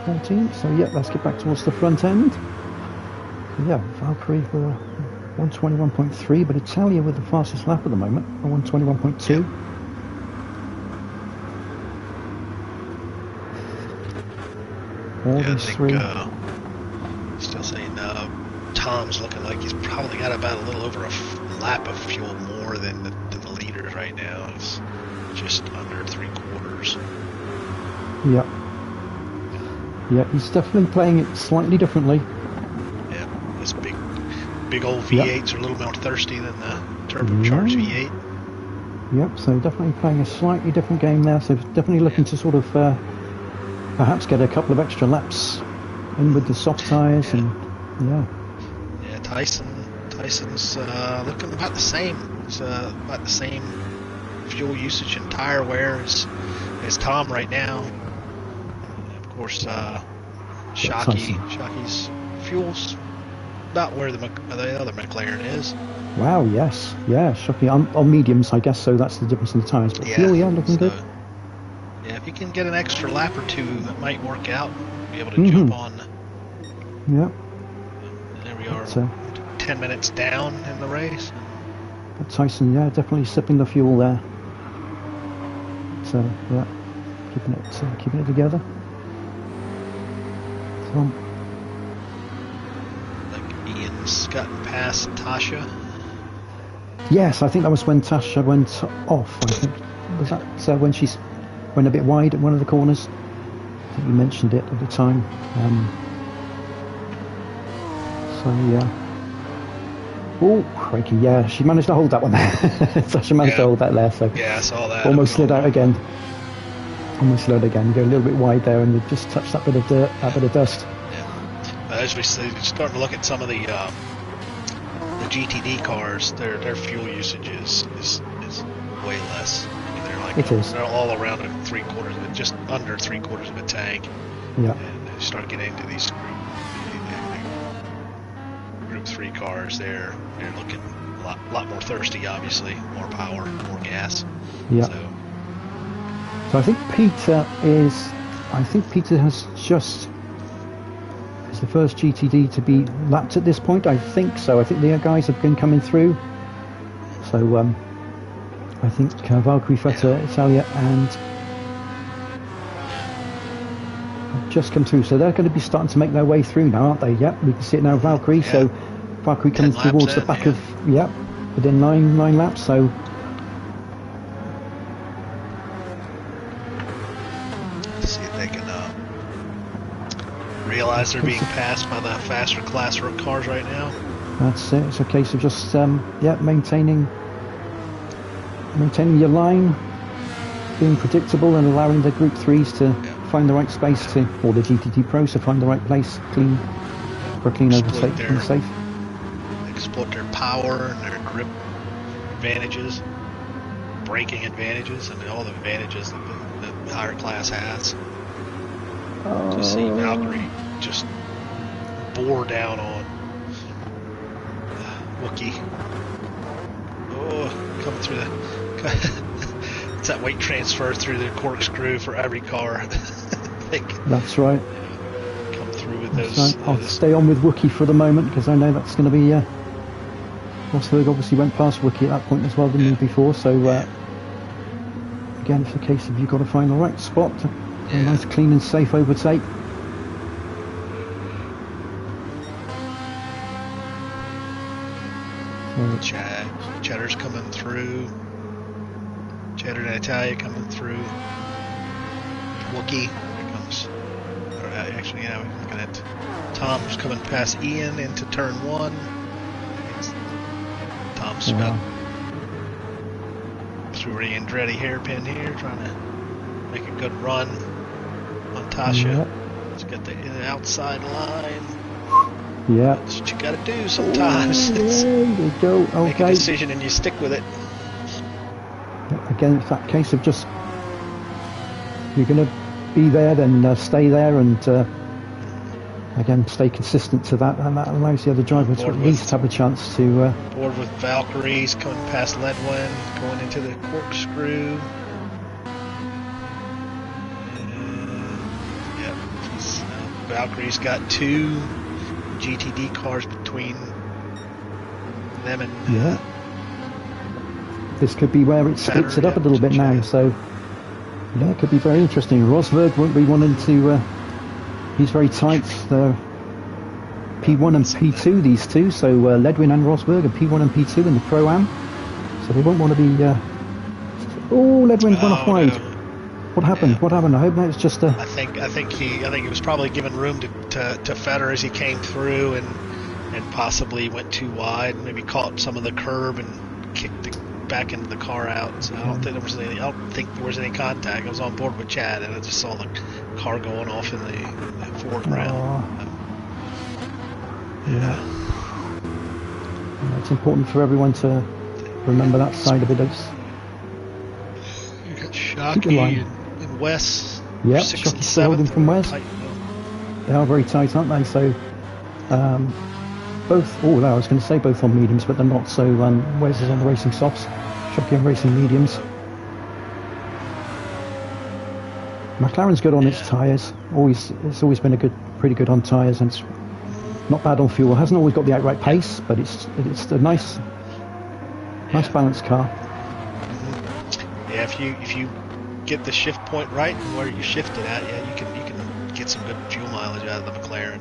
14. So yeah, let's get back towards the front end. Yeah, Valkyrie were 121.3, but Italia with the fastest lap at the moment, 121.2. All these three. Still saying Tom's looking like he's probably got about a little over a lap of fuel more than the leaders right now. It's just under 3/4. Yeah. Yeah, he's definitely playing it slightly differently. Yeah, this big old V8s are a little more thirsty than the turbocharged V8. Yep, so definitely playing a slightly different game there. So definitely looking to sort of perhaps get a couple of extra laps in with the soft tyres and Tyson's looking about the same. It's about the same fuel usage and tire wear as Tom right now. And of course, Shocky's fuel's about where the other McLaren is. Wow, yes. Yeah, Shocky on mediums, I guess, so that's the difference in the tyres. But fuel, looking good. Yeah, if you can get an extra lap or two, that might work out. Be able to jump on. Yeah. There we are, 10 minutes down in the race. But Tyson, definitely sipping the fuel there. So, keeping it together. So, like Ian's gotten past Tasha. Yes, I think that was when Tasha went off. I think was that when she went a bit wide at one of the corners. I think you mentioned it at the time. Oh, crikey, yeah, she managed to hold that one there. Tasha managed to hold that there, so I saw that. Almost slid out again. You go a little bit wide there, and you just touched that bit of dirt, that bit of dust. Yeah. As we see, starting to look at some of the GTD cars, their fuel usage is way less. I mean, they're all around just under 3/4 of a tank. Yeah. And you start getting into these Group 3 cars, they're looking a lot more thirsty, obviously, more power, more gas. Yeah. So I think Peter is the first GTD to be lapped at this point. I think so. I think the guys have been coming through. So I think Valkyrie, Feta, Italia, and have just come through. So they're going to be starting to make their way through now, aren't they? Yeah, we can see it now. Valkyrie. Yeah. So Valkyrie comes towards the back of within nine laps. So. Realize they're being passed by the faster class cars right now. That's it. It's a case of just maintaining your line, being predictable, and allowing the Group 3s to find the right space or the GTD Pros to find the right place, for a clean overtake and safe. Exploit their power and their grip advantages, braking advantages, and all the advantages that the higher class has. To see Valkyrie just bore down on Wookie. Oh, coming through it's that weight transfer through the corkscrew for every car. I think. That's right. Come through with those. Right. I'll stay on with Wookie for the moment because I know that's going to be. Rosberg obviously went past Wookie at that point as well, didn't he, before? So again, it's a case of you've got to find the right spot. A nice, clean and safe overtake. Cheddar's coming through. Cheddar and Italia coming through. Wookie. Here comes. Actually, we're looking at Tom's coming past Ian into turn 1. Tom's about through the Andretti hairpin here, trying to make a good run on Tasha. Let's get the outside line. Yeah. That's what you got to do sometimes. There you go. Okay. Make a decision and you stick with it. Again, it's that case of just you're going to be there, then stay there, and again, stay consistent to that, and that allows the other driver to at least have a chance to... Board with Valkyries, coming past Ledwin, going into the corkscrew. Valkyrie's got 2 GTD cars between them and... Yeah. This could be where it splits it up a little bit now, so... Yeah, it could be very interesting. Rosberg won't be wanting to... he's very tight. They're P1 and P2, these two, so Ledwin and Rosberg are P1 and P2 in the Pro-Am. So they won't want to be... Oh, Ledwin's gone off wide. No. What happened? Yeah. What happened? I hope that's just a... I think he was probably given room to Fetter as he came through, and possibly went too wide, maybe caught some of the curb and kicked it back into the car out. So I don't think there was any contact. I was on board with Chad, and I just saw the car going off in the foreground. Yeah. It's important for everyone to remember that side of it. You got Shockey and Wes. Yeah, Shockey's still holding from Wes. They are very tight, aren't they? So both. Oh, no, I was going to say both on mediums, but they're not. So Wes is on racing softs. Shockey on racing mediums. McLaren's good on its tyres. It's always been pretty good on tyres, and it's not bad on fuel. Hasn't always got the outright pace, but it's a nice balanced car. Yeah, if you get the shift point right and where you shift it at, you can get some good fuel mileage out of the McLaren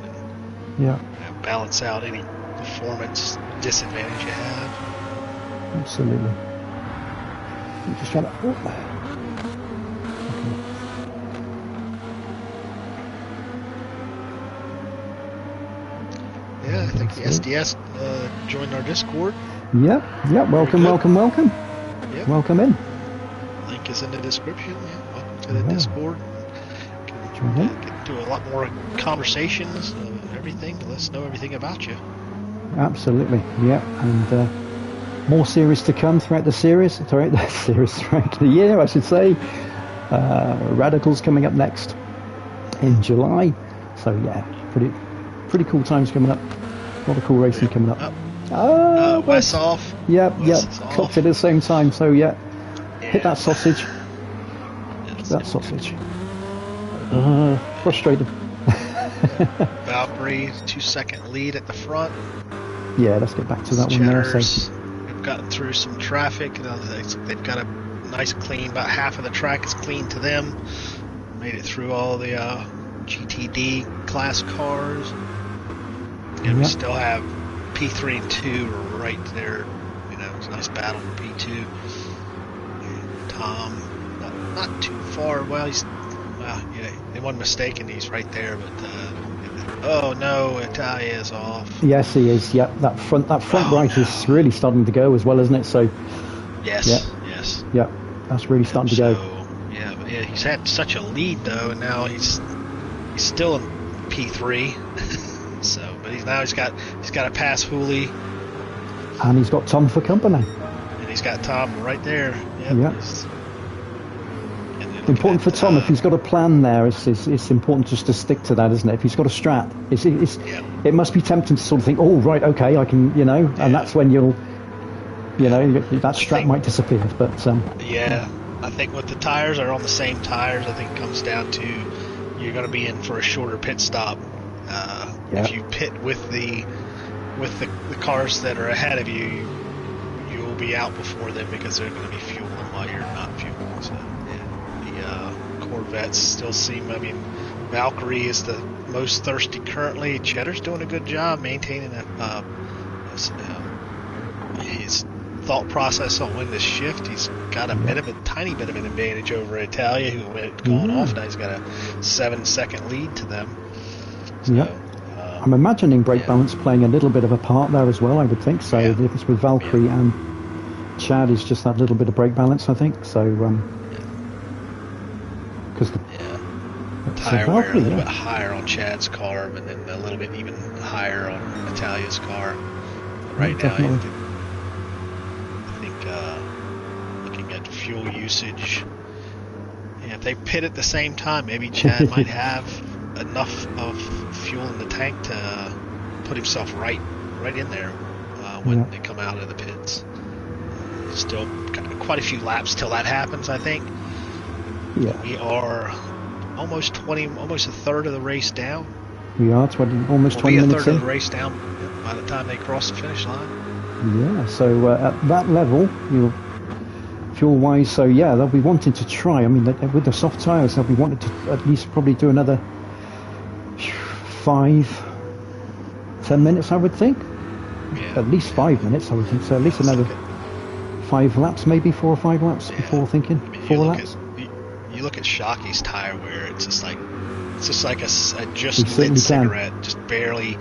and balance out any performance disadvantage you have. Absolutely. You just try to. Yeah, I think the SDS joined our Discord. Yep. Welcome. Yep. Welcome in. Link is in the description. Yeah, welcome to the Discord. Get into a lot more conversations of everything. Let us know everything about you. Absolutely. Yeah, and more series to come throughout the year, I should say. Radicals coming up next in July. So yeah, pretty cool times coming up. A lot of cool racing coming up. Wes off. Yep. Clocked it at the same time. So hit that sausage. Frustrated. Valkyrie, 2-second lead at the front. Yeah, let's get back to that one there. So we've gotten through some traffic. They've got a nice clean, about half of the track is clean to them. Made it through all the GTD class cars. And we still have P3 and 2 right there. It's a nice battle for P2. And Tom, not too far. Well, they wasn't mistaken. He's right there, but oh no, Italia is off. Yes, he is. Yeah, that front right is really starting to go as well, isn't it? So yes. Yeah, that's really starting to go. Yeah, he's had such a lead though, and now he's still in P3. But he's got to pass Hooley, and he's got Tom for company. And he's got Tom right there. Yep. Important for Tom, if he's got a plan there, it's important just to stick to that, isn't it? If he's got a strat, it must be tempting to sort of think, oh right, okay, I can, and that's when that strat might disappear. But I think with the tires are on the same tires, I think it comes down to you're going to be in for a shorter pit stop. If you pit with the cars that are ahead of you, you'll be out before them because they're going to be fueling while you're not fueling. So the Corvettes still seem. Valkyrie is the most thirsty currently. Cheddar's doing a good job maintaining his thought process on when to shift. He's got a tiny bit of an advantage over Italia, who went gone off. Now he's got a 7-second lead to them. So, I'm imagining brake balance playing a little bit of a part there as well, I would think. So the difference with Valkyrie and Chad is just that little bit of brake balance, I think. So, because tire wear a little bit higher on Chad's car, and then a little bit even higher on Natalia's car. Right now, I think looking at fuel usage, and if they pit at the same time, maybe Chad might have enough of fuel in the tank to put himself right in there when they come out of the pits. Still quite a few laps till that happens, I think. Yeah. We are almost a third of the race down. We are almost 20 minutes in. A third of the race down by the time they cross the finish line. Yeah, so at that level, fuel-wise, so yeah, they'll be wanting to try. I mean, with the soft tyres, they'll be wanting to at least probably do another 5-10 minutes, I would think. Yeah. At least 5 minutes, I would think. So at least another 5 laps, maybe 4 or 5 laps before thinking 4 laps. You look at Shocky's tire wear; it's just like a just lit cigarette, just barely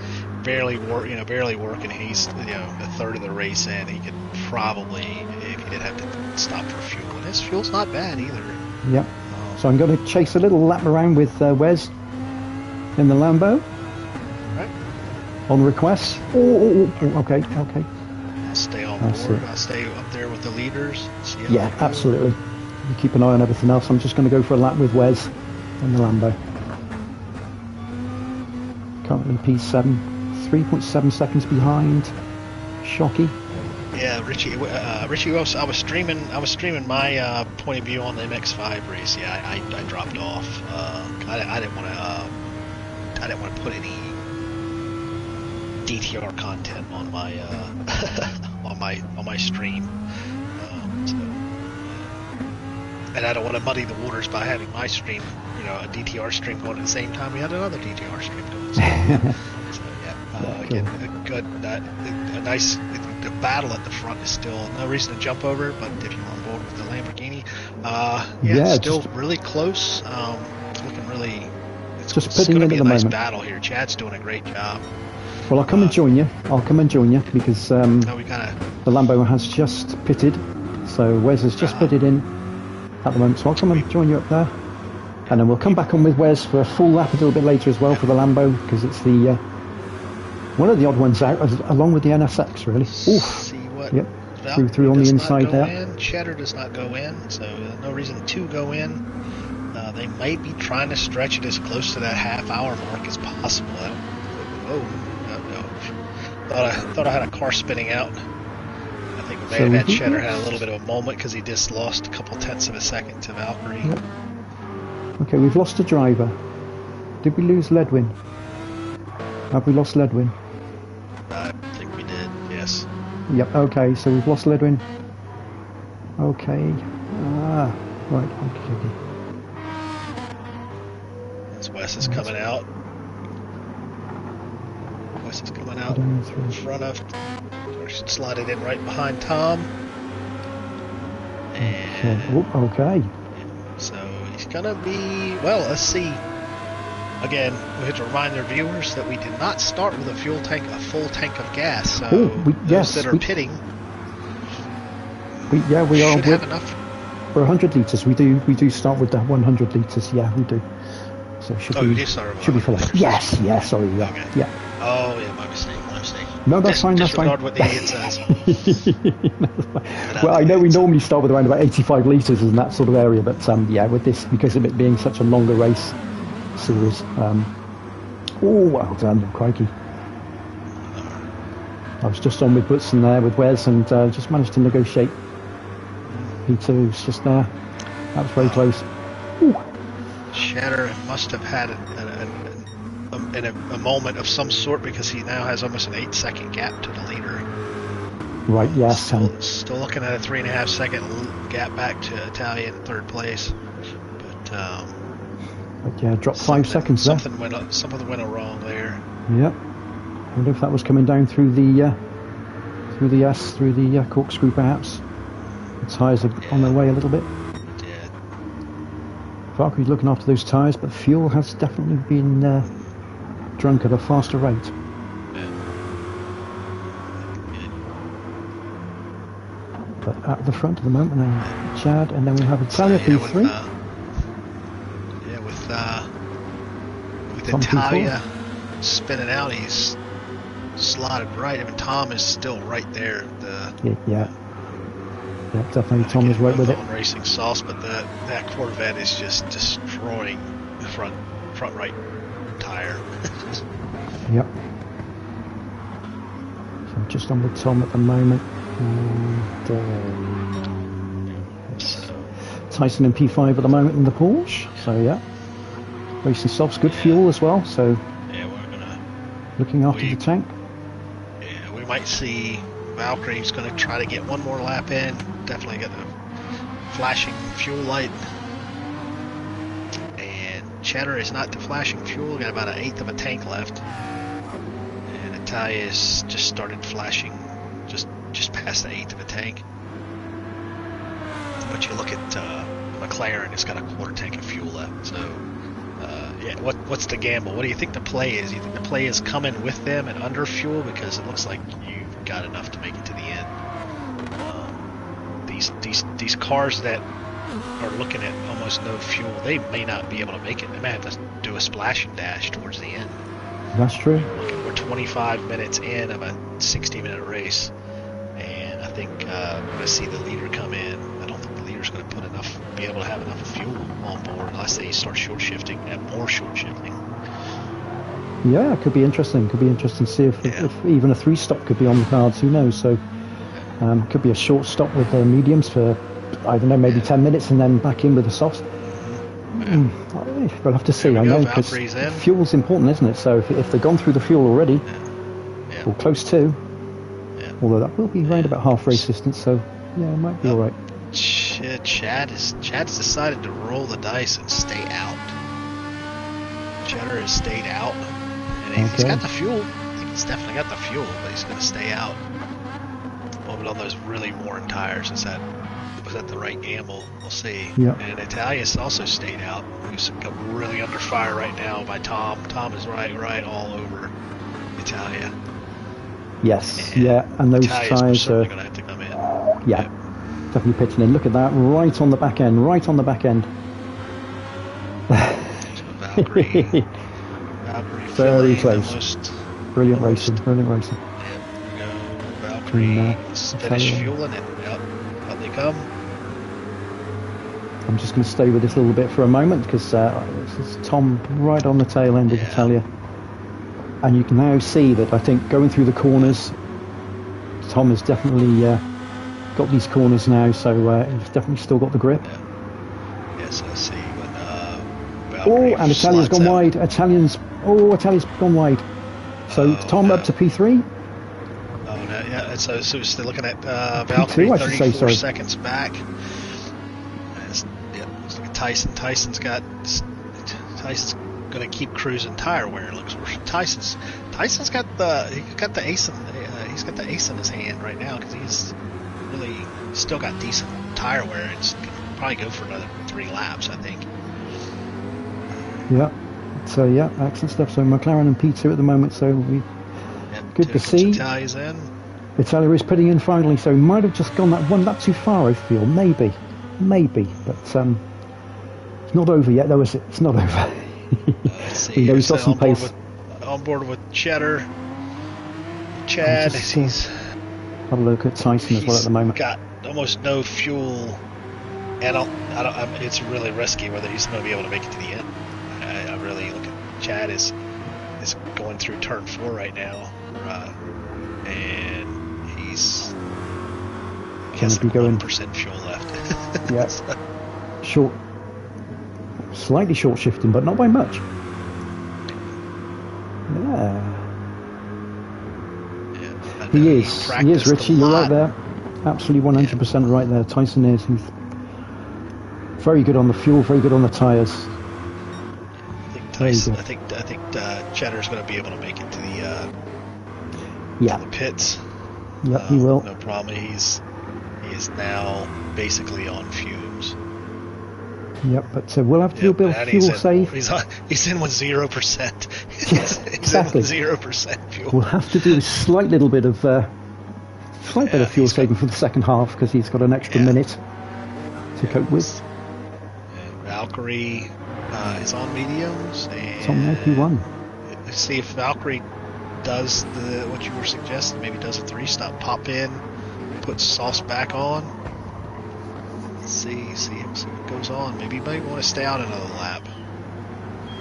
working. He's a third of the race in. He could probably, if he did have to stop for fuel, and his fuel's not bad either. Yep. So I'm going to chase a little lap around with Wes in the Lambo. Right. On request. Oh, okay. I'll stay on board. I'll stay up there with the leaders. Yeah, absolutely. You keep an eye on everything else. I'm just going to go for a lap with Wes in the Lambo. Currently P7, 3.7 seconds behind Shocky. Yeah, Richie. I was streaming my point of view on the MX-5 race. Yeah, I dropped off. I didn't want to put any DTR content on my on my stream. And I don't want to muddy the waters by having my stream, a DTR stream going at the same time we had another DTR stream going. So yeah, again, a nice the battle at the front is still no reason to jump over, but if you're on board with the Lamborghini, still really close. Looking really, it's going to be a nice battle here. Chad's doing a great job. Well, I'll come and join you. Because the Lambo has just pitted, so Wes has just pitted in at the moment, so I'll come and join you up there, and then we'll come back on with Wes for a full lap a little bit later as well for the Lambo, because it's the one of the odd ones out, along with the NSX, really. Oof. See what? Yep. Through on the inside there. Cheddar does not go in, so no reason to go in. They might be trying to stretch it as close to that half-hour mark as possible. No. Thought I had a car spinning out. I think that Cheddar had a little bit of a moment because he just lost a couple tenths of a second to Valkyrie. Yep. Okay, we've lost a driver. Did we lose Ledwin? Have we lost Ledwin? I think we did, yes. Yep, okay, so we've lost Ledwin. Okay. Right, okay. As Wes is coming out. Wes is coming out in front of... Slided in right behind Tom. And okay. So he's gonna be, well, let's see. Again, we have to remind our viewers that we did not start with a full tank of gas. So those that are pitting, we are. Should have enough. For 100 litres, we do start with the 100 litres. Yeah, we do. So should be full. Yes, sorry. Yeah, okay. Yeah. Oh yeah, my mistake. No, that's fine. That's fine. Disregard what the idiot says. Well, I know we normally start with around about 85 litres in that sort of area, but with this, because of it being such a longer race series. Well done, crikey. I was just on with Butson there with Wes and just managed to negotiate P2's just there. That was very close. Ooh. Shatter must have had a moment of some sort because he now has almost an 8-second gap to the leader. Right, yes. Still looking at a 3.5 second gap back to Italia in third place. But yeah, dropped 5 seconds there. Something went wrong there. Yep. I wonder if that was coming down through the corkscrew perhaps. The tyres are on their way a little bit. Yeah. Valkyrie's looking after those tyres, but fuel has definitely been drunk at a faster rate. Yeah. But at the front at the moment now, Chad, and then we have Italia P3. with Italia spinning out, he's slotted right. I mean, Tom is still right there. Yeah, definitely. Tom is right with it. Racing sauce, but that Corvette is just destroying the front right tire. Yep. So I'm just on with Tom at the moment. Tyson in P5 at the moment in the Porsche. So yeah, racing softs, good fuel as well. So yeah, we're gonna looking after the tank. Yeah, we might see Valkyrie's going to try to get one more lap in. Definitely got the flashing fuel light. And Cheddar is not to flashing fuel. Got about 1/8 of a tank left. And Italia's just started flashing just past the 1/8 of a tank. But you look at McLaren, it's got a 1/4 tank of fuel left. So, yeah, what's the gamble? What do you think the play is? You think the play is coming with them and under fuel? Because it looks like you've got enough to make it to the end. These cars that are looking at almost no fuel, they may not be able to make it. They may have to do a splash and dash towards the end. That's true. We're 25 minutes in of a 60-minute race, and I think we're going to see the leader come in. I don't think the leader's going to be able to have enough fuel on board unless they start short shifting and more short shifting. Yeah, it could be interesting. Could be interesting to see if even a 3-stop could be on the cards. Who knows? So, could be a short stop with the mediums for, I don't know, maybe 10 minutes and then back in with the softs. We'll have to see. I know, because fuel's important, isn't it? So if they've gone through the fuel already, or close to, although that will be around about half race distance, so yeah, it might be all right. Chad's decided to roll the dice and stay out. Cheddar has stayed out, and he's got the fuel. I think he's definitely got the fuel, but he's going to stay out. But on those really worn tires, was that the right gamble? We'll see. Yep. And Italia's also stayed out. He's really under fire right now by Tom. Tom is right all over Italia. Yes, and those tires are going to have to come in. Yeah, definitely pitching in. Look at that, right on the back end. Valkyrie very close. Brilliant racing. Yeah, Valkyrie finish fueling it. Yep, out they come. I'm just going to stay with this a little bit for a moment because this is Tom right on the tail end of Italia. And you can now see that I think going through the corners, Tom has definitely got these corners now, so he's definitely still got the grip. Yes, I see. And Italia's gone wide. Italia's gone wide. So Tom up to P3. Oh no, yeah. So still looking at Valkyrie, P2, 34 seconds back. Let's look at Tyson. Tyson's going to keep cruising tire wear. It looks worse. Tyson's got the ace in his hand right now because he's really still got decent tire wear. It's going to probably go for another 3 laps, I think. Yeah. So excellent stuff. So McLaren and P2 at the moment. So good to see. Italia's in. Italia is putting in finally. So might have just gone that one lap too far. I feel maybe, but it's not over yet. Though, is it? It's not over. We know he's got some pace. On board with Cheddar. Chad. He's have a look at Tyson as well at the moment. Got almost no fuel, and it's really risky whether he's going to be able to make it to the end. I really look at Chad is going through turn 4 right now, and he has 1% fuel left. Yeah, slightly short shifting, but not by much. Yeah, he is, Richie. You're right there, absolutely 100% right there. Tyson is. He's very good on the fuel, very good on the tires. I think Cheddar's going to be able to make it to the pits. Yep, he will. No problem. He is now basically on fumes. Yep, but we'll have to do a bit of fuel save. He's in with 0%. He's exactly. in with 0% fuel. We'll have to do a slight bit of fuel saving for the second half because he's got an extra minute to cope with. Valkyrie is on mediums. And it's on the P1. Let's see if Valkyrie does what you were suggesting. Maybe does a 3-stop, pop in, put sauce back on. Let's see what goes on. Maybe you might want to stay out another lap.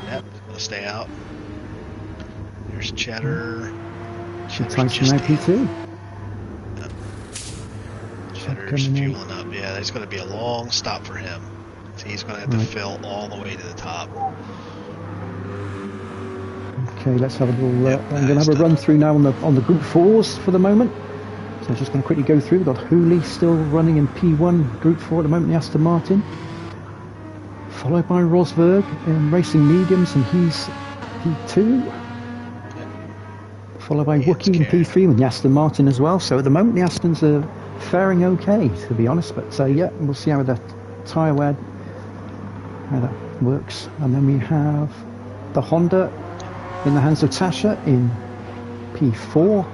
Yep, gonna stay out. There's Cheddar. Tyson now P2. Yep. Cheddar's fueling up. Yeah, there's going to be a long stop for him. So he's going to have to fill all the way to the top. Okay, let's have a little. I'm going to have a run through now on the Group 4s for the moment. So I'm just going to quickly go through. We've got Hooley still running in P1, Group 4 at the moment, the Aston Martin. Followed by Rosberg in racing mediums, and he's P2. Followed by Wookie in P3 with the Aston Martin as well. So at the moment the Astons are faring okay, to be honest. But yeah, we'll see how the tyre wear, how that works. And then we have the Honda in the hands of Tasha in P4.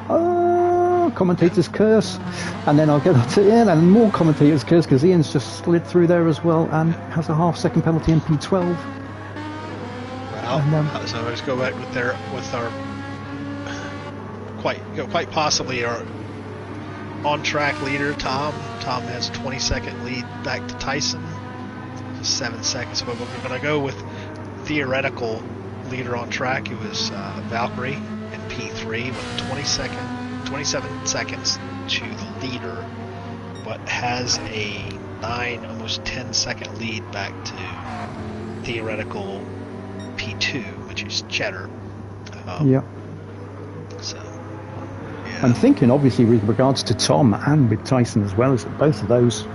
Oh, commentator's curse. And then I'll get to Ian, and more commentator's curse because Ian's just slid through there as well and has a half-second penalty in P12. Well, so let's go back with our quite possibly our on-track leader, Tom. Tom has a 20-second lead back to Tyson. 7 seconds, but we're going to go with theoretical leader on track. It was Valkyrie in P3 with 27 seconds to the leader, but has a 9, almost 10-second lead back to theoretical P2, which is Cheddar. Yeah. So, I'm thinking, obviously, with regards to Tom and with Tyson as well, is that both of those,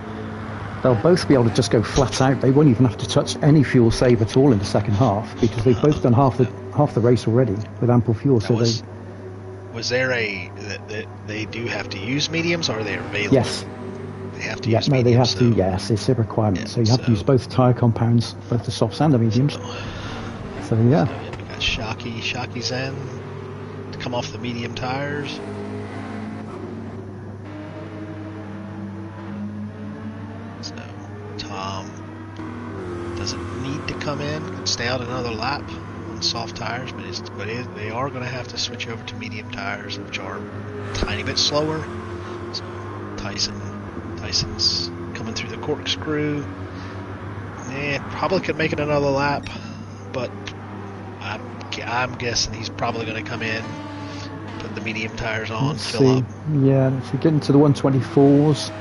they'll both be able to just go flat out. They won't even have to touch any fuel save at all in the second half because they've both done half the race already with ample fuel. So was there they do have to use mediums, or are they available? Yes. They have to use mediums. No, they have to. So. Yes, it's a requirement. Yeah, so you have to use both tyre compounds, both the softs and the mediums. So yeah. We got Shocky's in to come off the medium tires. Doesn't need to come in, can stay out another lap on soft tires, but they are going to have to switch over to medium tires, which are a tiny bit slower. So Tyson's coming through the corkscrew. Probably could make it another lap, but I'm guessing he's probably going to come in, put the medium tires on, fill up. Yeah, if we get into the 124s.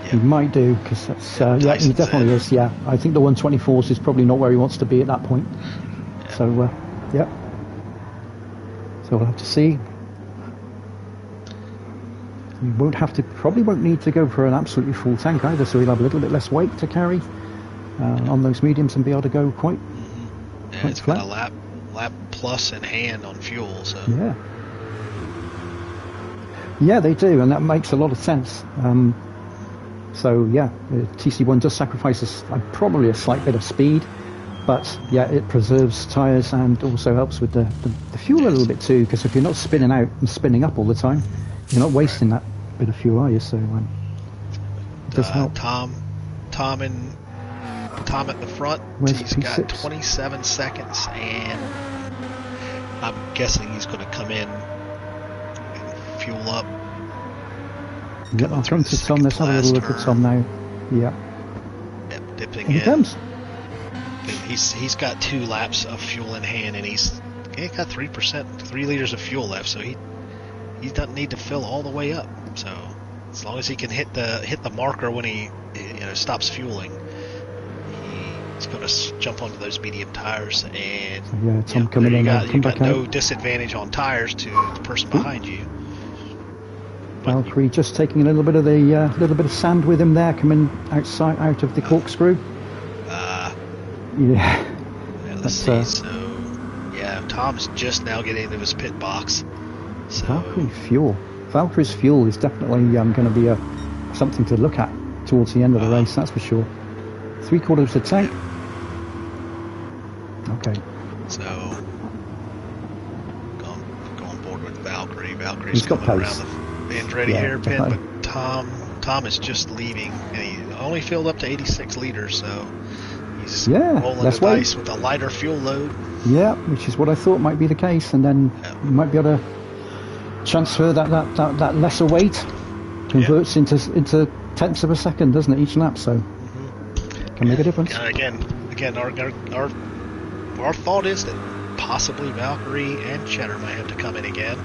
He might do, because that's he definitely is. Yeah, I think the 124s is probably not where he wants to be at that point. Yeah. So so we'll have to see. He probably won't need to go for an absolutely full tank either, so he'll have a little bit less weight to carry on those mediums and be able to go quite. Yeah, quite it's flat. got a lap plus in hand on fuel. So yeah, they do, and that makes a lot of sense. So yeah, the TC1 does sacrifice probably a slight bit of speed, but yeah, it preserves tyres and also helps with the fuel a little bit too, because if you're not spinning out and spinning up all the time, you're not wasting that bit of fuel, are you? So it does help. Tom at the front. He's got 27 seconds, and I'm guessing he's going to come in and fuel up. Yep, I'll come to Tom. Let's have a little look at Tom now. Yeah. Yep, dipping in. He comes. He's got 2 laps of fuel in hand, and he's got 3 liters of fuel left, so he doesn't need to fill all the way up. So as long as he can hit the marker when he stops fueling, he's going to jump onto those medium tires. And yeah, Tom coming in. You got no disadvantage on tires to the person behind you. Valkyrie just taking a little bit of sand with him there, coming out of the corkscrew. Let's see. So Tom's just now getting into his pit box. So Valkyrie's fuel is definitely going to be something to look at towards the end of the race. That's for sure. 3/4 of the tank. Okay. So going board with Valkyrie. Valkyrie's got coming pace. around the Andretti hairpin, but Tom is just leaving, and he only filled up to 86 liters, so He's Yeah, rolling let's the wait. dice with a lighter fuel load. Yeah, which is what I thought might be the case, and then you might be able to transfer that lesser weight converts into tenths of a second, doesn't it, each lap? So can make a difference. Again, our thought is that possibly Valkyrie and Cheddar might have to come in again.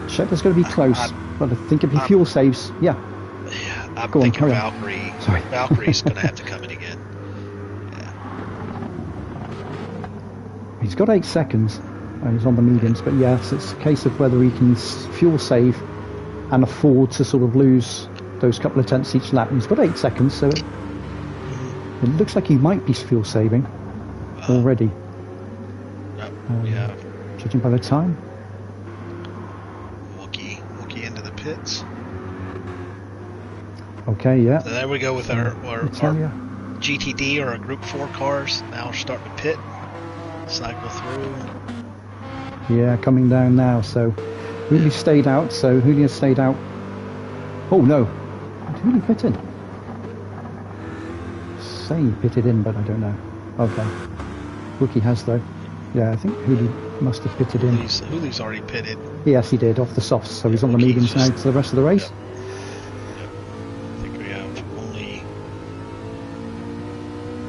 Cheddar's going to be close, but I think if he fuel saves, I'm Go on, thinking carry on. Valkyrie's going to have to come in again. He's got 8 seconds. He's on the mediums, but yes, it's a case of whether he can fuel save and afford to sort of lose those couple of tenths each lap. He's got 8 seconds, so it looks like he might be fuel saving already. Judging by the time. Wookie into the pits. Okay, yeah. So there we go with our GTD or our Group 4 cars. Now we're starting to pit. Cycle through. Yeah, coming down now. So Julio stayed out. Oh no, did Julio pit in? Say he pitted in, but I don't know. Okay, Wookie has though. Yeah, I think Julio must have pitted in. Julio's already pitted. Yes, he did off the softs. So he's on the mediums now to the rest of the race. Yep. I think we have only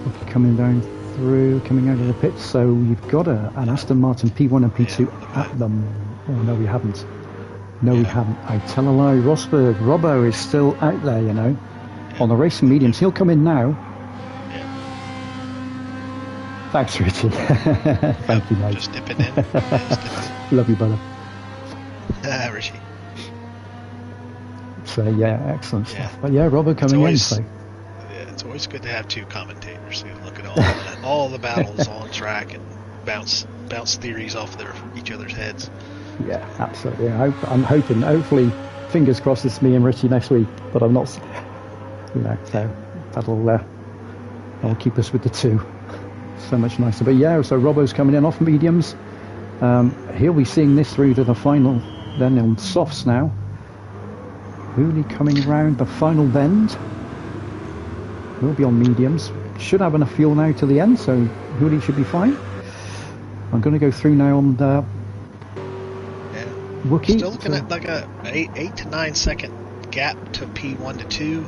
Wookie coming down through, coming out of the pits. So you've got an Aston Martin P1 and P2 at them. Oh no, we haven't. No, we haven't. I tell a lie. Rosberg, Robbo is still out there, you know, on the racing mediums. He'll come in now. Thanks, Richard. Thank you, mate. Just dipping in. Love you, brother. Richie. So yeah, excellent stuff. But yeah, Robbo coming in. So. Yeah, it's always good to have two commentators who look at all the battles on track and bounce theories off each other's heads. Yeah, absolutely. I'm hoping, hopefully, fingers crossed, it's me and Richie next week. But I'm not, you know. So that'll keep us with the two. So much nicer. But yeah, so Robbo's coming in off mediums. He'll be seeing this through to the final, then on softs now. Hooley coming around the final bend. We'll be on mediums. Should have enough fuel now to the end, so Hooley should be fine. I'm going to go through now on the Wookie. Still looking at like a 8 to 9 second gap to P1 to 2.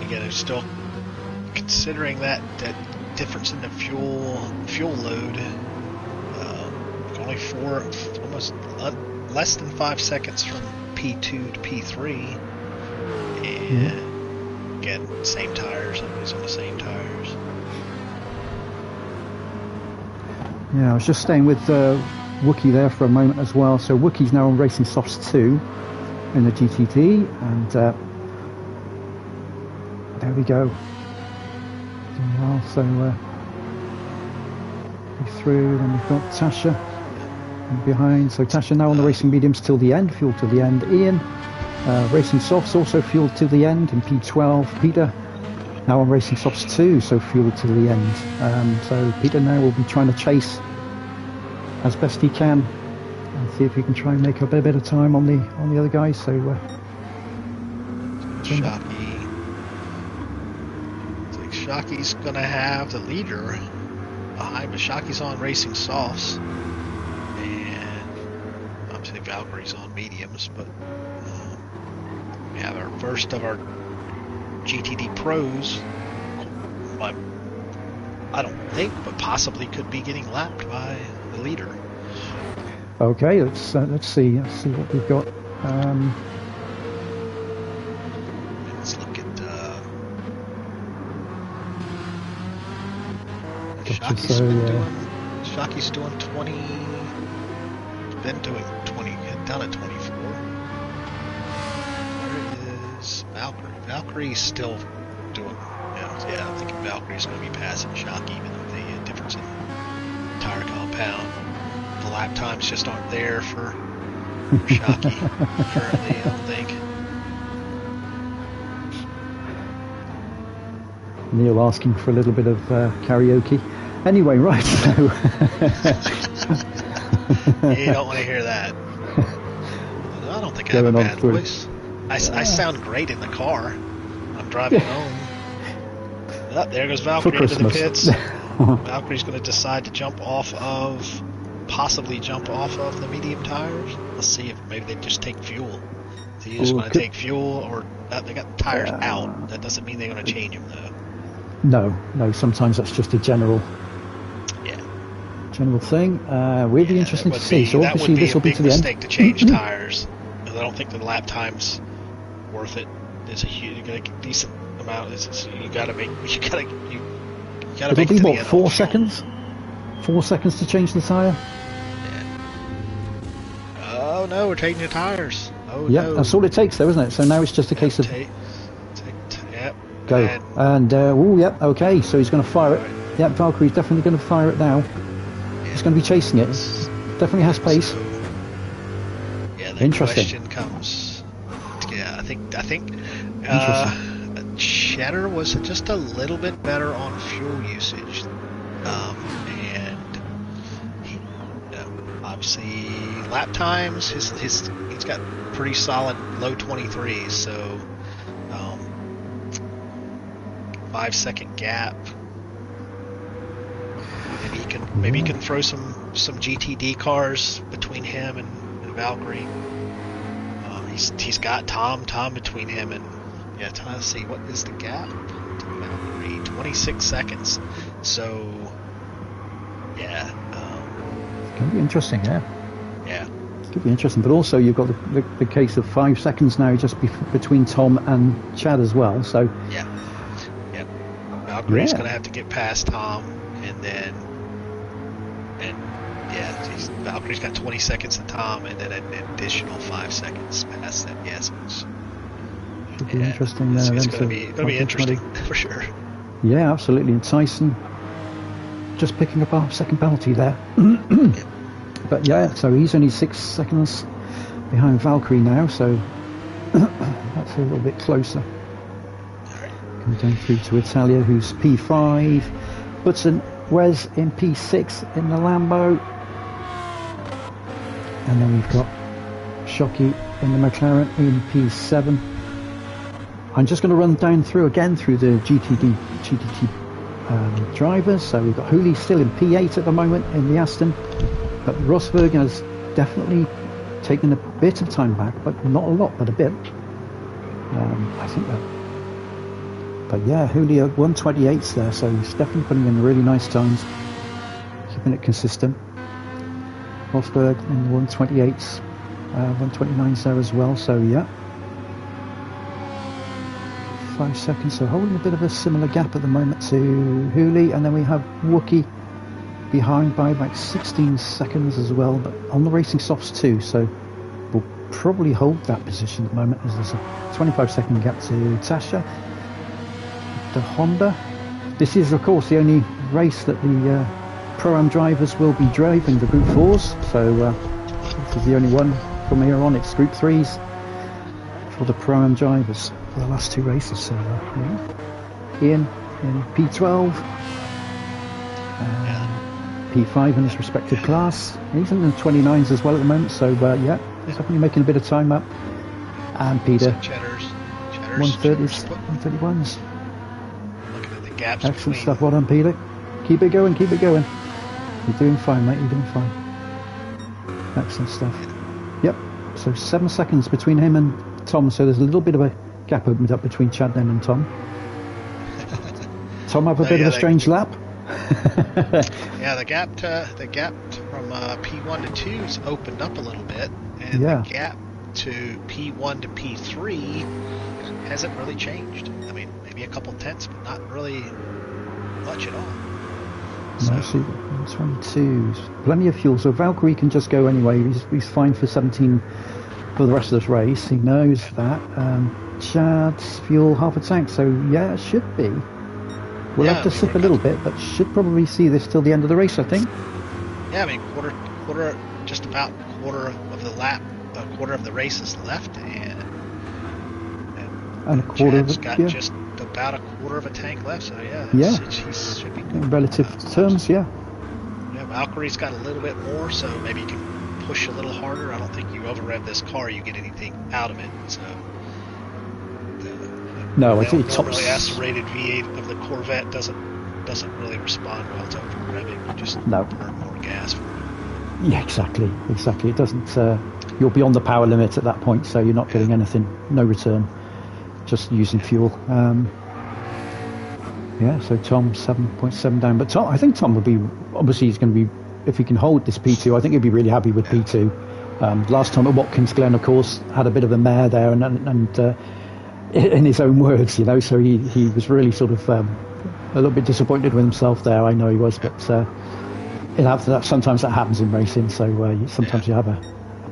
Again, still considering that difference in the fuel load. Only almost less than 5 seconds from P2 to P3, and again, same tires. Everybody's on the same tires. Yeah, I was just staying with Wookie there for a moment as well. So Wookie's now on racing softs 2 in the GTD, and there we go. Well, so through, then we've got Tasha behind. So Tasha now on the racing mediums till the end, fuel till the end. Ian, racing softs also fuel till the end in P12. Peter now on racing softs 2, so fuel till the end. So Peter now will be trying to chase as best he can and see if he can try and make a bit of time on the other guys. So Shockey's going to have the leader behind, but Shockey's on racing softs, and obviously Valkyrie's on mediums, but we have our first of our GTD pros. I don't think, but possibly could be getting lapped by the leader. Okay, let's see what we've got. Let's look at Shockey's doing 20. Been doing 20. Down at 24. Where is Valkyrie? Valkyrie's still doing. Yeah, I'm thinking Valkyrie's going to be passing Shockey, even though the difference in tire compound, the lap times just aren't there for Shockey currently, I don't think. Neil asking for a little bit of karaoke. Anyway, right, so... You don't want to hear that. I don't think I have a bad voice. I sound great in the car. I'm driving home. Oh, there goes Valkyrie into the pits. Valkyrie's going to decide to possibly jump off of the medium tires. Let's see if maybe they just take fuel. So you just want to take fuel, or they got the tires out. That doesn't mean they're going to change them, though. No. Sometimes that's just a general thing. Really interesting to see. So obviously this will be to the end. That would be a big mistake to change tires. I don't think the lap time's worth it. There's a decent amount. You gotta make it to the end. 4 seconds? 4 seconds to change the tire? Yeah. Oh no, we're changing the tires. Oh no. That's all it takes though, isn't it? So now it's just a case of go. And okay, so he's going to fire it. Yeah, Valkyrie's definitely going to fire it now. He's going to be chasing it. Definitely has pace. So, the question comes. Yeah, I think Cheddar was just a little bit better on fuel usage, and obviously lap times. He's got pretty solid low 23s, so 5 second gap. Maybe he can throw some GTD cars between him and Valkyrie. He's got Tom between him and let's see, what is the gap to Valkyrie? 26 seconds. So it's going to be interesting, yeah. It's going to be interesting, but also you've got the case of 5 seconds now just between Tom and Chad as well. So Valkyrie's going to have to get past Tom, Valkyrie's got 20 seconds to Tom, and then an additional 5 seconds past that. Should be interesting. It's going to be interesting for sure. Yeah, absolutely. And Tyson just picking up our second penalty there. But so he's only 6 seconds behind Valkyrie now, so that's a little bit closer. Coming down through to Italia, who's P5. Button Wes in P6 in the Lambo. And then we've got Shockey in the McLaren in P7. I'm just going to run down through the GTT drivers. So we've got Hooley still in P8 at the moment in the Aston, but Rosberg has definitely taken a bit of time back, but not a lot, but a bit. I think that. But Hooley at 128s there, so he's definitely putting in really nice times, keeping it consistent. Rosberg in the 128s, 129s there as well, so 5 seconds, so holding a bit of a similar gap at the moment to Hooley, and then we have Wookie behind by about 16 seconds as well, but on the racing softs too, so we'll probably hold that position at the moment as there's a 25 second gap to Tasha. The Honda. This is of course the only race that the Pro-Am drivers will be driving, the Group 4s, so this is the only one from here on. It's Group 3s for the Pro-Am drivers for the last 2 races. So Ian in P12, P5 in his respective class. He's in the 29s as well at the moment, so he's definitely making a bit of time up. And Peter, Cheddar's 130s, 131s. Looking at the gaps. Excellent stuff. Well done, Peter. Keep it going. You're doing fine, mate. You're doing fine. Excellent stuff. Yep. So 7 seconds between him and Tom. So there's a little bit of a gap opened up between Chad then and Tom. Tom have a bit of a strange lap. The gap from P1 to 2 has opened up a little bit, and the gap to P1 to P3 hasn't really changed. I mean, maybe a couple tenths, but not really much at all. So 22, plenty of fuel. So Valkyrie can just go anyway. He's fine for 17 for the rest of this race. He knows that. Chad's fuel half a tank. So it should be. We'll have to sip a little bit, but should probably see this till the end of the race, I think. Yeah, I mean quarter, just about quarter of the lap, a quarter of the race is left, and a quarter. Chad's got just about a quarter of a tank left, so he should be in relative terms, Valkyrie's got a little bit more, so maybe you can push a little harder. I don't think you over rev this car, you get anything out of it. So No, I Well, think it normally tops. aspirated V8 of the Corvette doesn't really respond well to open revving. You just No. burn more gas for it. Yeah, exactly. It doesn't. You're beyond the power limit at that point, so you're not getting anything. No return. Just using fuel. Yeah. So Tom 7.7 down, but I think Tom will be. Obviously, he's going to be. If he can hold this P2, I think he'll be really happy with P2. Last time at Watkins Glen, of course, had a bit of a mare there, and in his own words, so he was really sort of a little bit disappointed with himself there. I know he was, but sometimes that happens in racing. So sometimes you have a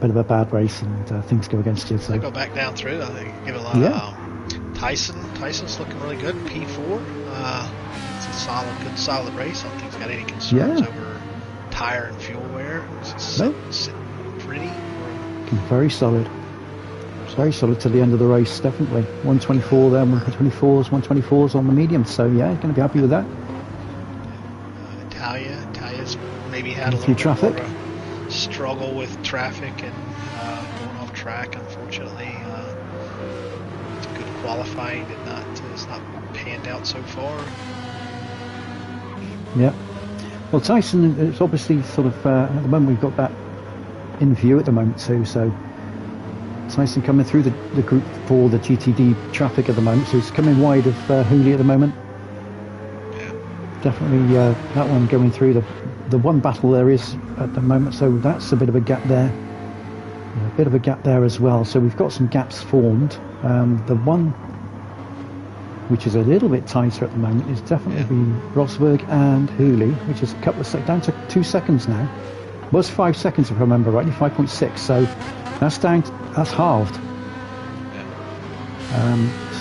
bit of a bad race and things go against you. So I go back down through. I think give it a lot of Tyson. Tyson's looking really good. P4. It's a solid race. I don't think he's got any concerns over tire and fuel wear. It's sitting pretty. Very solid. Very solid to the end of the race, definitely. 124 there, 124s on the medium. So yeah, he's going to be happy with that. Italia's maybe had a little bit more of a struggle with traffic and going off track. Unfortunately, it's good qualifying. It's not panned out so far. Yeah. Well, Tyson is obviously sort of at the moment we've got that in view at the moment too. So Tyson coming through the group for the GTD traffic at the moment, so he's coming wide of Hooley at the moment. Yeah. Definitely that one going through the one battle there is at the moment, so that's a bit of a gap there. A bit of a gap there as well, so we've got some gaps formed. The one which is a little bit tighter at the moment is definitely Rosberg and Hooley, which is a couple of down to 2 seconds now. It was 5 seconds if I remember rightly, 5.6, so that's down, that's halved.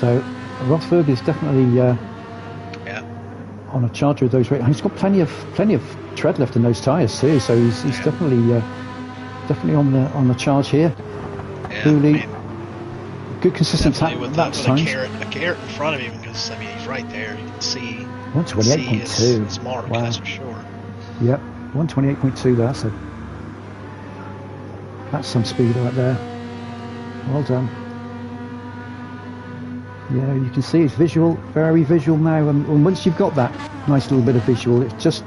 So Rosberg is definitely on a charger of those rates. He's got plenty of tread left in those tyres too, so he's definitely on the charge here. Hooley, good consistent laps times. A carrot in front of him because he's right there. You can see 128.2. his mark. That's for sure. Yep, 128.2. That's some speed right there. Well done. Yeah, you can see it's visual, very visual now, and once you've got that nice little bit of visual, it just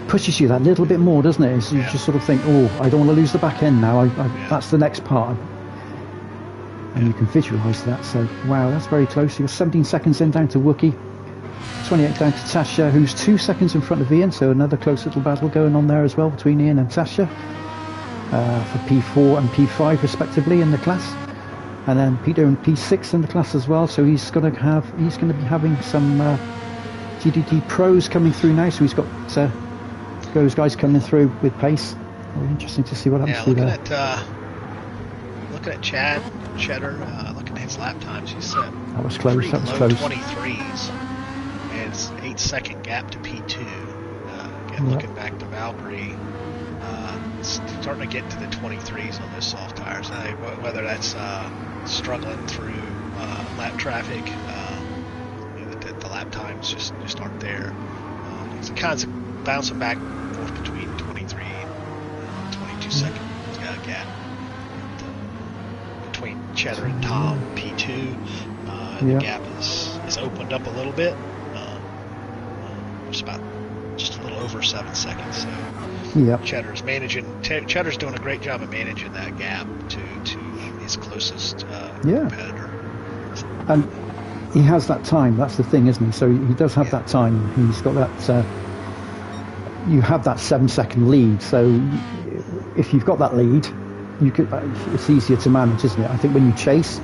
pushes you that little bit more, doesn't it? So you just sort of think, oh, I don't want to lose the back end now. That's the next part, and you can visualise that. So wow, that's very close. You're 17 seconds in down to Wookie, 28 down to Tasha, who's 2 seconds in front of Ian. So another close little battle going on there as well between Ian and Tasha for P4 and P5 respectively in the class. And then Peter in P6 in the class as well. So he's going to be having some GDT pros coming through now. So he's got those guys coming through with pace. Very interesting to see what happens through there. Looking at Cheddar, looking at his lap times, he said that was close. That was low close. 23s, and it's 8-second gap to P2. Again, looking back to Valkyrie. It's starting to get to the 23s on those soft tires. Whether that's struggling through lap traffic, the lap times just aren't there. It's kind of bouncing back and forth between 23 and 22 second gap between Cheddar and Tom P2. The gap is opened up a little bit. Just a little over 7 seconds. So. Cheddar's doing a great job of managing that gap to his closest competitor. And he has that time. That's the thing, isn't he? So he does have that time. He's got that. You have that 7 second lead. So if you've got that lead, it's easier to manage, isn't it? I think when you chase,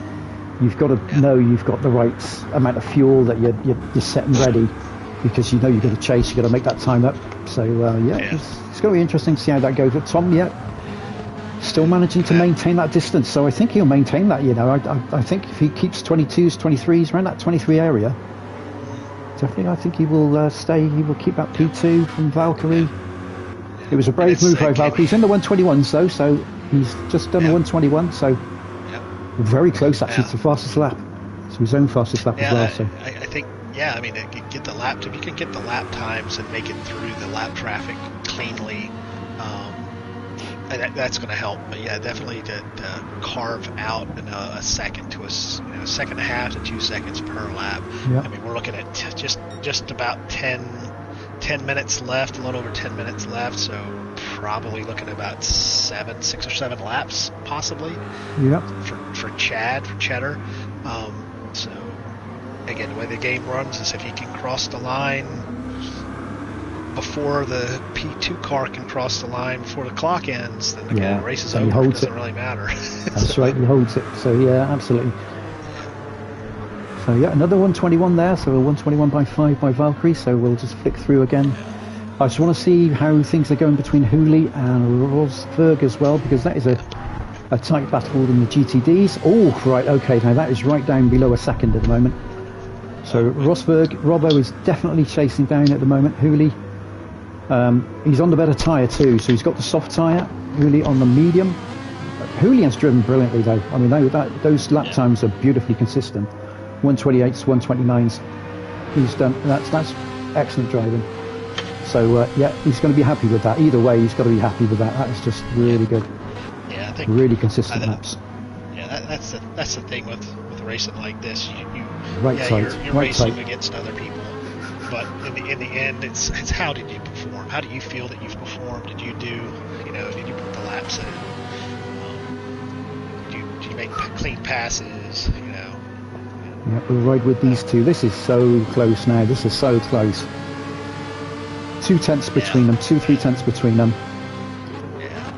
you've got to know you've got the right amount of fuel that you're setting ready, because you know you've got to chase. You've got to make that time up. So it's going to be interesting to see how that goes. But Tom, still managing to maintain that distance. So I think he'll maintain that. I think if he keeps 22s, 23s around that 23 area, definitely I think he will stay. He will keep that P2 from Valkyrie. It was a brave move by Valkyrie. He's in the 121s though, so he's just done a 121. So very close actually to the fastest lap. So his own fastest lap as well. So I think. Yeah, I mean, if you can get the lap times and make it through the lap traffic cleanly, That's going to help, but yeah, definitely to carve out a second to second and a half to 2 seconds per lap. Yep. I mean, we're looking at just about 10 minutes left, a little over 10 minutes left, so probably looking at about 6 or 7 laps possibly. Yep. For Cheddar. So again, the way the game runs is if he can cross the line before the P2 car can cross the line before the clock ends, then the race is over. It doesn't really matter. That's right, he holds it. So yeah, absolutely. So yeah, another 121 there. So a 121.5 by Valkyrie. So we'll just flick through again. I just want to see how things are going between Hooley and Rosberg as well, because that is a tight battle in the GTDs. Oh, right, okay, now that is right down below a second at the moment. So Robbo is definitely chasing down at the moment. Hooley, he's on the better tyre too, so he's got the soft tyre. Hooley on the medium. Hooley has driven brilliantly though. I mean, those lap times are beautifully consistent. 128s, 129s. He's done, that's excellent driving. So yeah, he's going to be happy with that. Either way, he's got to be happy with that. That is just really good. Yeah, I think really consistent laps. Yeah, that's the thing with racing like this. You're right racing tight. against other people, but in the end, it's how did you perform? How do you feel that you've performed? Did you did you put the laps in? Did you make clean passes? Yeah, we'll ride with these two. This is so close now. This is so close. 2 tenths between them, 3 tenths between them. Yeah.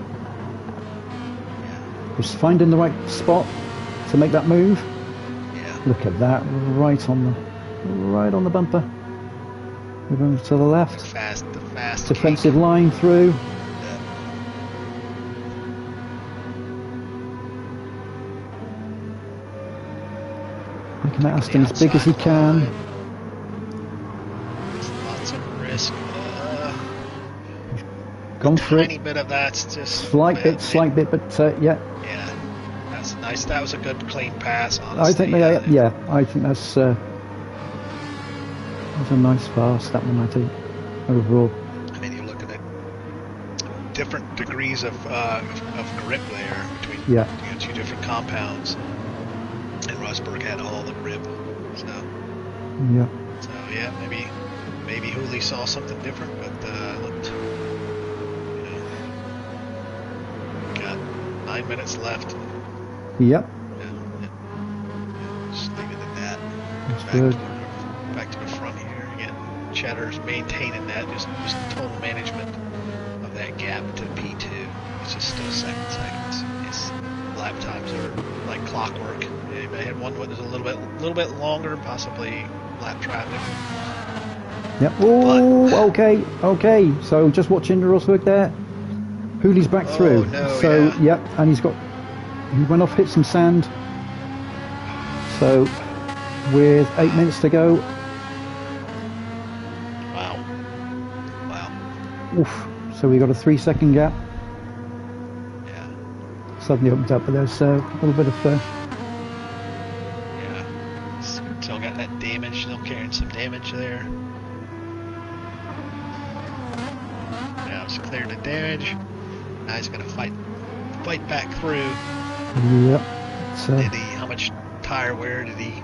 Just finding the right spot to make that move. Yeah. Look at that, right on the bumper. We're going to the left. The fast defensive line through. Yeah. Making that Aston as big as he can. Lots of risk. Gone for it. Tiny bit of that's just slight bit, but yeah. Yeah, that's nice. That was a good clean pass. Honestly, I think I think that's a nice pass. That one, I think, overall. I mean, you're looking at different degrees of grip there between two different compounds, and Rosberg had all the grip. So yeah. So yeah, maybe Hooley saw something different, but looked. 9 minutes left. Yep. Yeah. Just leave it at that. That's good. Back to the front here again. Cheddar's maintaining that, just total management of that gap to P2. It's just still 7 seconds. His lap times are like clockwork. They had one that was a little bit longer, possibly lap traffic. Yep. Oh, okay. So just watching Rosberg there. Hooley's back through. No, so yeah. And he went off, hit some sand. So with 8 minutes to go. Wow. Oof. So we got a 3 second gap. Yeah. Suddenly opened up, but there's a little bit of yeah. Still got that damage, still carrying some damage there. Now it's cleared the damage. Now he's gonna fight back through. Yep. So how much tire wear did he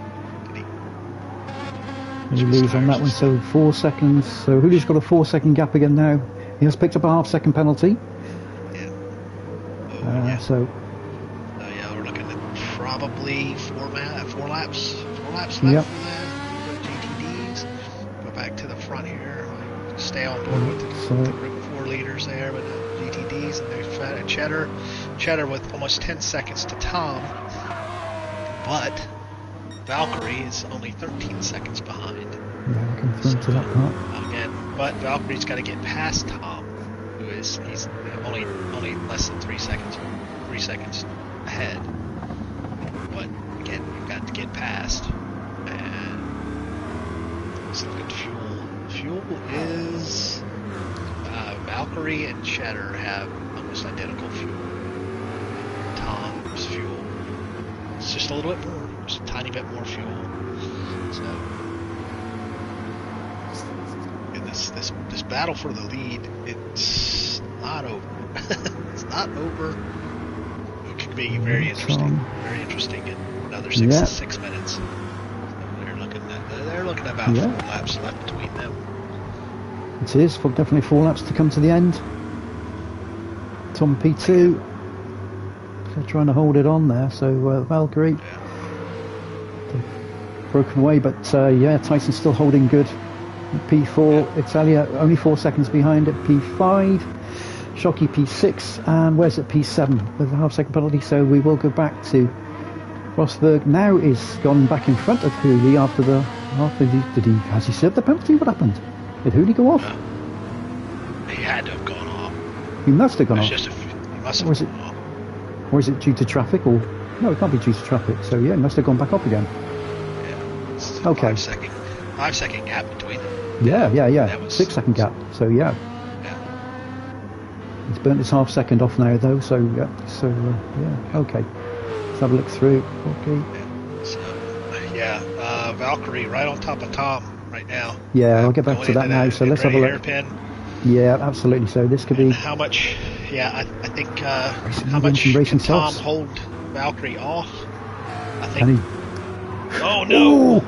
lose on that one? So 4 seconds. So Hooley's got a 4 second gap again now. He has picked up a half second penalty. Yeah. So yeah, we're looking at probably 4 laps left for the GTDs. Go back to the front here. Stay on board with the 4 leaders there, but GTDs, and there's Cheddar with almost 10 seconds to Tom, but Valkyrie is only 13 seconds behind. Yeah, we can throw to that part. Again, but Valkyrie's got to get past Tom, he's only less than 3 seconds ahead. But again, you've got to get past, and let's look at fuel. Fuel is Valkyrie and Cheddar have almost identical fuel. Tom's fuel, it's just a little bit more, just a tiny bit more fuel. So, and this battle for the lead, it's not over. It's not over. It could be very interesting. Very interesting in another 6 minutes. So they're looking at about 4 laps left between them. It is definitely 4 laps to come to the end. Tom P2, they're trying to hold it on there. So Valkyrie broken away, but Tyson's still holding good. P4, Italia only 4 seconds behind at P5, Shocky P6, and where's it, P7 with a half-second penalty. So we will go back to Rosberg. Now is gone back in front of Hooley after has he served the penalty? What happened? Did Hooley go off? He had to have gone off. He must have gone off. Or is it due to traffic? Or no, it can't be due to traffic. So yeah, it must have gone back up again. Yeah. Okay. 5 second gap between them. Yeah. 6 second gap. So yeah. He's burnt his half second off now though. So okay. Let's have a look through. Okay. Valkyrie right on top of Tom right now. Yeah, I'll get back to that now. So let's have a look. Hairpin. Yeah, absolutely. So this could be. How much? Yeah, I think how much can Tom hold Valkyrie off? I think. Oh no!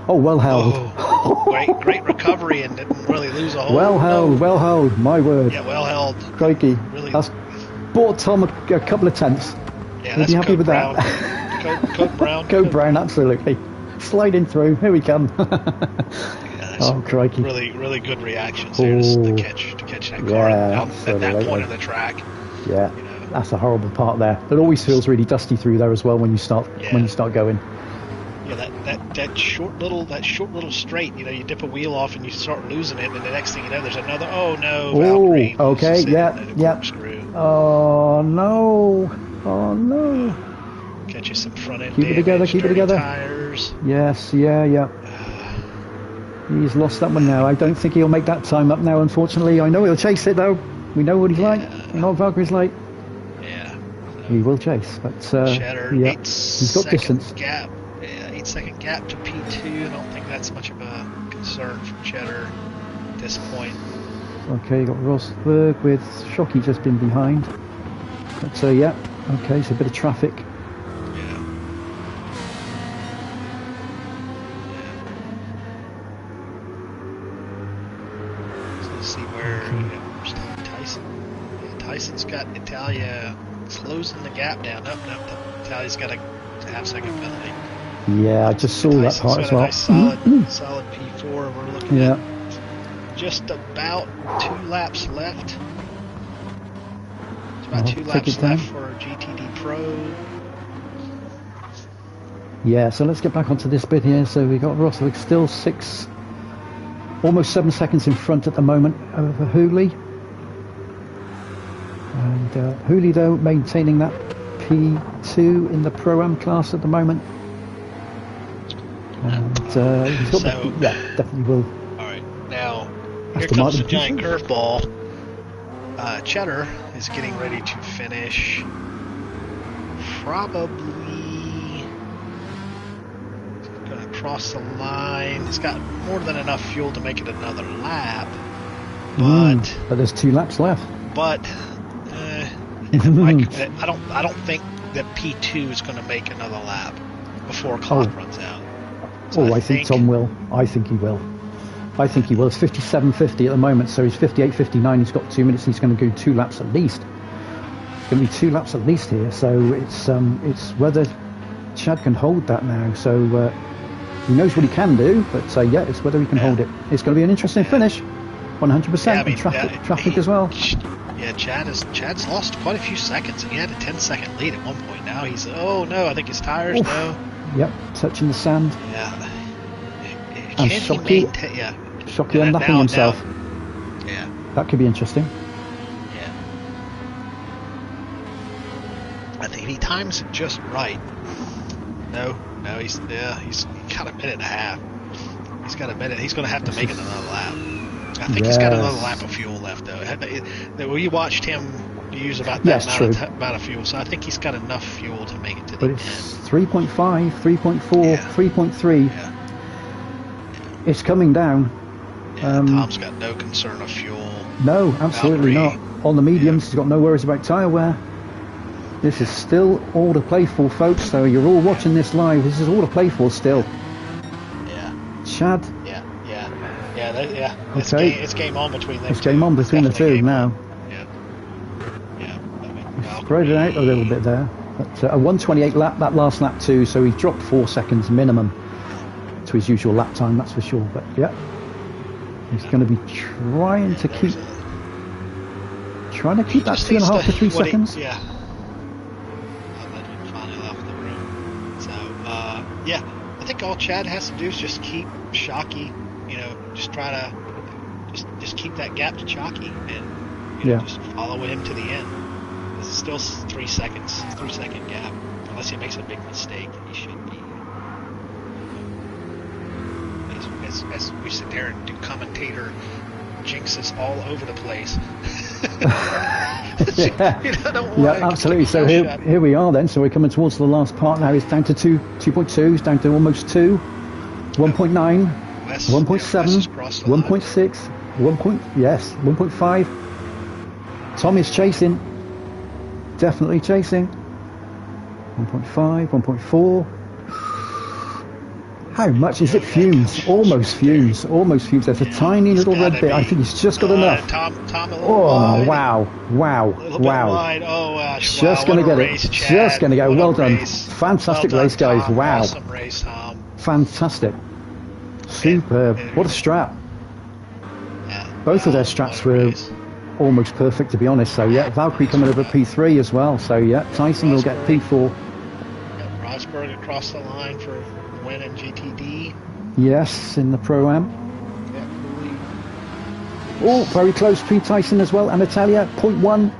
Oh, well held. Oh, great recovery and didn't really lose a hold. Well held. My word. Yeah, well held. Crikey. Really. That's bought Tom a couple of tenths. Yeah, We'll that's be happy with Brown. that. Code Brown. Code Brown, absolutely. Sliding through. Here we come. Crikey. Really good reactions here to catch that car at that point of the track. Yeah, that's a horrible part there. It always feels really dusty through there as well when you start going. Yeah, that short little straight. You dip a wheel off and you start losing it, and the next thing you know, there's another. Oh no, Valkyrie. Okay, yeah. Oh no. Catch you some front end. Keep it together. Tires. Yes, yeah. He's lost that one now. I don't think he'll make that time up now, unfortunately. I know he'll chase it though. We know what he's like. We know what Valkyrie's like. Yeah. He will chase, but Cheddar, he's got distance. Gap. Yeah, 8 second gap to P2. I don't think that's much of a concern for Cheddar at this point. Okay, you got Rosberg with Shocky just in behind. But okay, so a bit of traffic. Tyson's got Italia closing the gap down. Nope. Italia's got a half-second penalty. Yeah, I just saw that part as well. Nice solid P4. We're looking at just about 2 laps left. It's about 2 laps left for GTD Pro. Yeah, so let's get back onto this bit here. So we got Rosberg still almost 7 seconds in front at the moment over Hooley. And Hooley, though, maintaining that P2 in the Pro-Am class at the moment. And he's got definitely will. All right, now here comes the giant curveball. Cheddar is getting ready to finish. Probably going to cross the line. He's got more than enough fuel to make it another lap. But there's 2 laps left. But I don't think that P2 is going to make another lap before clock runs out. So I think Tom will. I think he will. It's 57.50 at the moment, so he's 58.59. He's got 2 minutes. He's going to go 2 laps at least. It's going to be 2 laps at least here. So it's whether Chad can hold that now. So he knows what he can do, but it's whether he can hold it. It's going to be an interesting finish. 100%. Traffic as well. Yeah, Chad's lost quite a few seconds. He had a 10-second lead at one point. Now he's I think his tires Yep, touching the sand. Yeah. And Shocky unlapping himself. Yeah. That could be interesting. Yeah. I think he times it just right. No, he's got a minute and a half. He's got a minute. He's going to have to make it another lap. I think he's got another lap of fuel left, though. We watched him use about that amount of fuel, so I think he's got enough fuel to make it to the end. But it's 3.5, 3.4, 3.3. Yeah. It's coming down. Yeah, Tom's got no concern of fuel. No, absolutely not. on the mediums. He's got no worries about tyre wear. This is still all to play for, folks. So you're all watching this live. This is all to play for still. Yeah. Chad. Yeah. Okay. It's game on between them. It's game on between the two now. Yeah. Spread it out a little bit there. But a 128 lap, that last lap too. So he dropped 4 seconds minimum to his usual lap time, that's for sure. But yeah, he's going to be trying to keep that 2.5 to 3 seconds. Yeah. Finally left the room. So yeah, I think all Chad has to do is just keep Shockey. Just try to just keep that gap to Chalky and just follow him to the end. This is still 3 seconds, 3-second gap. Unless he makes a big mistake, he should be. As we sit there and do commentator jinxes all over the place. Absolutely. So here we are then. So we're coming towards the last part now. It's down to 2.2. It's down to almost 2. 1.9. 1.7, 1.6, 1.5. Tom is chasing, definitely chasing. 1.5, 1.4. How much is it? Fumes, almost fumes. There's a tiny little red bit. I think he's just got enough. Tom oh, wow. Wide. Oh, just going to get it. Just going to go. Well done. Fantastic race, guys. Tom. Wow. Awesome race, Tom. Fantastic. Superb. What a strap. Both of their straps were almost perfect, to be honest. So yeah, Valkyrie coming over P3 as well. So yeah, Tyson will get P4. Rosberg across the line for win in GTD. Yes, in the Pro-Am. Oh, very close between Tyson as well and Natalia. 0.1.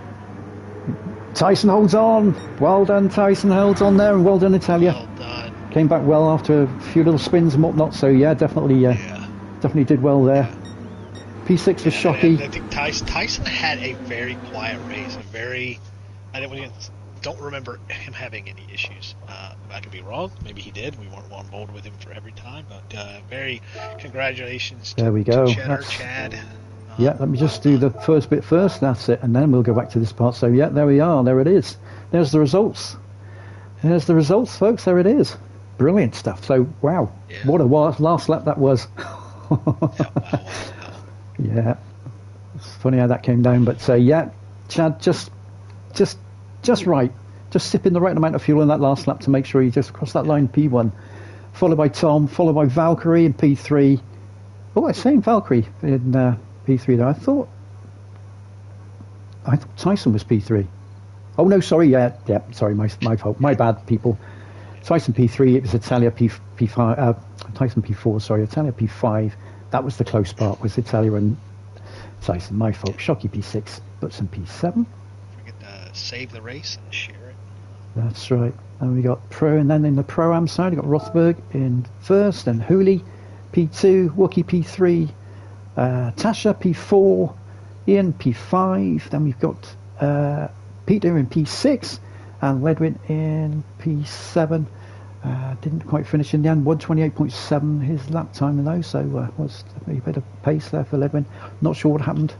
Tyson holds on. Well done, Tyson holds on there, and well done, Natalia. Well done. Came back well after a few little spins and whatnot. So yeah, definitely did well there. P6 for Shockey. I think Tyson had a very quiet race. I don't remember him having any issues. I could be wrong. Maybe he did. We weren't on board with him for every time. But very congratulations to Chad. Yeah, let me just do the first bit first. That's it. And then we'll go back to this part. So yeah, there we are. There it is. There's the results. There's the results, folks. There it is. Brilliant stuff. So, wow. Yeah. What a last lap that was. Yeah. It's funny how that came down. But yeah, Chad, just right. Just sipping the right amount of fuel in that last lap to make sure you just cross that line P1. Followed by Tom, followed by Valkyrie in P3. Oh, I was saying Valkyrie in P3 there. I thought Tyson was P3. Oh, no, sorry. Yeah, sorry, my fault. My bad, people. Tyson P3, it was Italia P5, Tyson P4, sorry, Italia P5. That was the close part, was Italia and Tyson, my fault. Shockey P6, Butson P7. Forget to save the race and share it. That's right. And we got and then in the Pro-Am side, we got Rothberg in first, and Hooley P2, Wookie P3, Tasha P4, Ian P5, then we've got Peter in P6, and Ledwin in P7. Didn't quite finish in the end. 128.7 his lap time in those, so was a bit of pace there for Ledwin. Not sure what happened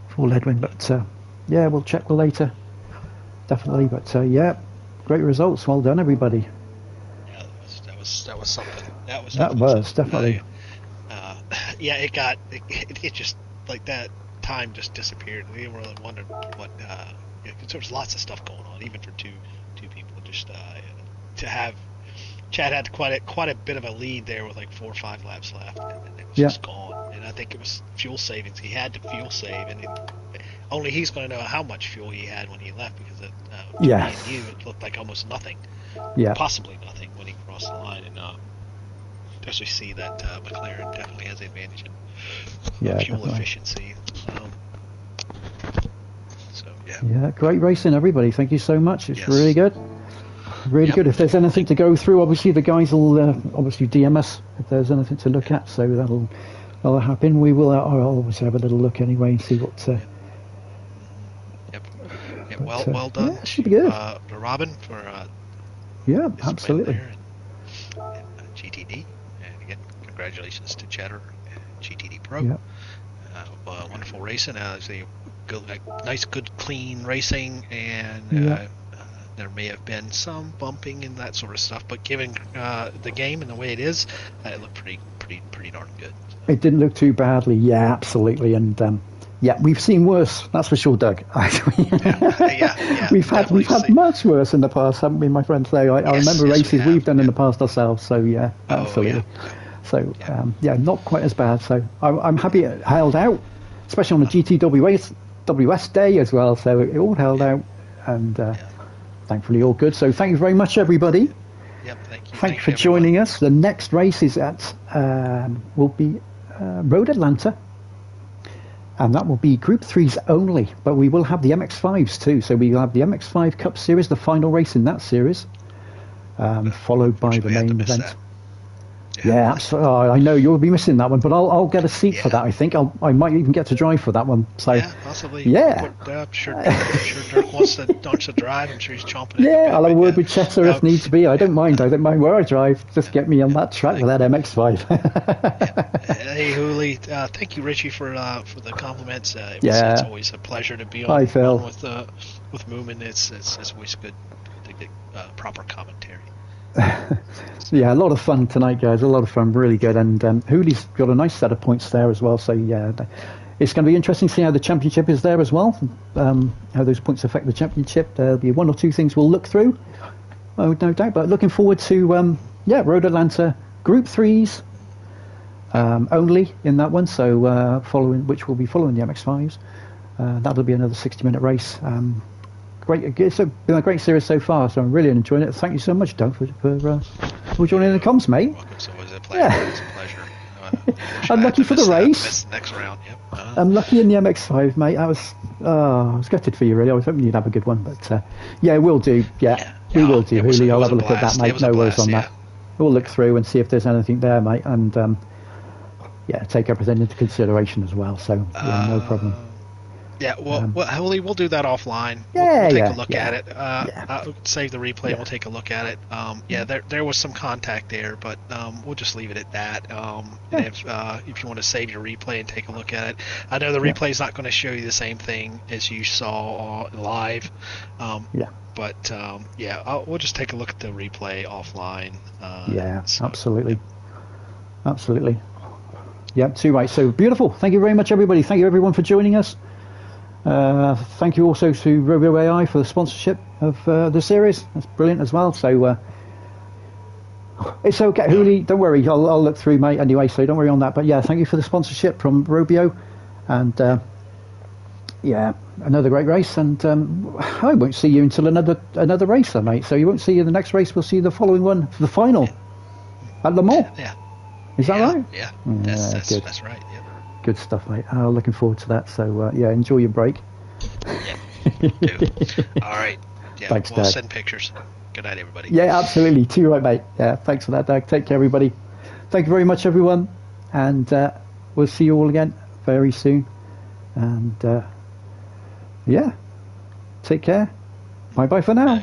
for Ledwin, but yeah, we'll check later. Definitely, but yeah, great results. Well done, everybody. Yeah, that was something. That was definitely. Yeah, it just like that time just disappeared. We really wondered what. There was lots of stuff going on, even for two people. Just to have Chad had quite a bit of a lead there with like 4 or 5 laps left, and it was just gone. And I think it was fuel savings. He had to fuel save, and only he's going to know how much fuel he had when he left, because to me and you, it looked like almost nothing, possibly nothing when he crossed the line. And as we see that McLaren definitely has the advantage in fuel efficiency. Yeah, great racing, everybody. Thank you so much. It's really good. Really good. If there's anything to go through, obviously the guys will obviously DM us if there's anything to look at. So that'll happen. We will. I'll obviously have a little look anyway and see what. Well done. Yeah, should be good. To Robin for. Absolutely. And GTD, and again, congratulations to Cheddar and GTD Pro. Yep. Wonderful racing. nice, good, clean racing, and there may have been some bumping and that sort of stuff. But given the game and the way it is, it looked pretty darn good. It didn't look too badly. Yeah, absolutely. And we've seen worse. That's for sure, Doug. We've had much worse in the past, haven't we, my friend? So I remember races we've done in the past ourselves. So yeah, absolutely. So not quite as bad. So I'm happy it held out, especially on the GTWS day as well. So it all held out, and thankfully all good. So thank you very much, everybody. Yep, thank you. Thank you for joining us. The next race is will be Road Atlanta, and that will be Group 3s only. But we will have the MX5s too. So we will have the MX5 Cup Series, the final race in that series, followed by the main event. Yeah, absolutely. Oh, I know you'll be missing that one, but I'll get a seat for that. I think I might even get to drive for that one. So yeah, possibly. Yeah, I'm sure Dirk wants to drive. I'm sure he's chomping. Yeah, I'll have a word with Chester if needs be. I don't mind where I drive. Just get me on that track with that MX5. Hey, Hooley, thank you, Richie, for the compliments. It's always a pleasure to be on with Moomin. It's always good to get proper commentary. Yeah, a lot of fun tonight, guys. A lot of fun, really good. And Hooley's got a nice set of points there as well. So yeah, it's going to be interesting to see how the championship is there as well. How those points affect the championship. There'll be one or two things we'll look through, no doubt. But looking forward to Road Atlanta Group 3s only in that one. So which will be following the MX5s. That'll be another 60-minute race. Great, it's been a great series so far, so I'm really enjoying it. Thank you so much, Doug, for joining the comms, mate. It's always a pleasure. Yeah. It's a pleasure. I'm lucky for the race. Next round, yep. I'm lucky in the MX5, mate. I was gutted for you, really. I was hoping you'd have a good one, but we'll do. Yeah, we will do. Really, I'll have a look at that, mate. No worries on that. We'll look through and see if there's anything there, mate, and take everything into consideration as well. So no problem. Yeah, we'll do that offline. We'll take a look at it. I'll save the replay and we'll take a look at it. There was some contact there, but we'll just leave it at that. And if you want to save your replay and take a look at it, I know the replay is not going to show you the same thing as you saw live. But we'll just take a look at the replay offline. Absolutely. Yeah, too right. So beautiful. Thank you very much, everybody. Thank you, everyone, for joining us. Thank you also to Robio.AI for the sponsorship of the series. That's brilliant as well. So it's okay, Hooley. Don't worry. I'll look through, mate. Anyway, so don't worry on that. But thank you for the sponsorship from Robio, and another great race. And I won't see you until another race, then, mate. So you won't see you in the next race. We'll see you the following one for the final at Le Mans. Is that right? Yeah. That's right. Yep. Good stuff, mate. Looking forward to that. So enjoy your break. All right. Yeah, thanks, we'll Dad. Send pictures. Good night, everybody. Yeah, absolutely. Too right, mate. Yeah, thanks for that, Doug. Take care, everybody. Thank you very much, everyone. And we'll see you all again very soon. And take care. Bye-bye for now.